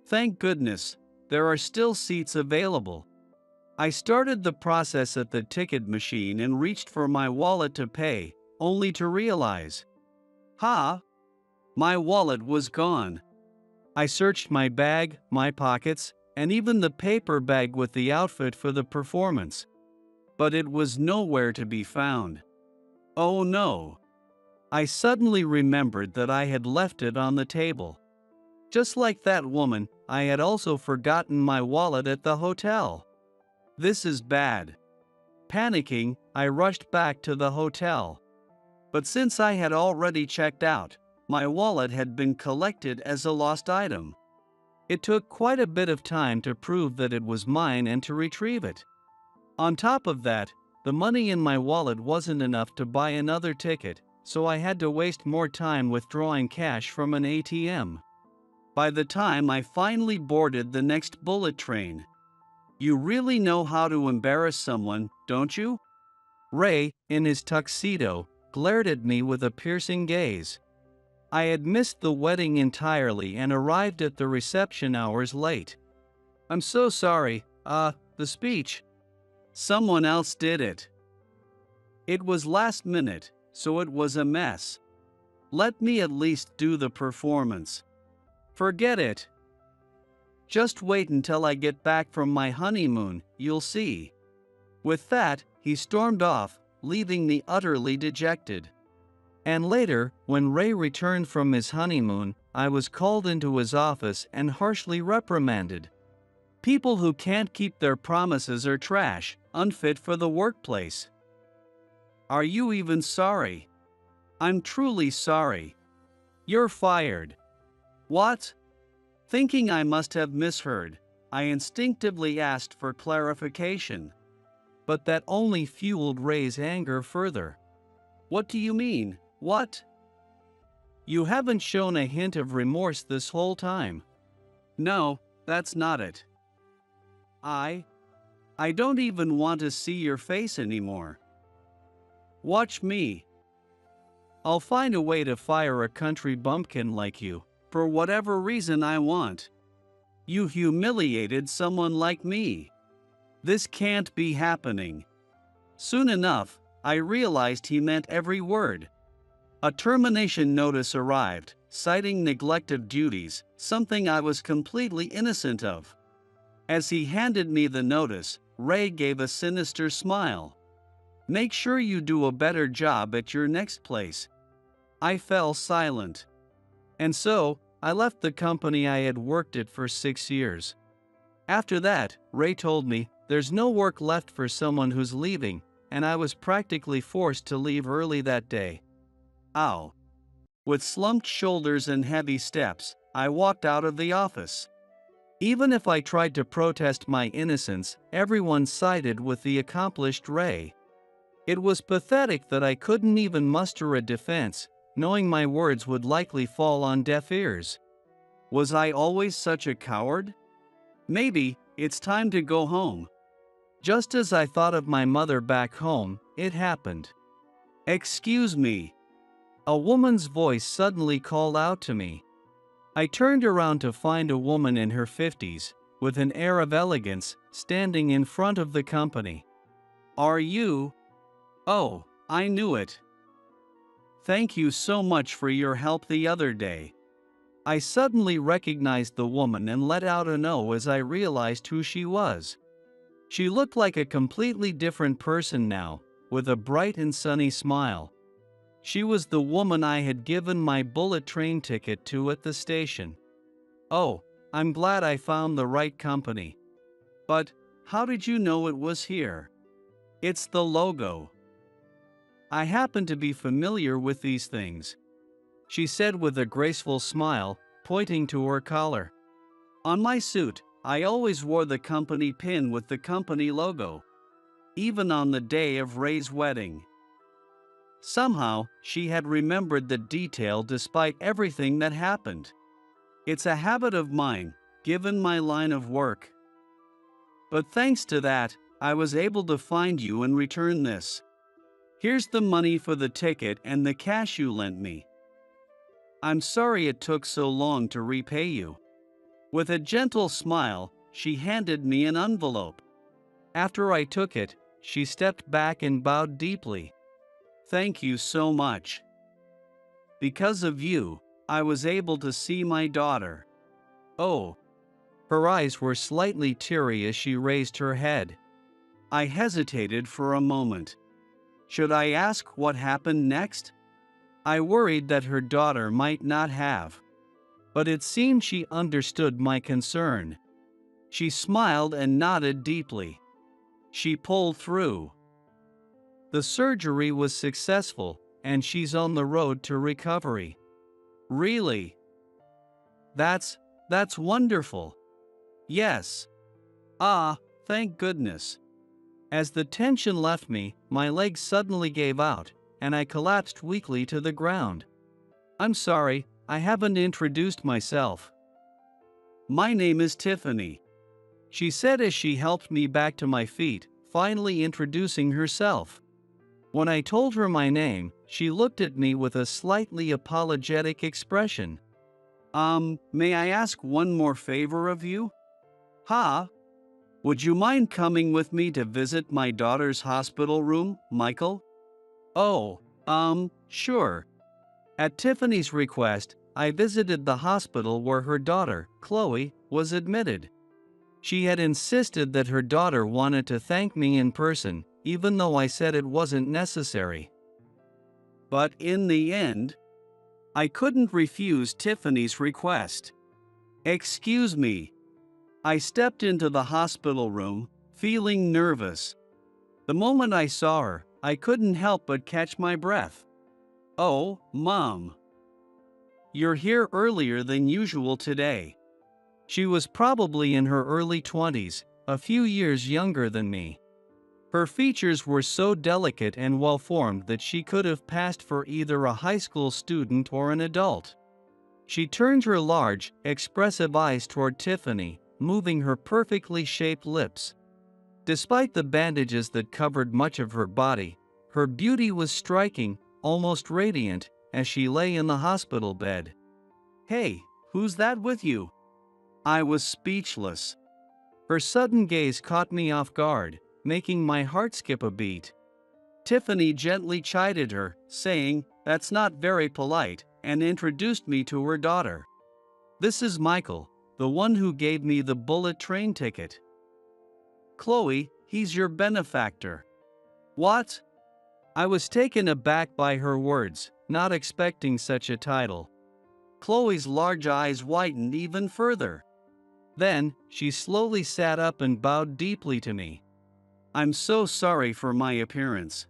Thank goodness, there are still seats available. I started the process at the ticket machine and reached for my wallet to pay, only to realize, my wallet was gone. I searched my bag, my pockets, and even the paper bag with the outfit for the performance. But it was nowhere to be found. Oh no! I suddenly remembered that I had left it on the table. Just like that woman, I had also forgotten my wallet at the hotel. This is bad. Panicking, I rushed back to the hotel. But since I had already checked out, my wallet had been collected as a lost item. It took quite a bit of time to prove that it was mine and to retrieve it. On top of that, The money in my wallet wasn't enough to buy another ticket, so I had to waste more time withdrawing cash from an ATM. By the time I finally boarded the next bullet train. You really know how to embarrass someone, don't you? Ray, in his tuxedo, glared at me with a piercing gaze. I had missed the wedding entirely and arrived at the reception hours late. I'm so sorry, the speech. Someone else did it. It was last minute, so it was a mess. Let me at least do the performance. Forget it. Just wait until I get back from my honeymoon, you'll see. With that, he stormed off, leaving me utterly dejected. And later, when Ray returned from his honeymoon, I was called into his office and harshly reprimanded. People who can't keep their promises are trash, unfit for the workplace. Are you even sorry? I'm truly sorry. You're fired. What? Thinking I must have misheard, I instinctively asked for clarification. But that only fueled Ray's anger further. What do you mean, what? You haven't shown a hint of remorse this whole time. No, that's not it. I don't even want to see your face anymore. Watch me. I'll find a way to fire a country bumpkin like you, for whatever reason I want. You humiliated someone like me. This can't be happening. Soon enough, I realized he meant every word. A termination notice arrived, citing neglect of duties, something I was completely innocent of. As he handed me the notice, Ray gave a sinister smile. Make sure you do a better job at your next place. I fell silent. And so, I left the company I had worked at for 6 years. After that, Ray told me, there's no work left for someone who's leaving, and I was practically forced to leave early that day. Ow. With slumped shoulders and heavy steps, I walked out of the office. Even if I tried to protest my innocence, everyone sided with the accomplished Ray. It was pathetic that I couldn't even muster a defense, knowing my words would likely fall on deaf ears. Was I always such a coward? Maybe it's time to go home. Just as I thought of my mother back home, it happened. Excuse me. A woman's voice suddenly called out to me. I turned around to find a woman in her 50s, with an air of elegance, standing in front of the company. Are you? Oh, I knew it. Thank you so much for your help the other day. I suddenly recognized the woman and let out an "oh" as I realized who she was. She looked like a completely different person now, with a bright and sunny smile. She was the woman I had given my bullet train ticket to at the station. Oh, I'm glad I found the right company. But, how did you know it was here? It's the logo. I happen to be familiar with these things, she said with a graceful smile, pointing to her collar. On my suit, I always wore the company pin with the company logo, even on the day of Ray's wedding. Somehow, she had remembered the detail despite everything that happened. It's a habit of mine, given my line of work. But thanks to that, I was able to find you and return this. Here's the money for the ticket and the cash you lent me. I'm sorry it took so long to repay you. With a gentle smile, she handed me an envelope. After I took it, she stepped back and bowed deeply. Thank you so much. Because of you, I was able to see my daughter. Oh. Her eyes were slightly teary as she raised her head. I hesitated for a moment. Should I ask what happened next? I worried that her daughter might not have. But it seemed she understood my concern. She smiled and nodded deeply. She pulled through. The surgery was successful, and she's on the road to recovery. Really? That's wonderful. Yes. Ah, thank goodness. As the tension left me, my legs suddenly gave out, and I collapsed weakly to the ground. I'm sorry, I haven't introduced myself. My name is Tiffany, she said as she helped me back to my feet, finally introducing herself. When I told her my name, she looked at me with a slightly apologetic expression. May I ask one more favor of you? Ha? Would you mind coming with me to visit my daughter's hospital room, Michael? Oh, sure. At Tiffany's request, I visited the hospital where her daughter, Chloe, was admitted. She had insisted that her daughter wanted to thank me in person, even though I said it wasn't necessary. But in the end, I couldn't refuse Tiffany's request. Excuse me. I stepped into the hospital room, feeling nervous. The moment I saw her, I couldn't help but catch my breath. Oh, Mom. You're here earlier than usual today. She was probably in her early 20s, a few years younger than me. Her features were so delicate and well-formed that she could have passed for either a high school student or an adult. She turned her large, expressive eyes toward Tiffany, moving her perfectly shaped lips. Despite the bandages that covered much of her body, her beauty was striking, almost radiant, as she lay in the hospital bed. Hey, who's that with you? I was speechless. Her sudden gaze caught me off guard, making my heart skip a beat. Tiffany gently chided her, saying, "That's not very polite," and introduced me to her daughter. "This is Michael, the one who gave me the bullet train ticket." "Chloe, he's your benefactor." "What?" I was taken aback by her words, not expecting such a title. Chloe's large eyes widened even further. Then, she slowly sat up and bowed deeply to me. "I'm so sorry for my appearance.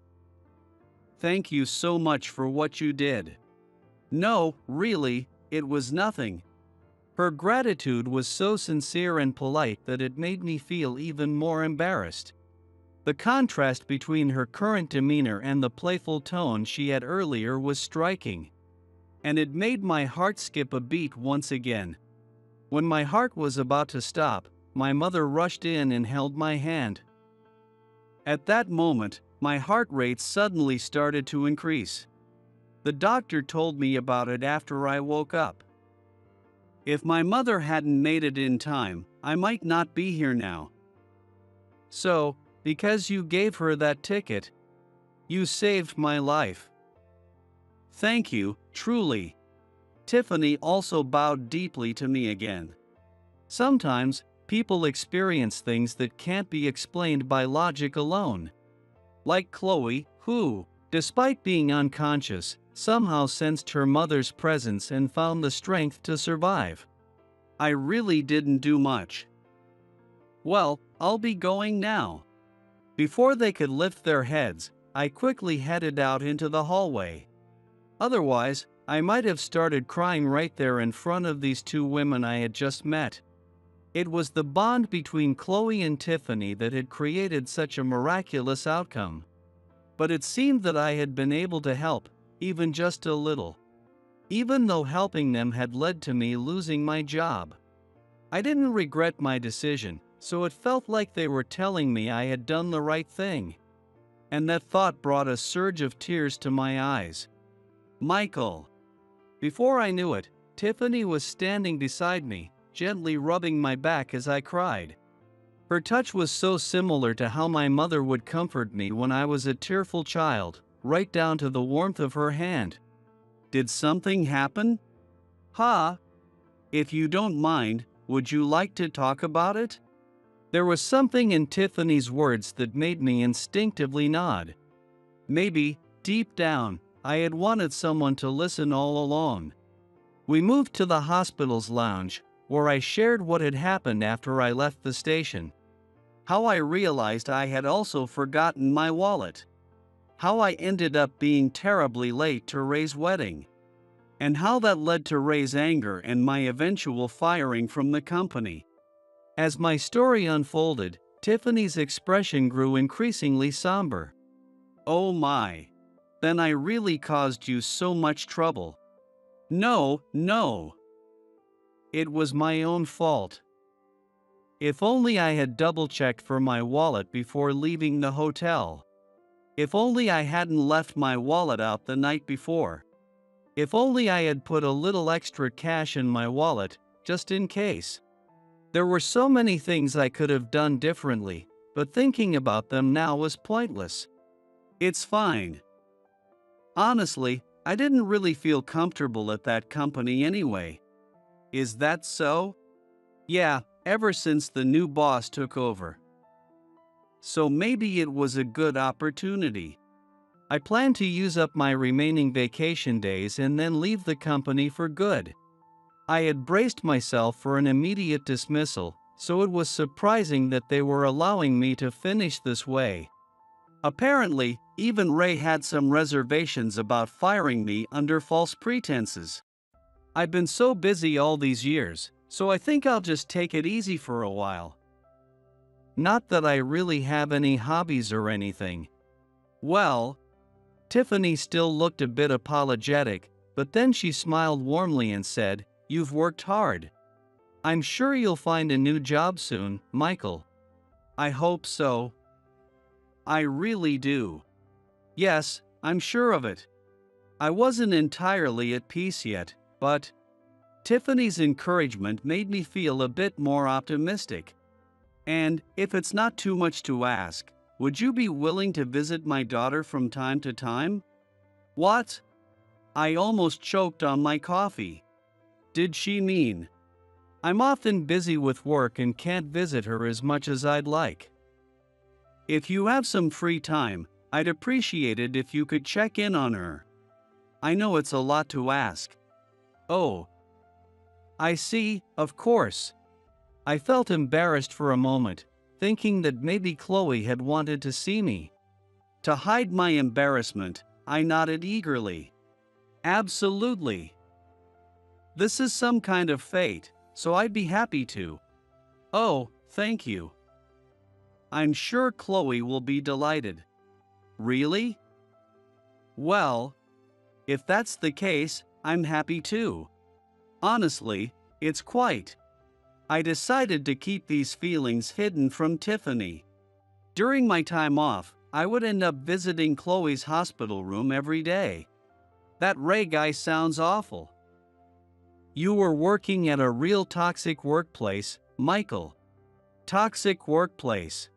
Thank you so much for what you did." "No, really, it was nothing." Her gratitude was so sincere and polite that it made me feel even more embarrassed. The contrast between her current demeanor and the playful tone she had earlier was striking. And it made my heart skip a beat once again. When my heart was about to stop, my mother rushed in and held my hand. At that moment, my heart rate suddenly started to increase. The doctor told me about it after I woke up. If my mother hadn't made it in time, I might not be here now. So, because you gave her that ticket, you saved my life. Thank you, truly. Tiffany also bowed deeply to me again. Sometimes, people experience things that can't be explained by logic alone. Like Chloe, who, despite being unconscious, somehow sensed her mother's presence and found the strength to survive. I really didn't do much. Well, I'll be going now. Before they could lift their heads, I quickly headed out into the hallway. Otherwise, I might have started crying right there in front of these two women I had just met. It was the bond between Chloe and Tiffany that had created such a miraculous outcome. But it seemed that I had been able to help, even just a little. Even though helping them had led to me losing my job. I didn't regret my decision, so it felt like they were telling me I had done the right thing. And that thought brought a surge of tears to my eyes. Michael. Before I knew it, Tiffany was standing beside me, gently rubbing my back as I cried. Her touch was so similar to how my mother would comfort me when I was a tearful child, right down to the warmth of her hand. Did something happen? Ha! If you don't mind, would you like to talk about it? There was something in Tiffany's words that made me instinctively nod. Maybe, deep down, I had wanted someone to listen all along. We moved to the hospital's lounge, where I shared what had happened after I left the station. How I realized I had also forgotten my wallet. How I ended up being terribly late to Ray's wedding. And how that led to Ray's anger and my eventual firing from the company. As my story unfolded, Tiffany's expression grew increasingly somber. Oh my. Then I really caused you so much trouble. No, no. It was my own fault. If only I had double-checked for my wallet before leaving the hotel. If only I hadn't left my wallet out the night before. If only I had put a little extra cash in my wallet, just in case. There were so many things I could have done differently, but thinking about them now was pointless. It's fine. Honestly, I didn't really feel comfortable at that company anyway. Is that so? Yeah, ever since the new boss took over. So maybe it was a good opportunity. I plan to use up my remaining vacation days and then leave the company for good. I had braced myself for an immediate dismissal, so it was surprising that they were allowing me to finish this way. Apparently, even Ray had some reservations about firing me under false pretenses. I've been so busy all these years, so I think I'll just take it easy for a while. Not that I really have any hobbies or anything. Well, Tiffany still looked a bit apologetic, but then she smiled warmly and said, "You've worked hard. I'm sure you'll find a new job soon, Michael." I hope so. I really do. Yes, I'm sure of it. I wasn't entirely at peace yet, but Tiffany's encouragement made me feel a bit more optimistic. And, if it's not too much to ask, would you be willing to visit my daughter from time to time? What? I almost choked on my coffee. Did she mean? I'm often busy with work and can't visit her as much as I'd like. If you have some free time, I'd appreciate it if you could check in on her. I know it's a lot to ask. Oh. I see, of course. I felt embarrassed for a moment, thinking that maybe Chloe had wanted to see me. To hide my embarrassment, I nodded eagerly. Absolutely. This is some kind of fate, so I'd be happy to. Oh, thank you. I'm sure Chloe will be delighted. Really? Well, if that's the case, I'm happy too. Honestly, it's quite. I decided to keep these feelings hidden from Tiffany. During my time off, I would end up visiting Chloe's hospital room every day. That Ray guy sounds awful. You were working at a real toxic workplace, Michael. Toxic workplace.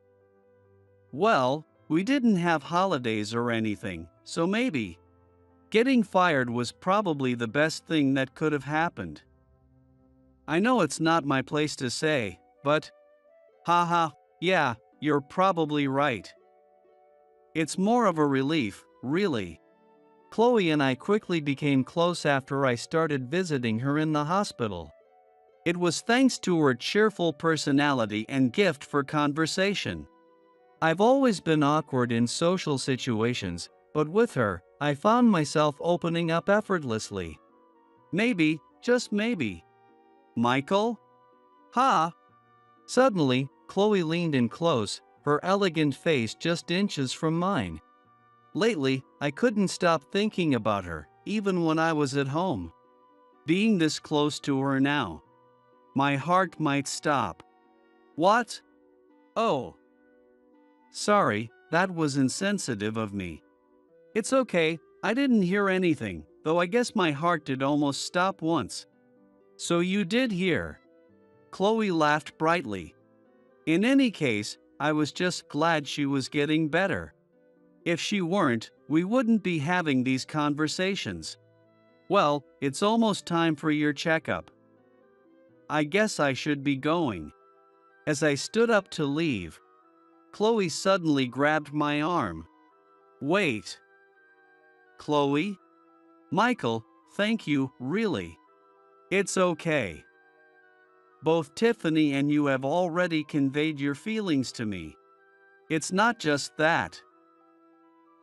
Well, we didn't have holidays or anything, so maybe. Getting fired was probably the best thing that could have happened. I know it's not my place to say, but haha, yeah, you're probably right. It's more of a relief, really. Chloe and I quickly became close after I started visiting her in the hospital. It was thanks to her cheerful personality and gift for conversation. I've always been awkward in social situations, but with her, I found myself opening up effortlessly. Maybe, just maybe. Michael? Ha! Suddenly, Chloe leaned in close, her elegant face just inches from mine. Lately, I couldn't stop thinking about her, even when I was at home. Being this close to her now, my heart might stop. What? Oh. Sorry, that was insensitive of me. It's okay, I didn't hear anything, though I guess my heart did almost stop once. So you did hear. Chloe laughed brightly. In any case, I was just glad she was getting better. If she weren't, we wouldn't be having these conversations. Well, it's almost time for your checkup. I guess I should be going. As I stood up to leave, Chloe suddenly grabbed my arm. Wait. Chloe? Michael, thank you, really. It's okay. Both Tiffany and you have already conveyed your feelings to me. It's not just that.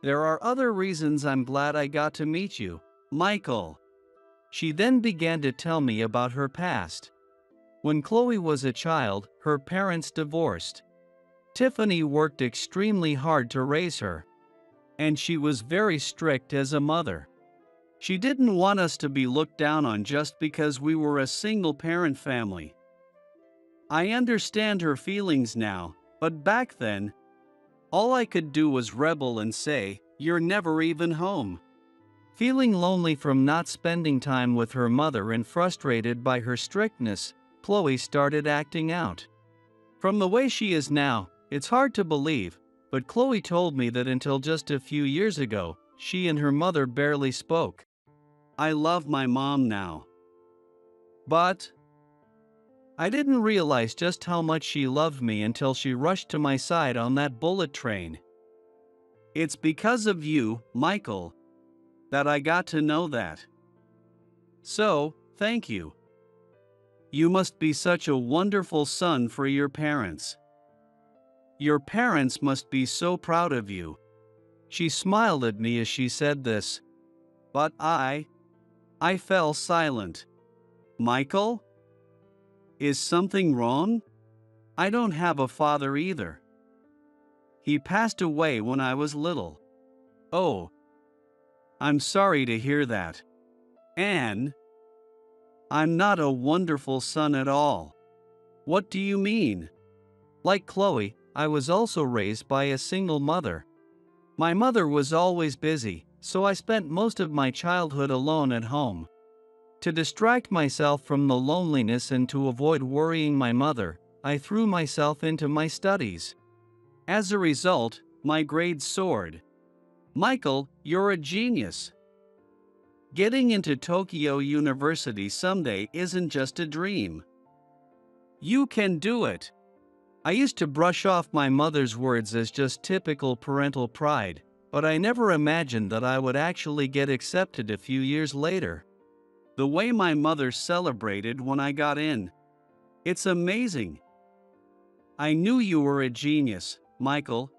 There are other reasons I'm glad I got to meet you, Michael. She then began to tell me about her past. When Chloe was a child, her parents divorced. Tiffany worked extremely hard to raise her, and she was very strict as a mother. She didn't want us to be looked down on just because we were a single-parent family. I understand her feelings now, but back then, all I could do was rebel and say, "You're never even home." Feeling lonely from not spending time with her mother and frustrated by her strictness, Chloe started acting out. From the way she is now, it's hard to believe, but Chloe told me that until just a few years ago, she and her mother barely spoke. I love my mom now. But I didn't realize just how much she loved me until she rushed to my side on that bullet train. It's because of you, Michael, that I got to know that. So, thank you. You must be such a wonderful son for your parents. Your parents must be so proud of you. She smiled at me as she said this. But I fell silent. Michael? Is something wrong? I don't have a father either. He passed away when I was little. Oh, I'm sorry to hear that. And I'm not a wonderful son at all. What do you mean? Like Chloe, I was also raised by a single mother. My mother was always busy, so I spent most of my childhood alone at home. To distract myself from the loneliness and to avoid worrying my mother, I threw myself into my studies. As a result, my grades soared. Michael, you're a genius. Getting into Tokyo University someday isn't just a dream. You can do it. I used to brush off my mother's words as just typical parental pride, but I never imagined that I would actually get accepted a few years later. The way my mother celebrated when I got in. It's amazing. I knew you were a genius, Michael.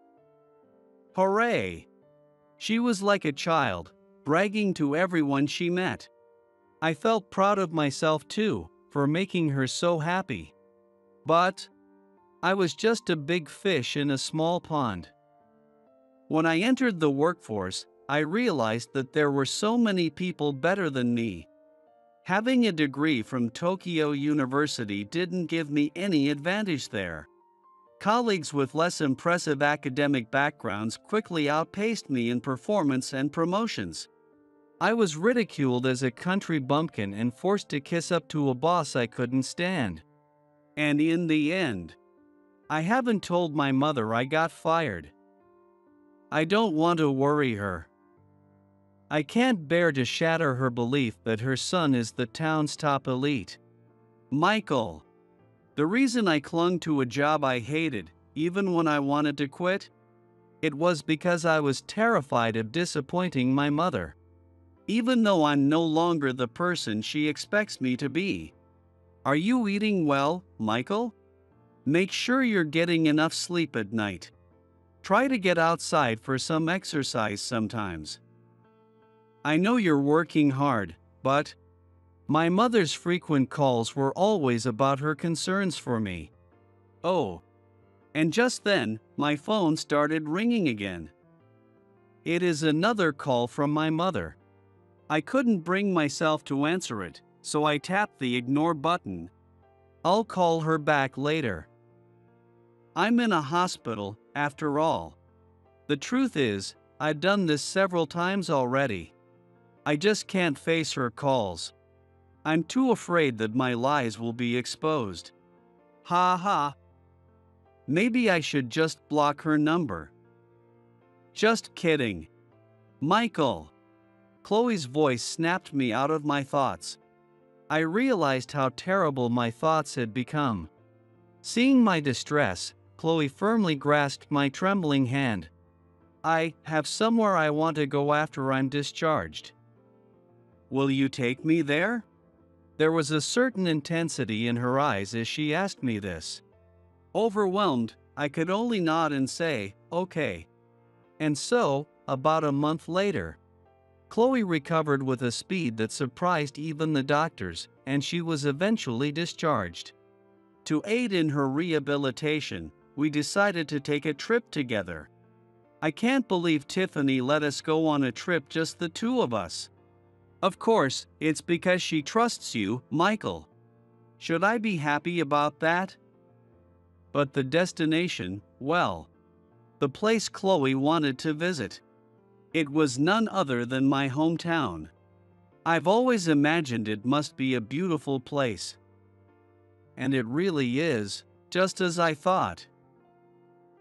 Hooray! She was like a child, bragging to everyone she met. I felt proud of myself too, for making her so happy. But I was just a big fish in a small pond. When I entered the workforce, I realized that there were so many people better than me. Having a degree from Tokyo University didn't give me any advantage there. Colleagues with less impressive academic backgrounds quickly outpaced me in performance and promotions. I was ridiculed as a country bumpkin and forced to kiss up to a boss I couldn't stand. And in the end, I haven't told my mother I got fired. I don't want to worry her. I can't bear to shatter her belief that her son is the town's top elite. Michael, the reason I clung to a job I hated, even when I wanted to quit, it was because I was terrified of disappointing my mother. Even though I'm no longer the person she expects me to be. Are you eating well, Michael? Make sure you're getting enough sleep at night. Try to get outside for some exercise sometimes. I know you're working hard, but my mother's frequent calls were always about her concerns for me. Oh, and just then, my phone started ringing again. It is another call from my mother. I couldn't bring myself to answer it, so I tapped the ignore button. I'll call her back later. I'm in a hospital, after all. The truth is, I've done this several times already. I just can't face her calls. I'm too afraid that my lies will be exposed. Ha ha. Maybe I should just block her number. Just kidding. Michael. Chloe's voice snapped me out of my thoughts. I realized how terrible my thoughts had become. Seeing my distress, Chloe firmly grasped my trembling hand. I have somewhere I want to go after I'm discharged. Will you take me there? There was a certain intensity in her eyes as she asked me this. Overwhelmed, I could only nod and say, okay. And so, about a month later, Chloe recovered with a speed that surprised even the doctors, and she was eventually discharged. To aid in her rehabilitation, we decided to take a trip together. I can't believe Tiffany let us go on a trip, just the two of us. Of course, it's because she trusts you, Michael. Should I be happy about that? But the destination, well, the place Chloe wanted to visit. It was none other than my hometown. I've always imagined it must be a beautiful place. And it really is, just as I thought.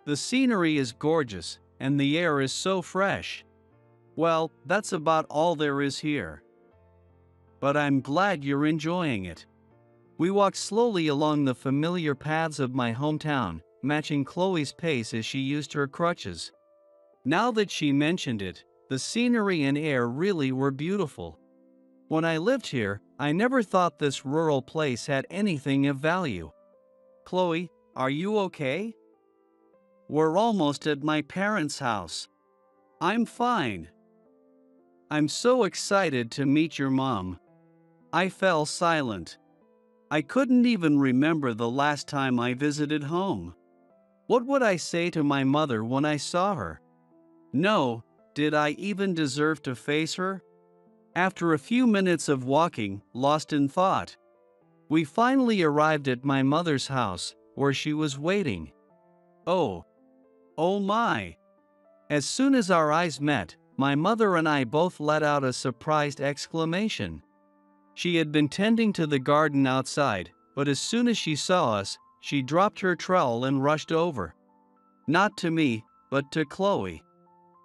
The scenery is gorgeous, and the air is so fresh. Well, that's about all there is here. But I'm glad you're enjoying it. We walked slowly along the familiar paths of my hometown, matching Chloe's pace as she used her crutches. Now that she mentioned it, the scenery and air really were beautiful. When I lived here, I never thought this rural place had anything of value. Chloe, are you okay? We're almost at my parents' house. I'm fine. I'm so excited to meet your mom. I fell silent. I couldn't even remember the last time I visited home. What would I say to my mother when I saw her? No, did I even deserve to face her? After a few minutes of walking, lost in thought, we finally arrived at my mother's house, where she was waiting. Oh my! As soon as our eyes met, my mother and I both let out a surprised exclamation. She had been tending to the garden outside, but as soon as she saw us, she dropped her trowel and rushed over. Not to me, but to Chloe.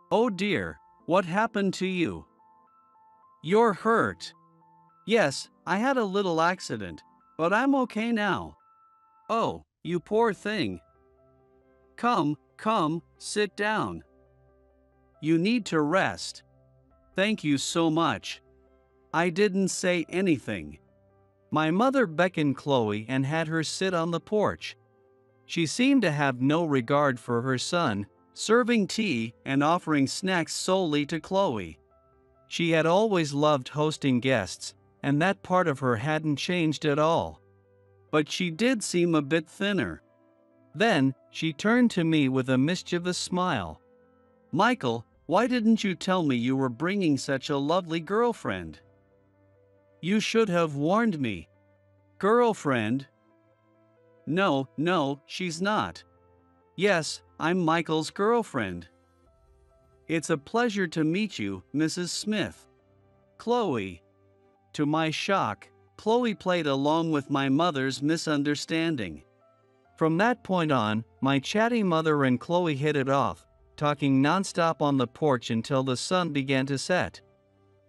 Oh dear, what happened to you? You're hurt. Yes, I had a little accident, but I'm okay now. Oh, you poor thing. Come, sit down. You need to rest. Thank you so much. I didn't say anything. My mother beckoned Chloe and had her sit on the porch. She seemed to have no regard for her son, serving tea and offering snacks solely to Chloe. She had always loved hosting guests, and that part of her hadn't changed at all. But she did seem a bit thinner. Then, she turned to me with a mischievous smile. Michael, why didn't you tell me you were bringing such a lovely girlfriend? You should have warned me. Girlfriend? No, she's not. Yes, I'm Michael's girlfriend. It's a pleasure to meet you, Mrs. Smith. Chloe. To my shock, Chloe played along with my mother's misunderstanding. From that point on, my chatty mother and Chloe hit it off, talking nonstop on the porch until the sun began to set.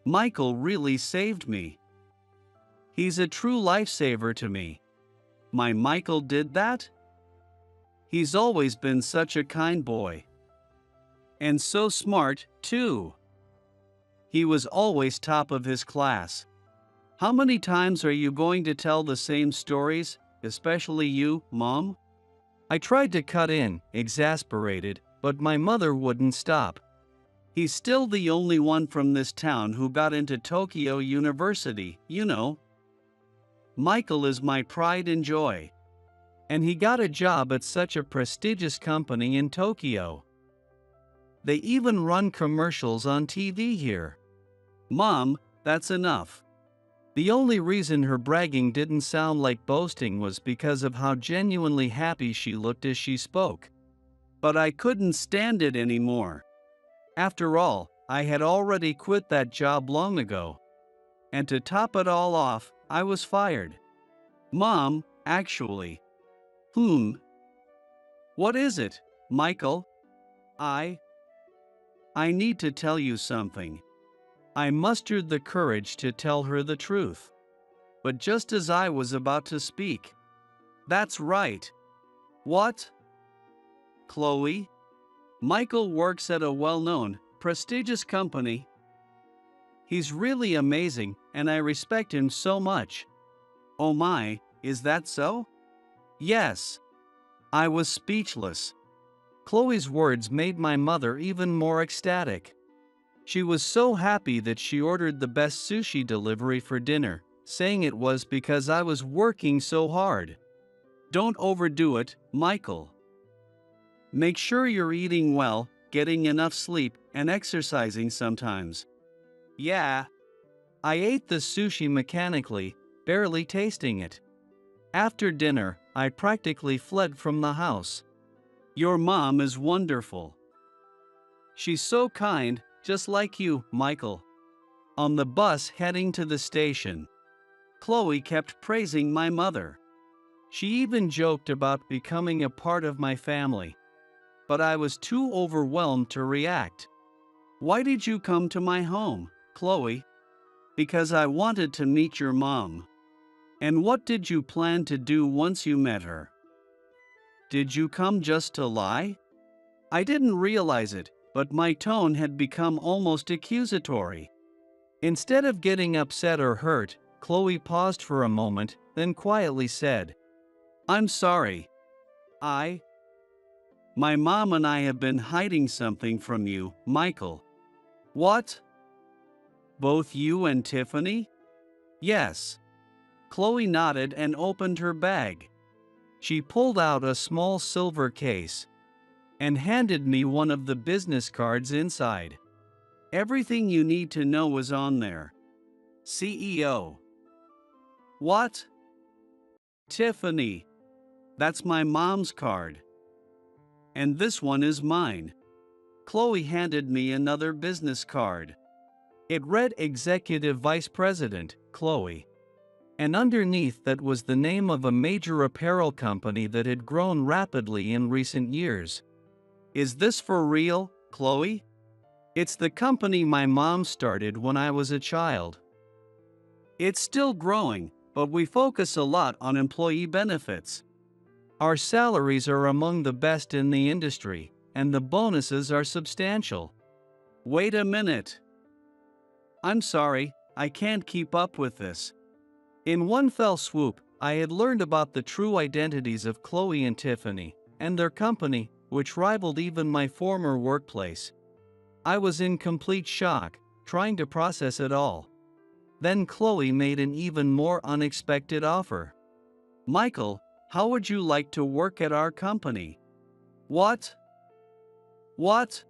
Michael really saved me. He's a true lifesaver to me. My Michael did that? He's always been such a kind boy. And so smart, too. He was always top of his class. How many times are you going to tell the same stories, especially you, Mom? I tried to cut in, exasperated, but my mother wouldn't stop. He's still the only one from this town who got into Tokyo University, you know. Michael is my pride and joy. And he got a job at such a prestigious company in Tokyo. They even run commercials on TV here. Mom, that's enough. The only reason her bragging didn't sound like boasting was because of how genuinely happy she looked as she spoke. But I couldn't stand it anymore. After all, I had already quit that job long ago. And to top it all off, I was fired. Mom, actually. What is it, Michael? I need to tell you something. I mustered the courage to tell her the truth. But just as I was about to speak. That's right. What? Chloe? Michael works at a well-known, prestigious company. He's really amazing, and I respect him so much. Oh my, is that so? Yes. I was speechless. Chloe's words made my mother even more ecstatic. She was so happy that she ordered the best sushi delivery for dinner, saying it was because I was working so hard. Don't overdo it, Michael. Make sure you're eating well, getting enough sleep, and exercising sometimes. Yeah. I ate the sushi mechanically, barely tasting it. After dinner, I practically fled from the house. Your mom is wonderful. She's so kind, just like you, Michael. On the bus heading to the station, Chloe kept praising my mother. She even joked about becoming a part of my family. But I was too overwhelmed to react. Why did you come to my home, Chloe? Because I wanted to meet your mom. And what did you plan to do once you met her? Did you come just to lie? I didn't realize it, but my tone had become almost accusatory. Instead of getting upset or hurt, Chloe paused for a moment, then quietly said, I'm sorry. My mom and I have been hiding something from you, Michael. What? Both you and Tiffany? Yes. Chloe nodded and opened her bag. She pulled out a small silver case and handed me one of the business cards inside. Everything you need to know was on there. CEO. What? Tiffany. That's my mom's card. And this one is mine. Chloe handed me another business card. It read Executive Vice President, Chloe. And underneath that was the name of a major apparel company that had grown rapidly in recent years. Is this for real, Chloe? It's the company my mom started when I was a child. It's still growing, but we focus a lot on employee benefits. Our salaries are among the best in the industry, and the bonuses are substantial. Wait a minute. I'm sorry, I can't keep up with this. In one fell swoop, I had learned about the true identities of Chloe and Tiffany, and their company, which rivaled even my former workplace. I was in complete shock, trying to process it all. Then Chloe made an even more unexpected offer. Michael, how would you like to work at our company? What? What?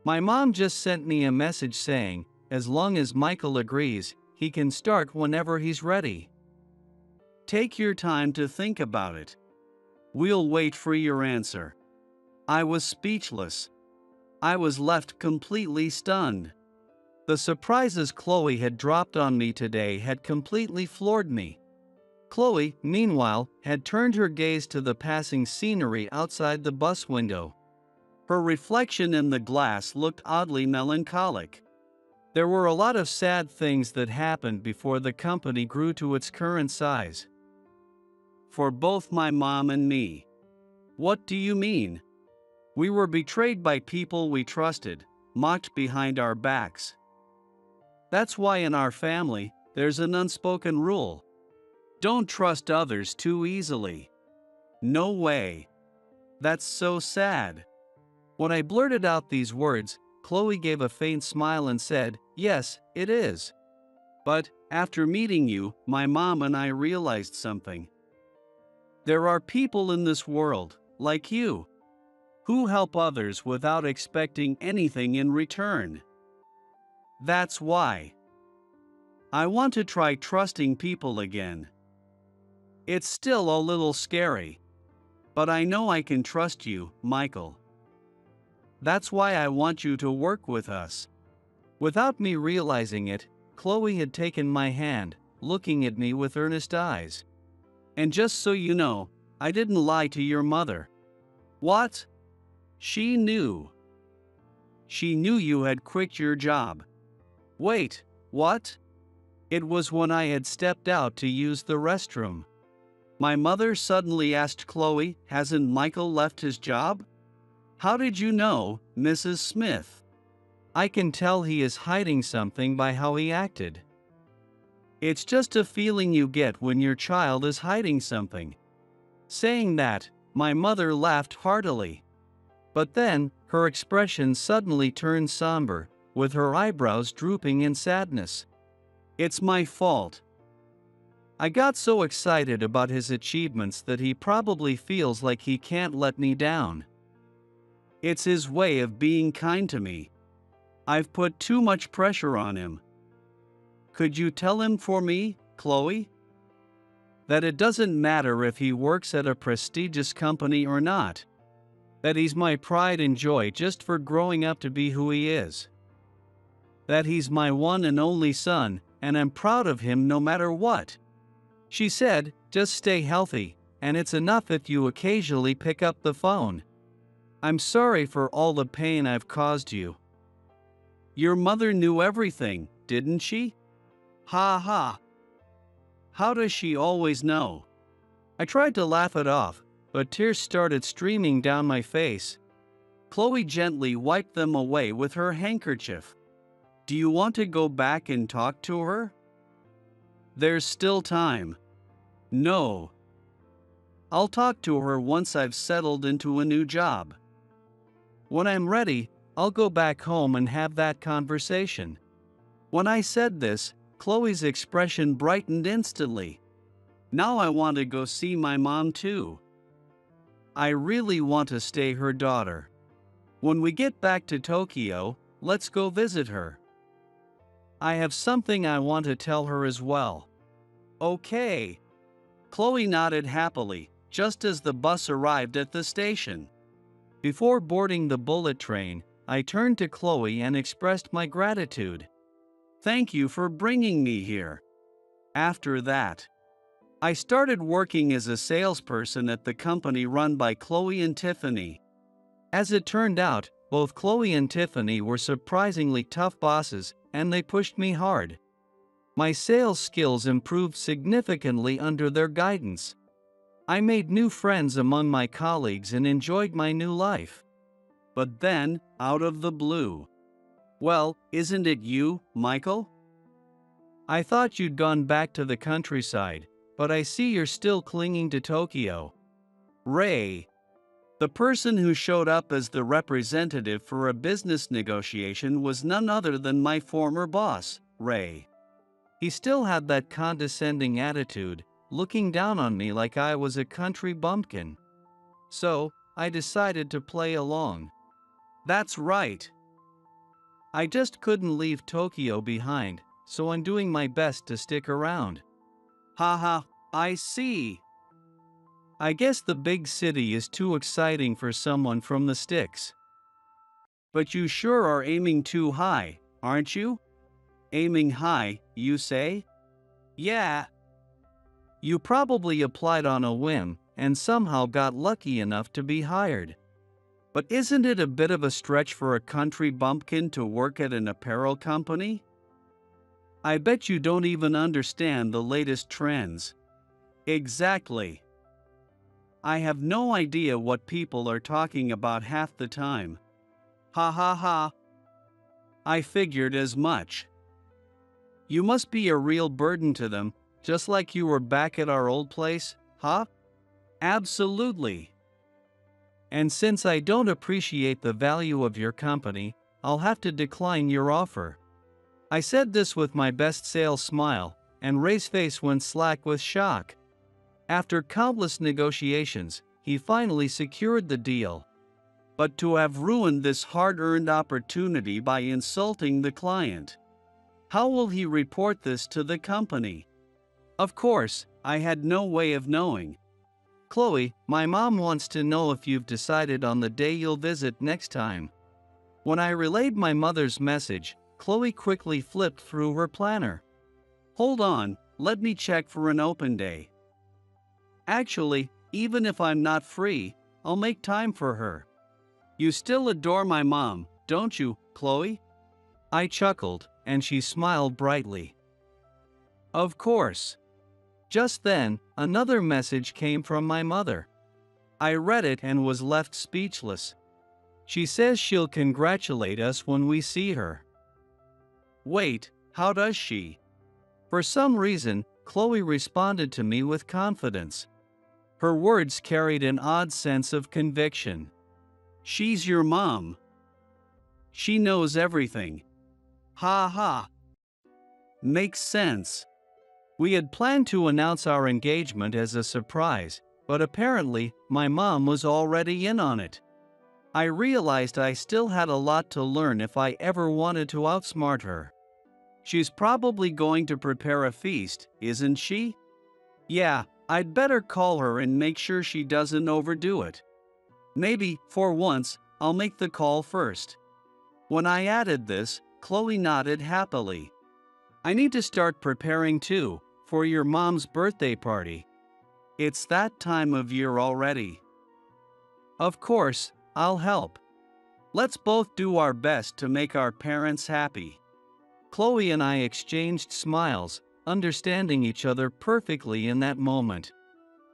My mom just sent me a message saying, as long as Michael agrees, he can start whenever he's ready. Take your time to think about it. We'll wait for your answer. I was speechless. I was left completely stunned. The surprises Chloe had dropped on me today had completely floored me. Chloe, meanwhile, had turned her gaze to the passing scenery outside the bus window. Her reflection in the glass looked oddly melancholic. There were a lot of sad things that happened before the company grew to its current size. For both my mom and me. What do you mean? We were betrayed by people we trusted, mocked behind our backs. That's why in our family, there's an unspoken rule. Don't trust others too easily. No way. That's so sad. When I blurted out these words, Chloe gave a faint smile and said, Yes, it is. But, after meeting you, my mom and I realized something. There are people in this world, like you, who help others without expecting anything in return. That's why I want to try trusting people again. It's still a little scary, but I know I can trust you, Michael. That's why I want you to work with us. Without me realizing it, Chloe had taken my hand, looking at me with earnest eyes. And just so you know, I didn't lie to your mother. What? She knew. She knew you had quit your job. Wait, what? It was when I had stepped out to use the restroom. My mother suddenly asked Chloe, Hasn't Michael left his job? How did you know, Mrs. Smith? I can tell he is hiding something by how he acted. It's just a feeling you get when your child is hiding something. Saying that, my mother laughed heartily. But then, her expression suddenly turned somber, with her eyebrows drooping in sadness. It's my fault. I got so excited about his achievements that he probably feels like he can't let me down. It's his way of being kind to me. I've put too much pressure on him. Could you tell him for me, Chloe? That it doesn't matter if he works at a prestigious company or not. That he's my pride and joy just for growing up to be who he is. That he's my one and only son, and I'm proud of him no matter what. She said, just stay healthy, and it's enough if you occasionally pick up the phone. I'm sorry for all the pain I've caused you. Your mother knew everything, didn't she? Ha ha. How does she always know? I tried to laugh it off, but tears started streaming down my face. Chloe gently wiped them away with her handkerchief. Do you want to go back and talk to her? There's still time. No. I'll talk to her once I've settled into a new job. When I'm ready, I'll go back home and have that conversation. When I said this, Chloe's expression brightened instantly. Now I want to go see my mom too. I really want to stay her daughter. When we get back to Tokyo, let's go visit her. I have something I want to tell her as well. Okay. Chloe nodded happily, just as the bus arrived at the station. Before boarding the bullet train, I turned to Chloe and expressed my gratitude. Thank you for bringing me here. After that, I started working as a salesperson at the company run by Chloe and Tiffany. As it turned out, both Chloe and Tiffany were surprisingly tough bosses, and they pushed me hard. My sales skills improved significantly under their guidance. I made new friends among my colleagues and enjoyed my new life. But then, out of the blue. Well, isn't it you, Michael? I thought you'd gone back to the countryside, but I see you're still clinging to Tokyo. Ray. The person who showed up as the representative for a business negotiation was none other than my former boss, Ray. He still had that condescending attitude, looking down on me like I was a country bumpkin. So, I decided to play along. That's right. I just couldn't leave Tokyo behind, so I'm doing my best to stick around. Haha, I see. I guess the big city is too exciting for someone from the sticks. But you sure are aiming too high, aren't you? Aiming high, you say? Yeah. You probably applied on a whim and somehow got lucky enough to be hired. But isn't it a bit of a stretch for a country bumpkin to work at an apparel company? I bet you don't even understand the latest trends. Exactly. I have no idea what people are talking about half the time. Ha ha ha. I figured as much. You must be a real burden to them, just like you were back at our old place, huh? Absolutely. And since I don't appreciate the value of your company, I'll have to decline your offer. I said this with my best sales smile, and Ray's face went slack with shock. After countless negotiations, he finally secured the deal. But to have ruined this hard-earned opportunity by insulting the client. How will he report this to the company? Of course, I had no way of knowing. Chloe, my mom wants to know if you've decided on the day you'll visit next time. When I relayed my mother's message, Chloe quickly flipped through her planner. Hold on, let me check for an open day. Actually, even if I'm not free, I'll make time for her. You still adore my mom, don't you, Chloe? I chuckled, and she smiled brightly. Of course. Just then, another message came from my mother. I read it and was left speechless. She says she'll congratulate us when we see her. Wait, how does she? For some reason, Chloe responded to me with confidence. Her words carried an odd sense of conviction. She's your mom. She knows everything. Ha ha. Makes sense. We had planned to announce our engagement as a surprise, but apparently, my mom was already in on it. I realized I still had a lot to learn if I ever wanted to outsmart her. She's probably going to prepare a feast, isn't she? Yeah, I'd better call her and make sure she doesn't overdo it. Maybe, for once, I'll make the call first. When I added this, Chloe nodded happily. I need to start preparing too, for your mom's birthday party. It's that time of year already. Of course, I'll help. Let's both do our best to make our parents happy. Chloe and I exchanged smiles, understanding each other perfectly in that moment.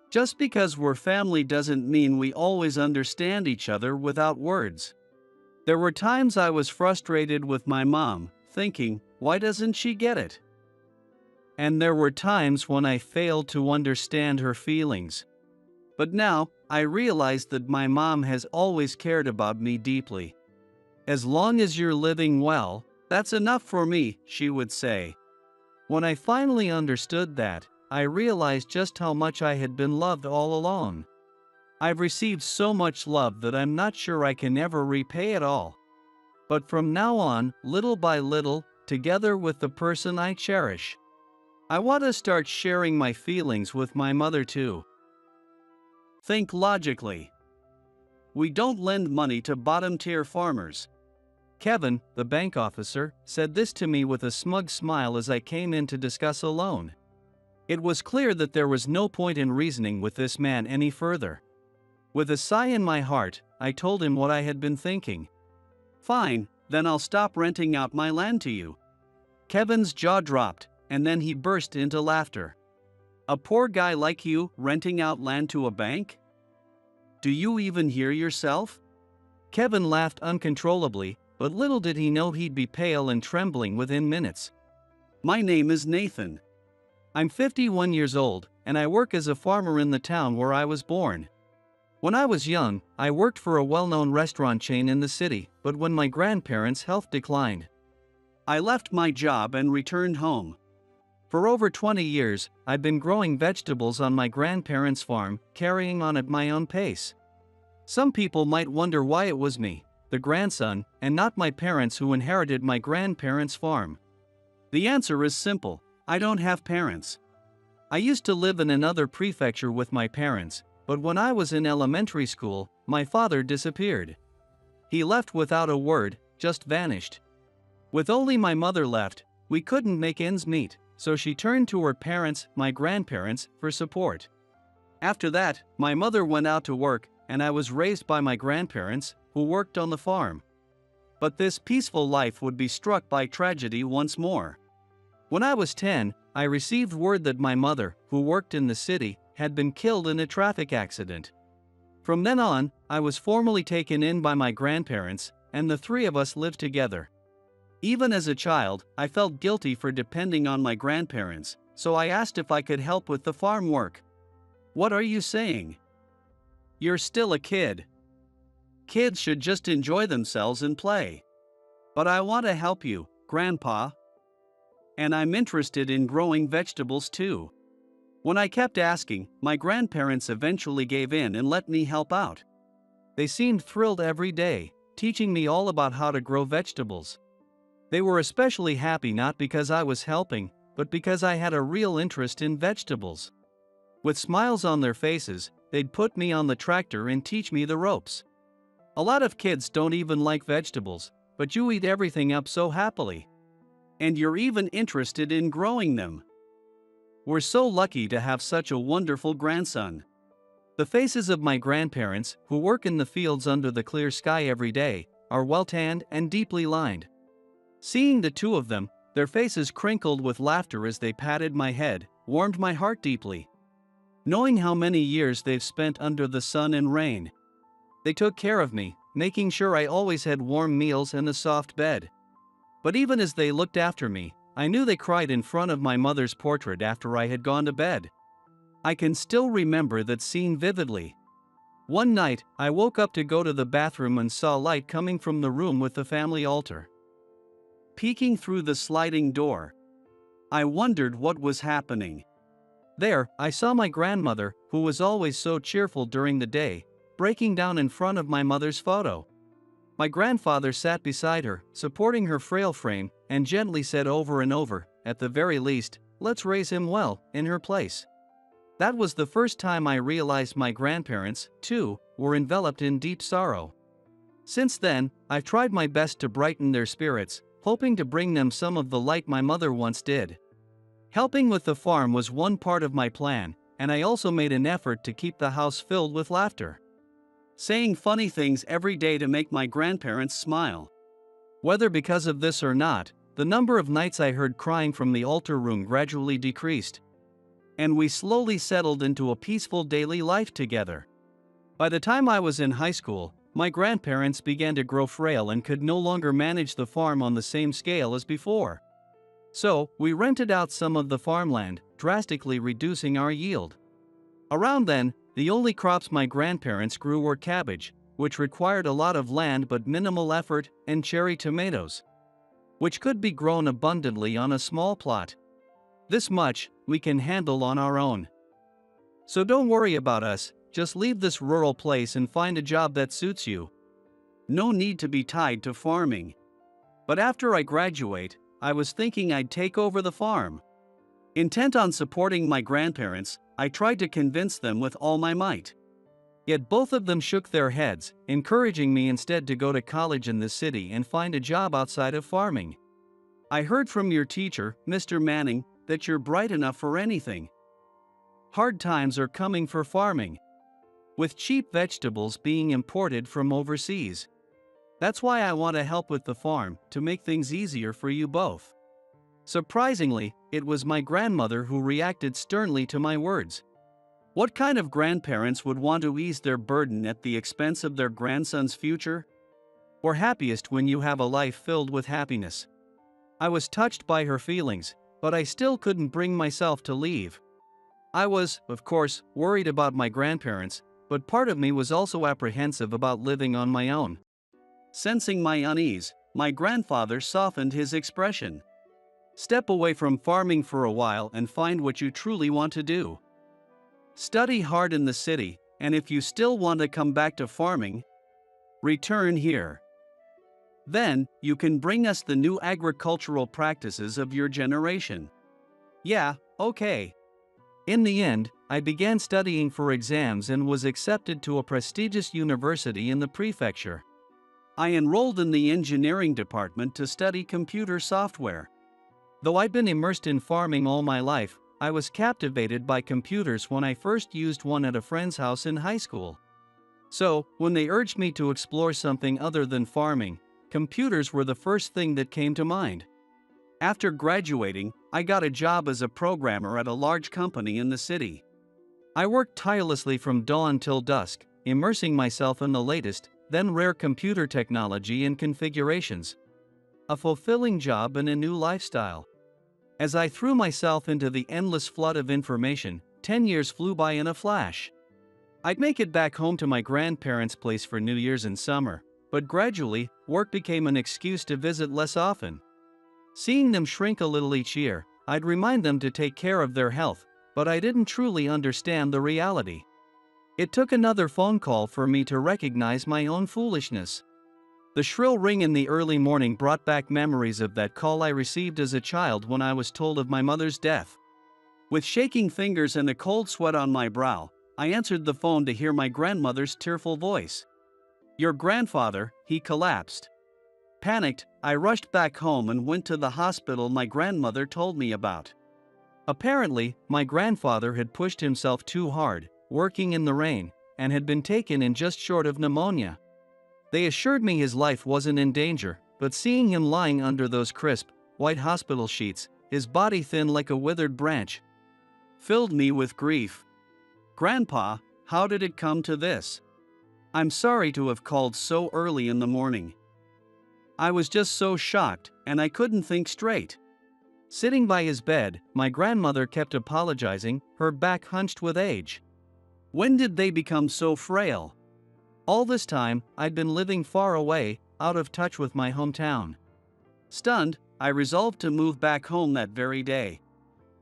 Just because we're family doesn't mean we always understand each other without words. There were times I was frustrated with my mom, thinking, why doesn't she get it? And there were times when I failed to understand her feelings. But now, I realize that my mom has always cared about me deeply. As long as you're living well, that's enough for me, she would say. When I finally understood that, I realized just how much I had been loved all along. I've received so much love that I'm not sure I can ever repay it all. But from now on, little by little, together with the person I cherish, I want to start sharing my feelings with my mother too. Think logically. We don't lend money to bottom-tier farmers. Kevin, the bank officer, said this to me with a smug smile as I came in to discuss a loan. It was clear that there was no point in reasoning with this man any further. With a sigh in my heart, I told him what I had been thinking. Fine, then I'll stop renting out my land to you. Kevin's jaw dropped, and then he burst into laughter. A poor guy like you renting out land to a bank? Do you even hear yourself? Kevin laughed uncontrollably, but little did he know he'd be pale and trembling within minutes. My name is Nathan. I'm 51 years old, and I work as a farmer in the town where I was born. When I was young, I worked for a well-known restaurant chain in the city, but when my grandparents' health declined, I left my job and returned home. For over 20 years, I've been growing vegetables on my grandparents' farm, carrying on at my own pace. Some people might wonder why it was me, the grandson, and not my parents who inherited my grandparents' farm. The answer is simple: I don't have parents. I used to live in another prefecture with my parents, but when I was in elementary school, my father disappeared. He left without a word, just vanished. With only my mother left, we couldn't make ends meet, so she turned to her parents, my grandparents, for support. After that, my mother went out to work, and I was raised by my grandparents, who worked on the farm. But this peaceful life would be struck by tragedy once more. When I was 10, I received word that my mother, who worked in the city, had been killed in a traffic accident. From then on, I was formally taken in by my grandparents, and the three of us lived together. Even as a child, I felt guilty for depending on my grandparents, so I asked if I could help with the farm work. What are you saying? You're still a kid. Kids should just enjoy themselves and play. But I want to help you, Grandpa. And I'm interested in growing vegetables too. When I kept asking, my grandparents eventually gave in and let me help out. They seemed thrilled every day, teaching me all about how to grow vegetables. They were especially happy not because I was helping, but because I had a real interest in vegetables. With smiles on their faces, they'd put me on the tractor and teach me the ropes. A lot of kids don't even like vegetables, but you eat everything up so happily. And you're even interested in growing them. We're so lucky to have such a wonderful grandson. The faces of my grandparents, who work in the fields under the clear sky every day, are well-tanned and deeply lined. Seeing the two of them, their faces crinkled with laughter as they patted my head, warmed my heart deeply. Knowing how many years they've spent under the sun and rain. They took care of me, making sure I always had warm meals and a soft bed. But even as they looked after me, I knew they cried in front of my mother's portrait after I had gone to bed. I can still remember that scene vividly. One night, I woke up to go to the bathroom and saw light coming from the room with the family altar. Peeking through the sliding door, I wondered what was happening. There, I saw my grandmother, who was always so cheerful during the day, breaking down in front of my mother's photo. My grandfather sat beside her, supporting her frail frame, and gently said over and over, "At the very least, let's raise him well, in her place." That was the first time I realized my grandparents, too, were enveloped in deep sorrow. Since then, I've tried my best to brighten their spirits, hoping to bring them some of the light my mother once did. Helping with the farm was one part of my plan, and I also made an effort to keep the house filled with laughter. Saying funny things every day to make my grandparents smile. Whether because of this or not, the number of nights I heard crying from the altar room gradually decreased, and we slowly settled into a peaceful daily life together. By the time I was in high school, my grandparents began to grow frail and could no longer manage the farm on the same scale as before. So, we rented out some of the farmland, drastically reducing our yield. Around then, the only crops my grandparents grew were cabbage, which required a lot of land but minimal effort, and cherry tomatoes, which could be grown abundantly on a small plot. This much we can handle on our own. So don't worry about us, just leave this rural place and find a job that suits you. No need to be tied to farming. But after I graduate, I was thinking I'd take over the farm. Intent on supporting my grandparents, I tried to convince them with all my might. Yet both of them shook their heads, encouraging me instead to go to college in the city and find a job outside of farming. "I heard from your teacher, Mr. Manning, that you're bright enough for anything. Hard times are coming for farming, with cheap vegetables being imported from overseas. That's why I want to help with the farm, to make things easier for you both." Surprisingly, it was my grandmother who reacted sternly to my words. What kind of grandparents would want to ease their burden at the expense of their grandson's future? We're happiest when you have a life filled with happiness. I was touched by her feelings, but I still couldn't bring myself to leave. I was, of course, worried about my grandparents, but part of me was also apprehensive about living on my own. Sensing my unease, my grandfather softened his expression. "Step away from farming for a while and find what you truly want to do. Study hard in the city, and if you still want to come back to farming, return here. Then, you can bring us the new agricultural practices of your generation." Yeah, okay. In the end, I began studying for exams and was accepted to a prestigious university in the prefecture. I enrolled in the engineering department to study computer software. Though I'd been immersed in farming all my life, I was captivated by computers when I first used one at a friend's house in high school. So, when they urged me to explore something other than farming, computers were the first thing that came to mind. After graduating, I got a job as a programmer at a large company in the city. I worked tirelessly from dawn till dusk, immersing myself in the latest, then rare computer technology and configurations. A fulfilling job and a new lifestyle. As I threw myself into the endless flood of information, 10 years flew by in a flash. I'd make it back home to my grandparents' place for New Year's and summer, but gradually, work became an excuse to visit less often. Seeing them shrink a little each year, I'd remind them to take care of their health, but I didn't truly understand the reality. It took another phone call for me to recognize my own foolishness. The shrill ring in the early morning brought back memories of that call I received as a child when I was told of my mother's death. With shaking fingers and a cold sweat on my brow, I answered the phone to hear my grandmother's tearful voice. "Your grandfather, he collapsed." Panicked, I rushed back home and went to the hospital my grandmother told me about. Apparently, my grandfather had pushed himself too hard, working in the rain, and had been taken in just short of pneumonia. They assured me his life wasn't in danger, but seeing him lying under those crisp, white hospital sheets, his body thin like a withered branch, filled me with grief. "Grandpa, how did it come to this? I'm sorry to have called so early in the morning. I was just so shocked, and I couldn't think straight." Sitting by his bed, my grandmother kept apologizing, her back hunched with age. "When did they become so frail?" All this time, I'd been living far away, out of touch with my hometown. Stunned, I resolved to move back home that very day.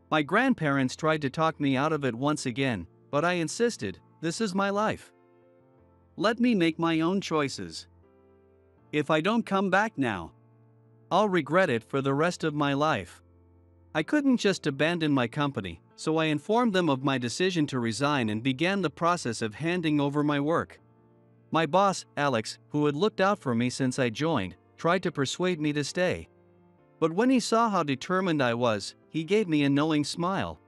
My grandparents tried to talk me out of it once again, but I insisted, "This is my life. Let me make my own choices." If I don't come back now, I'll regret it for the rest of my life. I couldn't just abandon my company, so I informed them of my decision to resign and began the process of handing over my work. My boss, Alex, who had looked out for me since I joined, tried to persuade me to stay. But when he saw how determined I was, he gave me a knowing smile.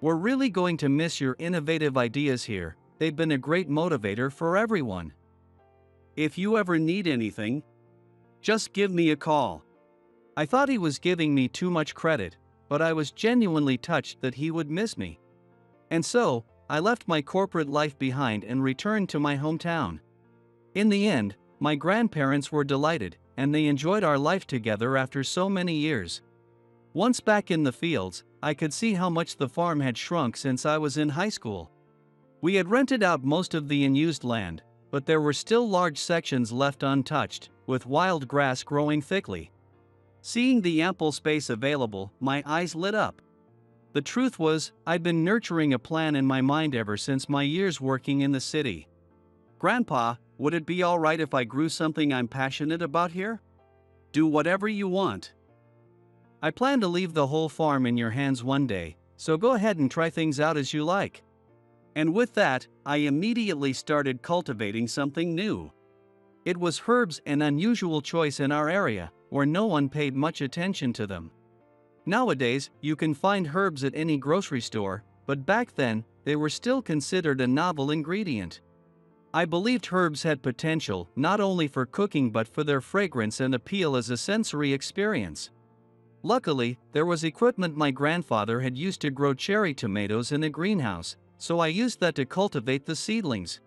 "We're really going to miss your innovative ideas here. They've been a great motivator for everyone. If you ever need anything, just give me a call." I thought he was giving me too much credit, but I was genuinely touched that he would miss me. And so, I left my corporate life behind and returned to my hometown. In the end, my grandparents were delighted, and they enjoyed our life together after so many years. Once back in the fields, I could see how much the farm had shrunk since I was in high school. We had rented out most of the unused land, but there were still large sections left untouched, with wild grass growing thickly. Seeing the ample space available, my eyes lit up. The truth was, I'd been nurturing a plan in my mind ever since my years working in the city. "Grandpa, would it be alright if I grew something I'm passionate about here?" "Do whatever you want. I plan to leave the whole farm in your hands one day, so go ahead and try things out as you like." And with that, I immediately started cultivating something new. It was herbs, an unusual choice in our area, where no one paid much attention to them. Nowadays, you can find herbs at any grocery store, but back then, they were still considered a novel ingredient. I believed herbs had potential not only for cooking but for their fragrance and appeal as a sensory experience. Luckily, there was equipment my grandfather had used to grow cherry tomatoes in a greenhouse, so I used that to cultivate the seedlings.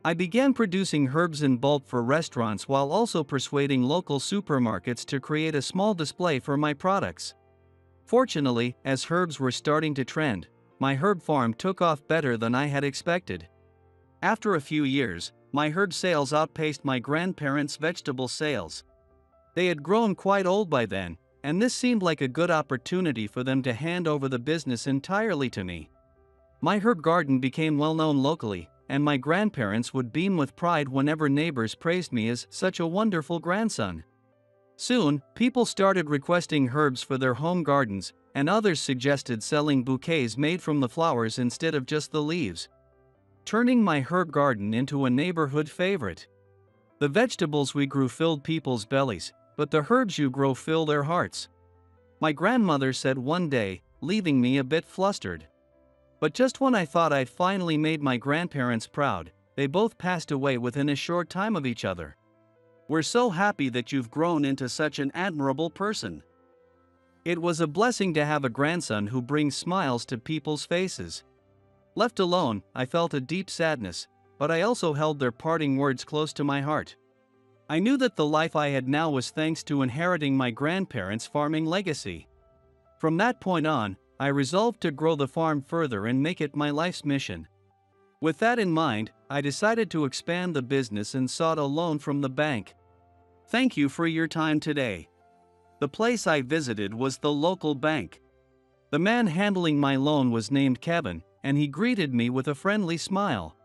I began producing herbs in bulk for restaurants while also persuading local supermarkets to create a small display for my products. Fortunately, as herbs were starting to trend, my herb farm took off better than I had expected. After a few years, my herb sales outpaced my grandparents' vegetable sales. They had grown quite old by then, and this seemed like a good opportunity for them to hand over the business entirely to me. My herb garden became well known locally, and my grandparents would beam with pride whenever neighbors praised me as such a wonderful grandson. Soon, people started requesting herbs for their home gardens, and others suggested selling bouquets made from the flowers instead of just the leaves, turning my herb garden into a neighborhood favorite. The vegetables we grew filled people's bellies, but the herbs you grow fill their hearts. My grandmother said one day, leaving me a bit flustered. But just when I thought I'd finally made my grandparents proud, they both passed away within a short time of each other. "We're so happy that you've grown into such an admirable person." It was a blessing to have a grandson who brings smiles to people's faces. Left alone, I felt a deep sadness, but I also held their parting words close to my heart. I knew that the life I had now was thanks to inheriting my grandparents' farming legacy. From that point on, I resolved to grow the farm further and make it my life's mission. With that in mind, I decided to expand the business and sought a loan from the bank. "Thank you for your time today." The place I visited was the local bank. The man handling my loan was named Kevin, and he greeted me with a friendly smile.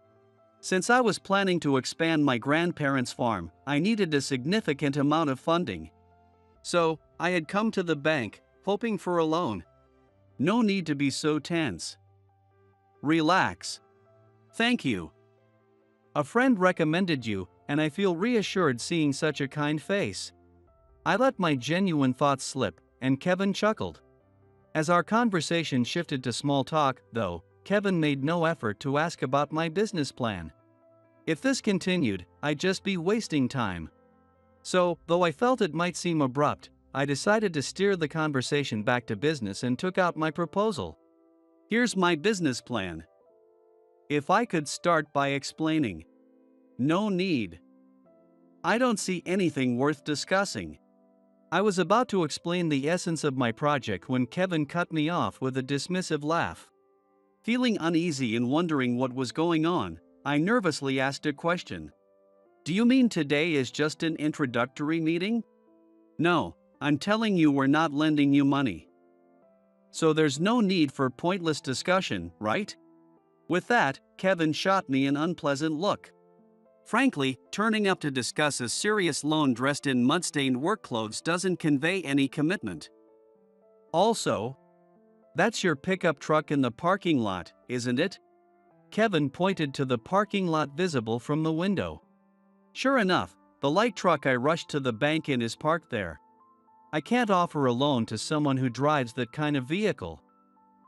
Since I was planning to expand my grandparents' farm, I needed a significant amount of funding. So, I had come to the bank, hoping for a loan. "No need to be so tense. Relax. Thank you. A friend recommended you, and I feel reassured seeing such a kind face." I let my genuine thoughts slip, and Kevin chuckled. As our conversation shifted to small talk, though, Kevin made no effort to ask about my business plan. If this continued, I'd just be wasting time. So, though I felt it might seem abrupt, I decided to steer the conversation back to business and took out my proposal. "Here's my business plan. If I could start by explaining." "No need. I don't see anything worth discussing." I was about to explain the essence of my project when Kevin cut me off with a dismissive laugh. Feeling uneasy and wondering what was going on, I nervously asked a question. "Do you mean today is just an introductory meeting?" "No, I'm telling you we're not lending you money. So there's no need for pointless discussion, right?" With that, Kevin shot me an unpleasant look. Frankly, turning up to discuss a serious loan dressed in mud-stained work clothes doesn't convey any commitment. Also, that's your pickup truck in the parking lot, isn't it? Kevin pointed to the parking lot visible from the window. Sure enough, the light truck I rushed to the bank in is parked there. I can't offer a loan to someone who drives that kind of vehicle.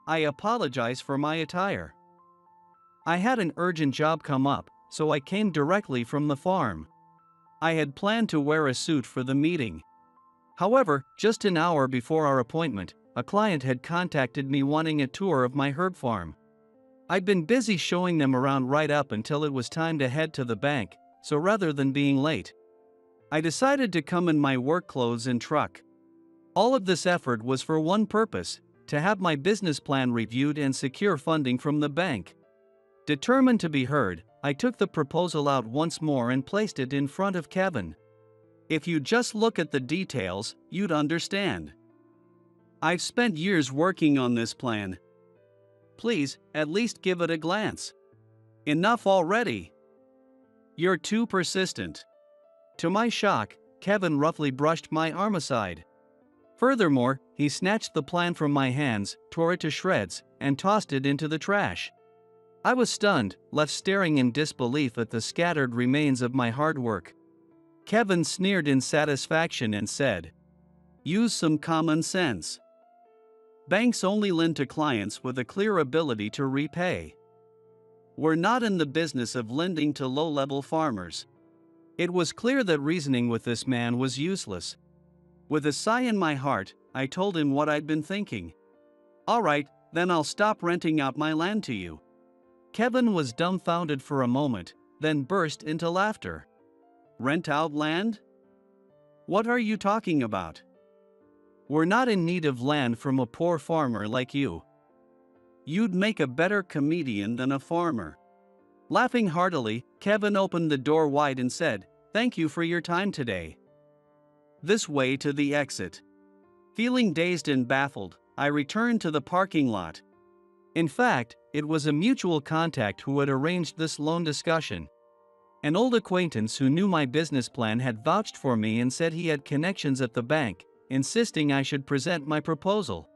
I apologize for my attire. I had an urgent job come up, so I came directly from the farm. I had planned to wear a suit for the meeting. However, just an hour before our appointment, a client had contacted me wanting a tour of my herb farm. I'd been busy showing them around right up until it was time to head to the bank, so rather than being late, I decided to come in my work clothes and truck. All of this effort was for one purpose: to have my business plan reviewed and secure funding from the bank. Determined to be heard, I took the proposal out once more and placed it in front of Kevin. If you just look at the details, you'd understand. I've spent years working on this plan. Please, at least give it a glance. Enough already. You're too persistent. To my shock, Kevin roughly brushed my arm aside. Furthermore, he snatched the plan from my hands, tore it to shreds, and tossed it into the trash. I was stunned, left staring in disbelief at the scattered remains of my hard work. Kevin sneered in satisfaction and said, "Use some common sense. Banks only lend to clients with a clear ability to repay. We're not in the business of lending to low-level farmers." It was clear that reasoning with this man was useless. With a sigh in my heart, I told him what I'd been thinking. "All right, then I'll stop renting out my land to you." Kevin was dumbfounded for a moment, then burst into laughter. "Rent out land? What are you talking about? We're not in need of land from a poor farmer like you. You'd make a better comedian than a farmer." Laughing heartily, Kevin opened the door wide and said, "Thank you for your time today. This way to the exit." Feeling dazed and baffled, I returned to the parking lot. In fact, it was a mutual contact who had arranged this loan discussion. An old acquaintance who knew my business plan had vouched for me and said he had connections at the bank, insisting I should present my proposal.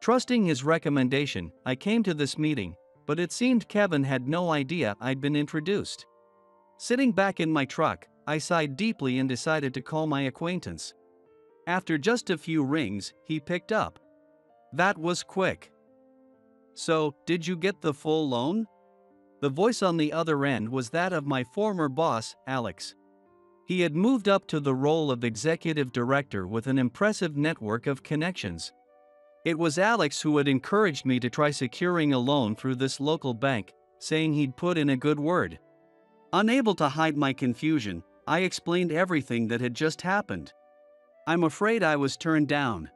Trusting his recommendation, I came to this meeting, but it seemed Kevin had no idea I'd been introduced. Sitting back in my truck, I sighed deeply and decided to call my acquaintance. After just a few rings, he picked up. That was quick. "So, did you get the full loan?" The voice on the other end was that of my former boss, Alex. He had moved up to the role of executive director with an impressive network of connections. It was Alex who had encouraged me to try securing a loan through this local bank, saying he'd put in a good word. Unable to hide my confusion, I explained everything that had just happened. "I'm afraid I was turned down.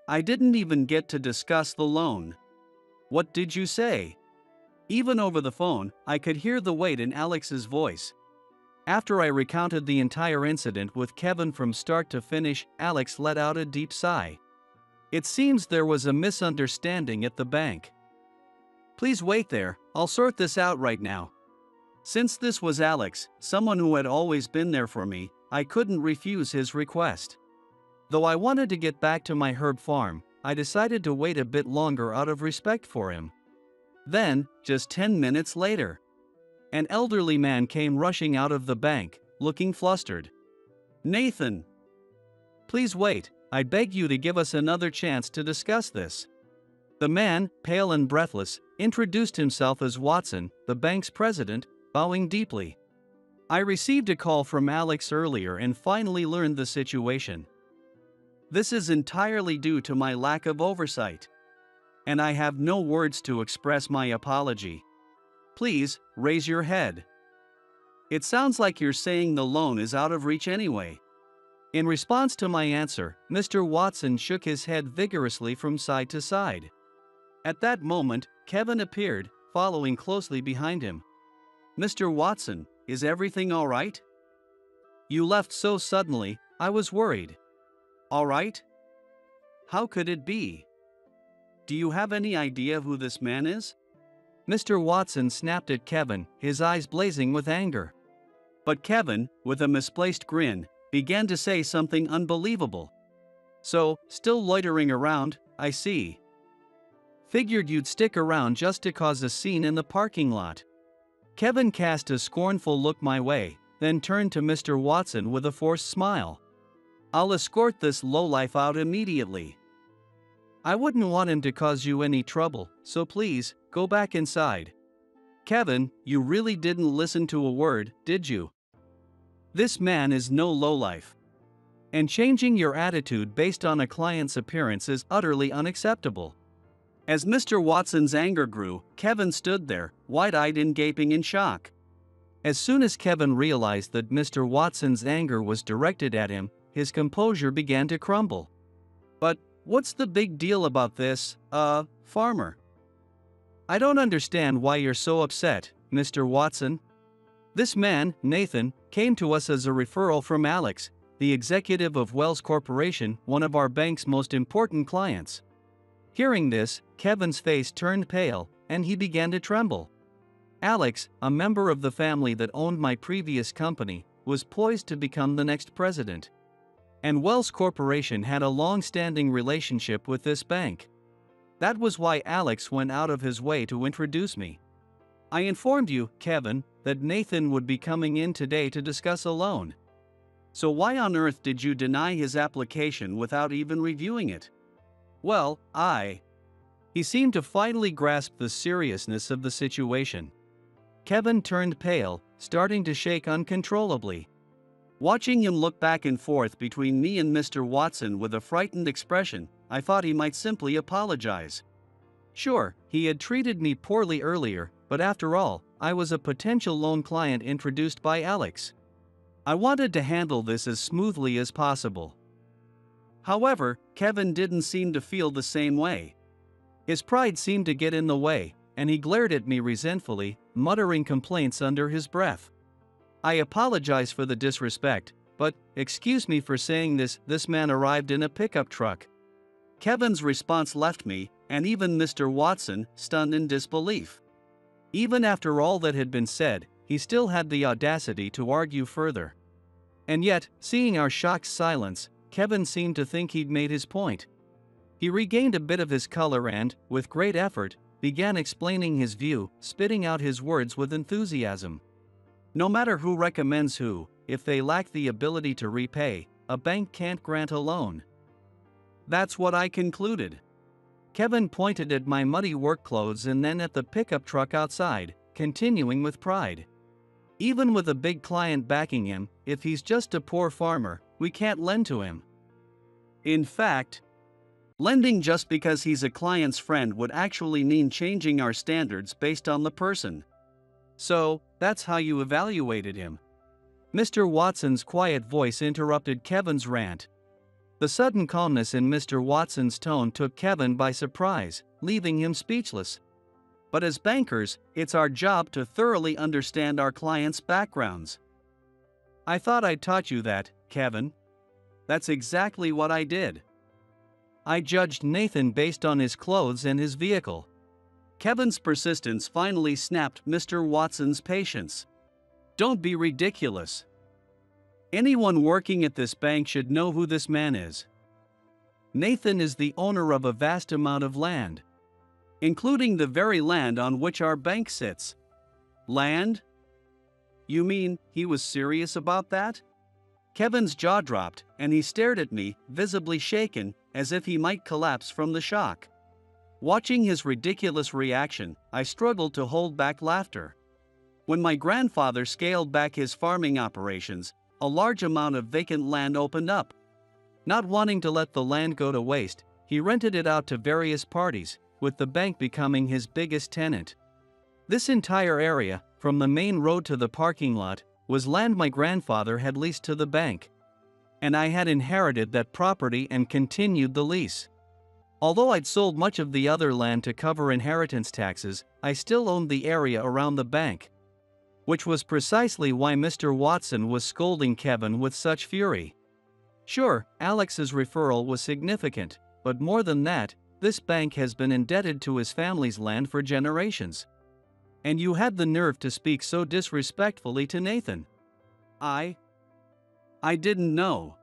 I didn't even get to discuss the loan." "What did you say?" Even over the phone, I could hear the weight in Alex's voice. After I recounted the entire incident with Kevin from start to finish, Alex let out a deep sigh. "It seems there was a misunderstanding at the bank." "Please wait there, I'll sort this out right now." Since this was Alex, someone who had always been there for me, I couldn't refuse his request. Though I wanted to get back to my herb farm, I decided to wait a bit longer out of respect for him. Then, just 10 minutes later, an elderly man came rushing out of the bank, looking flustered. "Nathan, please wait, I beg you to give us another chance to discuss this." The man, pale and breathless, introduced himself as Watson, the bank's president, bowing deeply. "I received a call from Alex earlier and finally learned the situation. This is entirely due to my lack of oversight. And I have no words to express my apology. Please, raise your head. It sounds like you're saying the loan is out of reach anyway." In response to my answer, Mr. Watson shook his head vigorously from side to side. At that moment, Kevin appeared, following closely behind him. "Mr. Watson, is everything all right? You left so suddenly, I was worried." "All right? How could it be? Do you have any idea who this man is?" Mr. Watson snapped at Kevin, his eyes blazing with anger. But Kevin, with a misplaced grin, began to say something unbelievable. So, still loitering around, I see. Figured you'd stick around just to cause a scene in the parking lot. Kevin cast a scornful look my way, then turned to Mr. Watson with a forced smile. I'll escort this lowlife out immediately. I wouldn't want him to cause you any trouble, so please, go back inside. Kevin, you really didn't listen to a word, did you? This man is no lowlife. And changing your attitude based on a client's appearance is utterly unacceptable. As Mr. Watson's anger grew, Kevin stood there, wide-eyed and gaping in shock. As soon as Kevin realized that Mr. Watson's anger was directed at him, his composure began to crumble. But, what's the big deal about this, farmer? I don't understand why you're so upset, Mr. Watson. This man, Nathan, came to us as a referral from Alex, the executive of Wells Corporation, one of our bank's most important clients. Hearing this, Kevin's face turned pale, and he began to tremble. Alex, a member of the family that owned my previous company, was poised to become the next president. And Wells Corporation had a long-standing relationship with this bank. That was why Alex went out of his way to introduce me. I informed you, Kevin, that Nathan would be coming in today to discuss a loan. So why on earth did you deny his application without even reviewing it? Well, He seemed to finally grasp the seriousness of the situation. Kevin turned pale, starting to shake uncontrollably. Watching him look back and forth between me and Mr. Watson with a frightened expression, I thought he might simply apologize. Sure, he had treated me poorly earlier, but after all, I was a potential loan client introduced by Alex. I wanted to handle this as smoothly as possible. However, Kevin didn't seem to feel the same way. His pride seemed to get in the way, and he glared at me resentfully, muttering complaints under his breath. I apologize for the disrespect, but, excuse me for saying this man arrived in a pickup truck. Kevin's response left me, and even Mr. Watson, stunned in disbelief. Even after all that had been said, he still had the audacity to argue further. And yet, seeing our shocked silence, Kevin seemed to think he'd made his point. He regained a bit of his color and, with great effort, began explaining his view, spitting out his words with enthusiasm. No matter who recommends who, if they lack the ability to repay, a bank can't grant a loan. That's what I concluded. Kevin pointed at my muddy work clothes and then at the pickup truck outside, continuing with pride. Even with a big client backing him, if he's just a poor farmer, we can't lend to him. In fact, lending just because he's a client's friend would actually mean changing our standards based on the person. So, that's how you evaluated him. Mr. Watson's quiet voice interrupted Kevin's rant. The sudden calmness in Mr. Watson's tone took Kevin by surprise, leaving him speechless. But as bankers, it's our job to thoroughly understand our clients' backgrounds. I thought I taught you that, Kevin. That's exactly what I did. I judged Nathan based on his clothes and his vehicle. Kevin's persistence finally snapped Mr. Watson's patience. Don't be ridiculous. Anyone working at this bank should know who this man is. Nathan is the owner of a vast amount of land, including the very land on which our bank sits. Land? You mean he was serious about that? Kevin's jaw dropped, and he stared at me, visibly shaken, as if he might collapse from the shock. Watching his ridiculous reaction, I struggled to hold back laughter. When my grandfather scaled back his farming operations, a large amount of vacant land opened up. Not wanting to let the land go to waste, he rented it out to various parties, with the bank becoming his biggest tenant. This entire area, from the main road to the parking lot, was land my grandfather had leased to the bank. And I had inherited that property and continued the lease. Although I'd sold much of the other land to cover inheritance taxes, I still owned the area around the bank. Which was precisely why Mr. Watson was scolding Kevin with such fury. Sure, Alex's referral was significant, but more than that, this bank has been indebted to his family's land for generations. And you had the nerve to speak so disrespectfully to Nathan. I didn't know.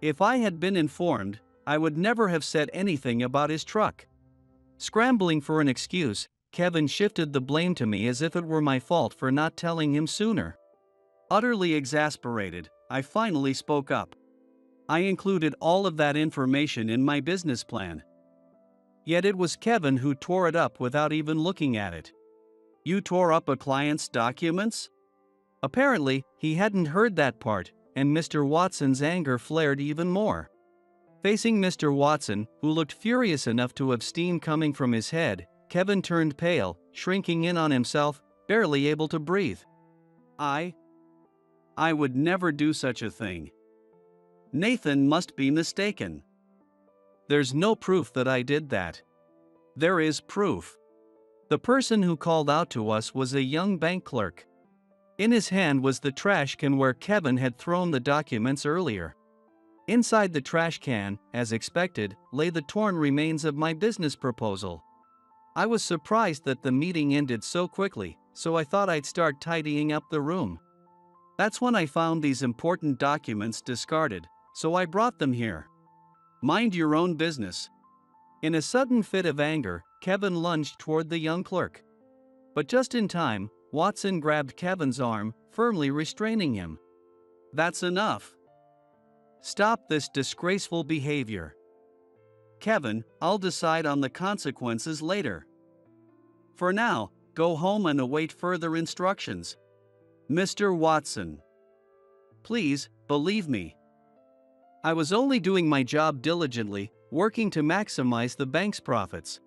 If I had been informed, I would never have said anything about his truck. Scrambling for an excuse, Kevin shifted the blame to me as if it were my fault for not telling him sooner. Utterly exasperated, I finally spoke up. I included all of that information in my business plan. Yet it was Kevin who tore it up without even looking at it. You tore up a client's documents? Apparently, he hadn't heard that part, and Mr. Watson's anger flared even more. Facing Mr. Watson, who looked furious enough to have steam coming from his head, Kevin turned pale, shrinking in on himself, barely able to breathe. I would never do such a thing. Nathan must be mistaken. There's no proof that I did that. There is proof. The person who called out to us was a young bank clerk. In his hand was the trash can where Kevin had thrown the documents earlier. Inside the trash can, as expected, lay the torn remains of my business proposal. I was surprised that the meeting ended so quickly, so I thought I'd start tidying up the room. That's when I found these important documents discarded, so I brought them here. Mind your own business. In a sudden fit of anger, Kevin lunged toward the young clerk. But just in time, Watson grabbed Kevin's arm, firmly restraining him. That's enough. Stop this disgraceful behavior. Kevin, I'll decide on the consequences later. For now, go home and await further instructions. Mr. Watson. Please, believe me. I was only doing my job diligently, working to maximize the bank's profits.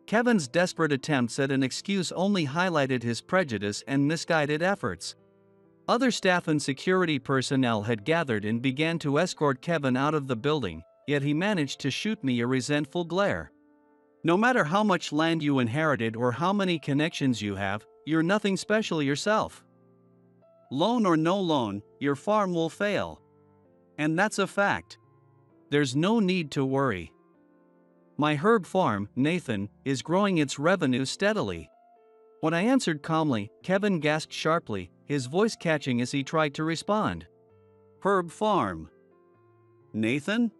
Kevin's desperate attempts at an excuse only highlighted his prejudice and misguided efforts. Other staff and security personnel had gathered and began to escort Kevin out of the building, yet he managed to shoot me a resentful glare. No matter how much land you inherited or how many connections you have, you're nothing special yourself. Loan or no loan, your farm will fail. And that's a fact. There's no need to worry. My herb farm, Nathan, is growing its revenue steadily. When I answered calmly, Kevin gasped sharply, his voice catching as he tried to respond. Herb farm. Nathan?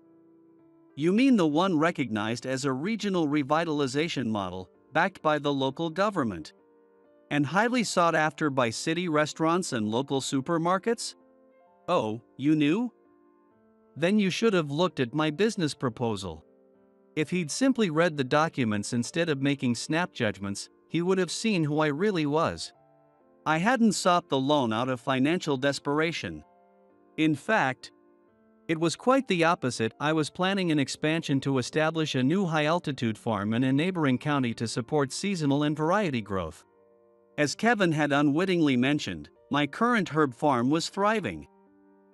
You mean the one recognized as a regional revitalization model, backed by the local government? And highly sought after by city restaurants and local supermarkets? Oh, you knew? Then you should have looked at my business proposal. If he'd simply read the documents instead of making snap judgments, he would have seen who I really was. I hadn't sought the loan out of financial desperation. In fact, it was quite the opposite. I was planning an expansion to establish a new high-altitude farm in a neighboring county to support seasonal and variety growth. As Kevin had unwittingly mentioned, my current herb farm was thriving.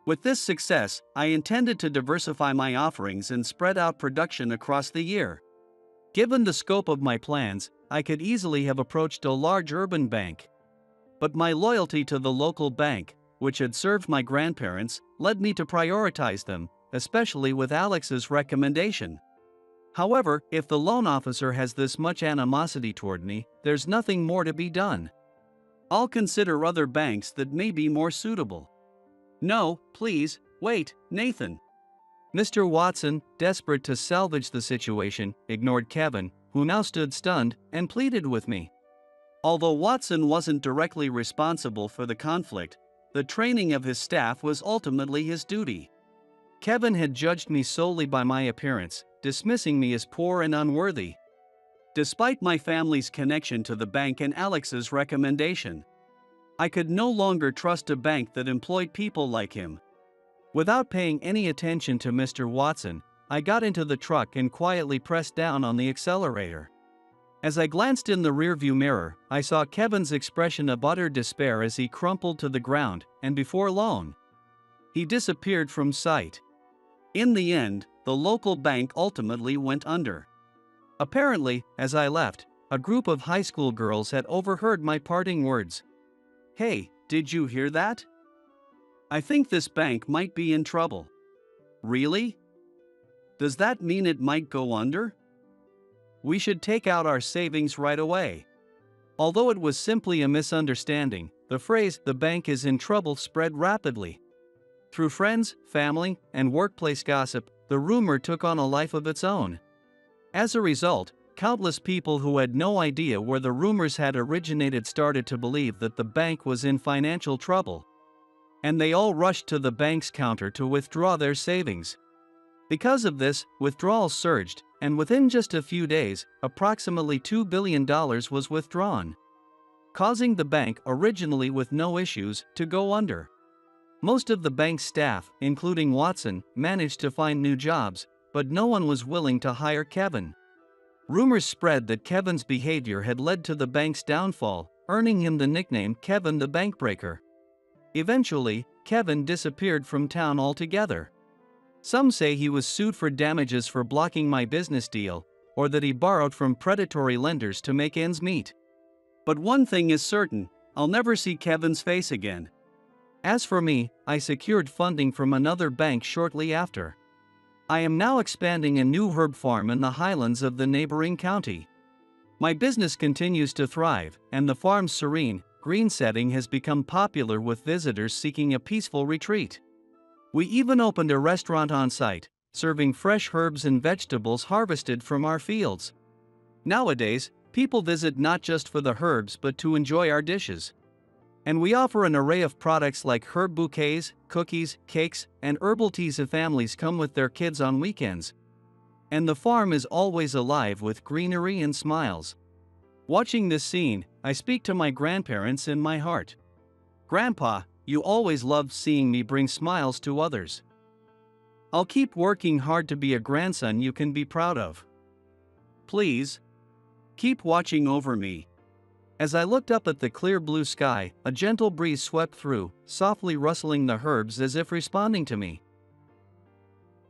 With this success, I intended to diversify my offerings and spread out production across the year. Given the scope of my plans, I could easily have approached a large urban bank. But my loyalty to the local bank, which had served my grandparents, led me to prioritize them, especially with Alex's recommendation. However, if the loan officer has this much animosity toward me, there's nothing more to be done. I'll consider other banks that may be more suitable. No, please, wait, Nathan. Mr. Watson, desperate to salvage the situation, ignored Kevin, who now stood stunned, and pleaded with me. Although Watson wasn't directly responsible for the conflict, the training of his staff was ultimately his duty. Kevin had judged me solely by my appearance, dismissing me as poor and unworthy. Despite my family's connection to the bank and Alex's recommendation, I could no longer trust a bank that employed people like him. Without paying any attention to Mr. Watson, I got into the truck and quietly pressed down on the accelerator. As I glanced in the rearview mirror, I saw Kevin's expression of utter despair as he crumpled to the ground, and before long, he disappeared from sight. In the end, the local bank ultimately went under. Apparently, as I left, a group of high school girls had overheard my parting words. Hey, did you hear that? I think this bank might be in trouble. Really? Does that mean it might go under? We should take out our savings right away. Although it was simply a misunderstanding, the phrase, "the bank is in trouble," spread rapidly. Through friends, family, and workplace gossip, the rumor took on a life of its own. As a result, countless people who had no idea where the rumors had originated started to believe that the bank was in financial trouble. And they all rushed to the bank's counter to withdraw their savings. Because of this, withdrawals surged, and within just a few days, approximately $2 billion was withdrawn, causing the bank, originally with no issues, to go under. Most of the bank's staff, including Watson, managed to find new jobs, but no one was willing to hire Kevin. Rumors spread that Kevin's behavior had led to the bank's downfall, earning him the nickname Kevin the Bankbreaker. Eventually, Kevin disappeared from town altogether. Some say he was sued for damages for blocking my business deal, or that he borrowed from predatory lenders to make ends meet. But one thing is certain, I'll never see Kevin's face again. As for me, I secured funding from another bank shortly after. I am now expanding a new herb farm in the highlands of the neighboring county. My business continues to thrive, and the farm's serene, green setting has become popular with visitors seeking a peaceful retreat. We even opened a restaurant on site, serving fresh herbs and vegetables harvested from our fields. Nowadays, people visit not just for the herbs but to enjoy our dishes. And we offer an array of products like herb bouquets, cookies, cakes, and herbal teas if families come with their kids on weekends. And the farm is always alive with greenery and smiles. Watching this scene, I speak to my grandparents in my heart. Grandpa, you always loved seeing me bring smiles to others. I'll keep working hard to be a grandson you can be proud of. Please, keep watching over me. As I looked up at the clear blue sky, a gentle breeze swept through, softly rustling the herbs as if responding to me.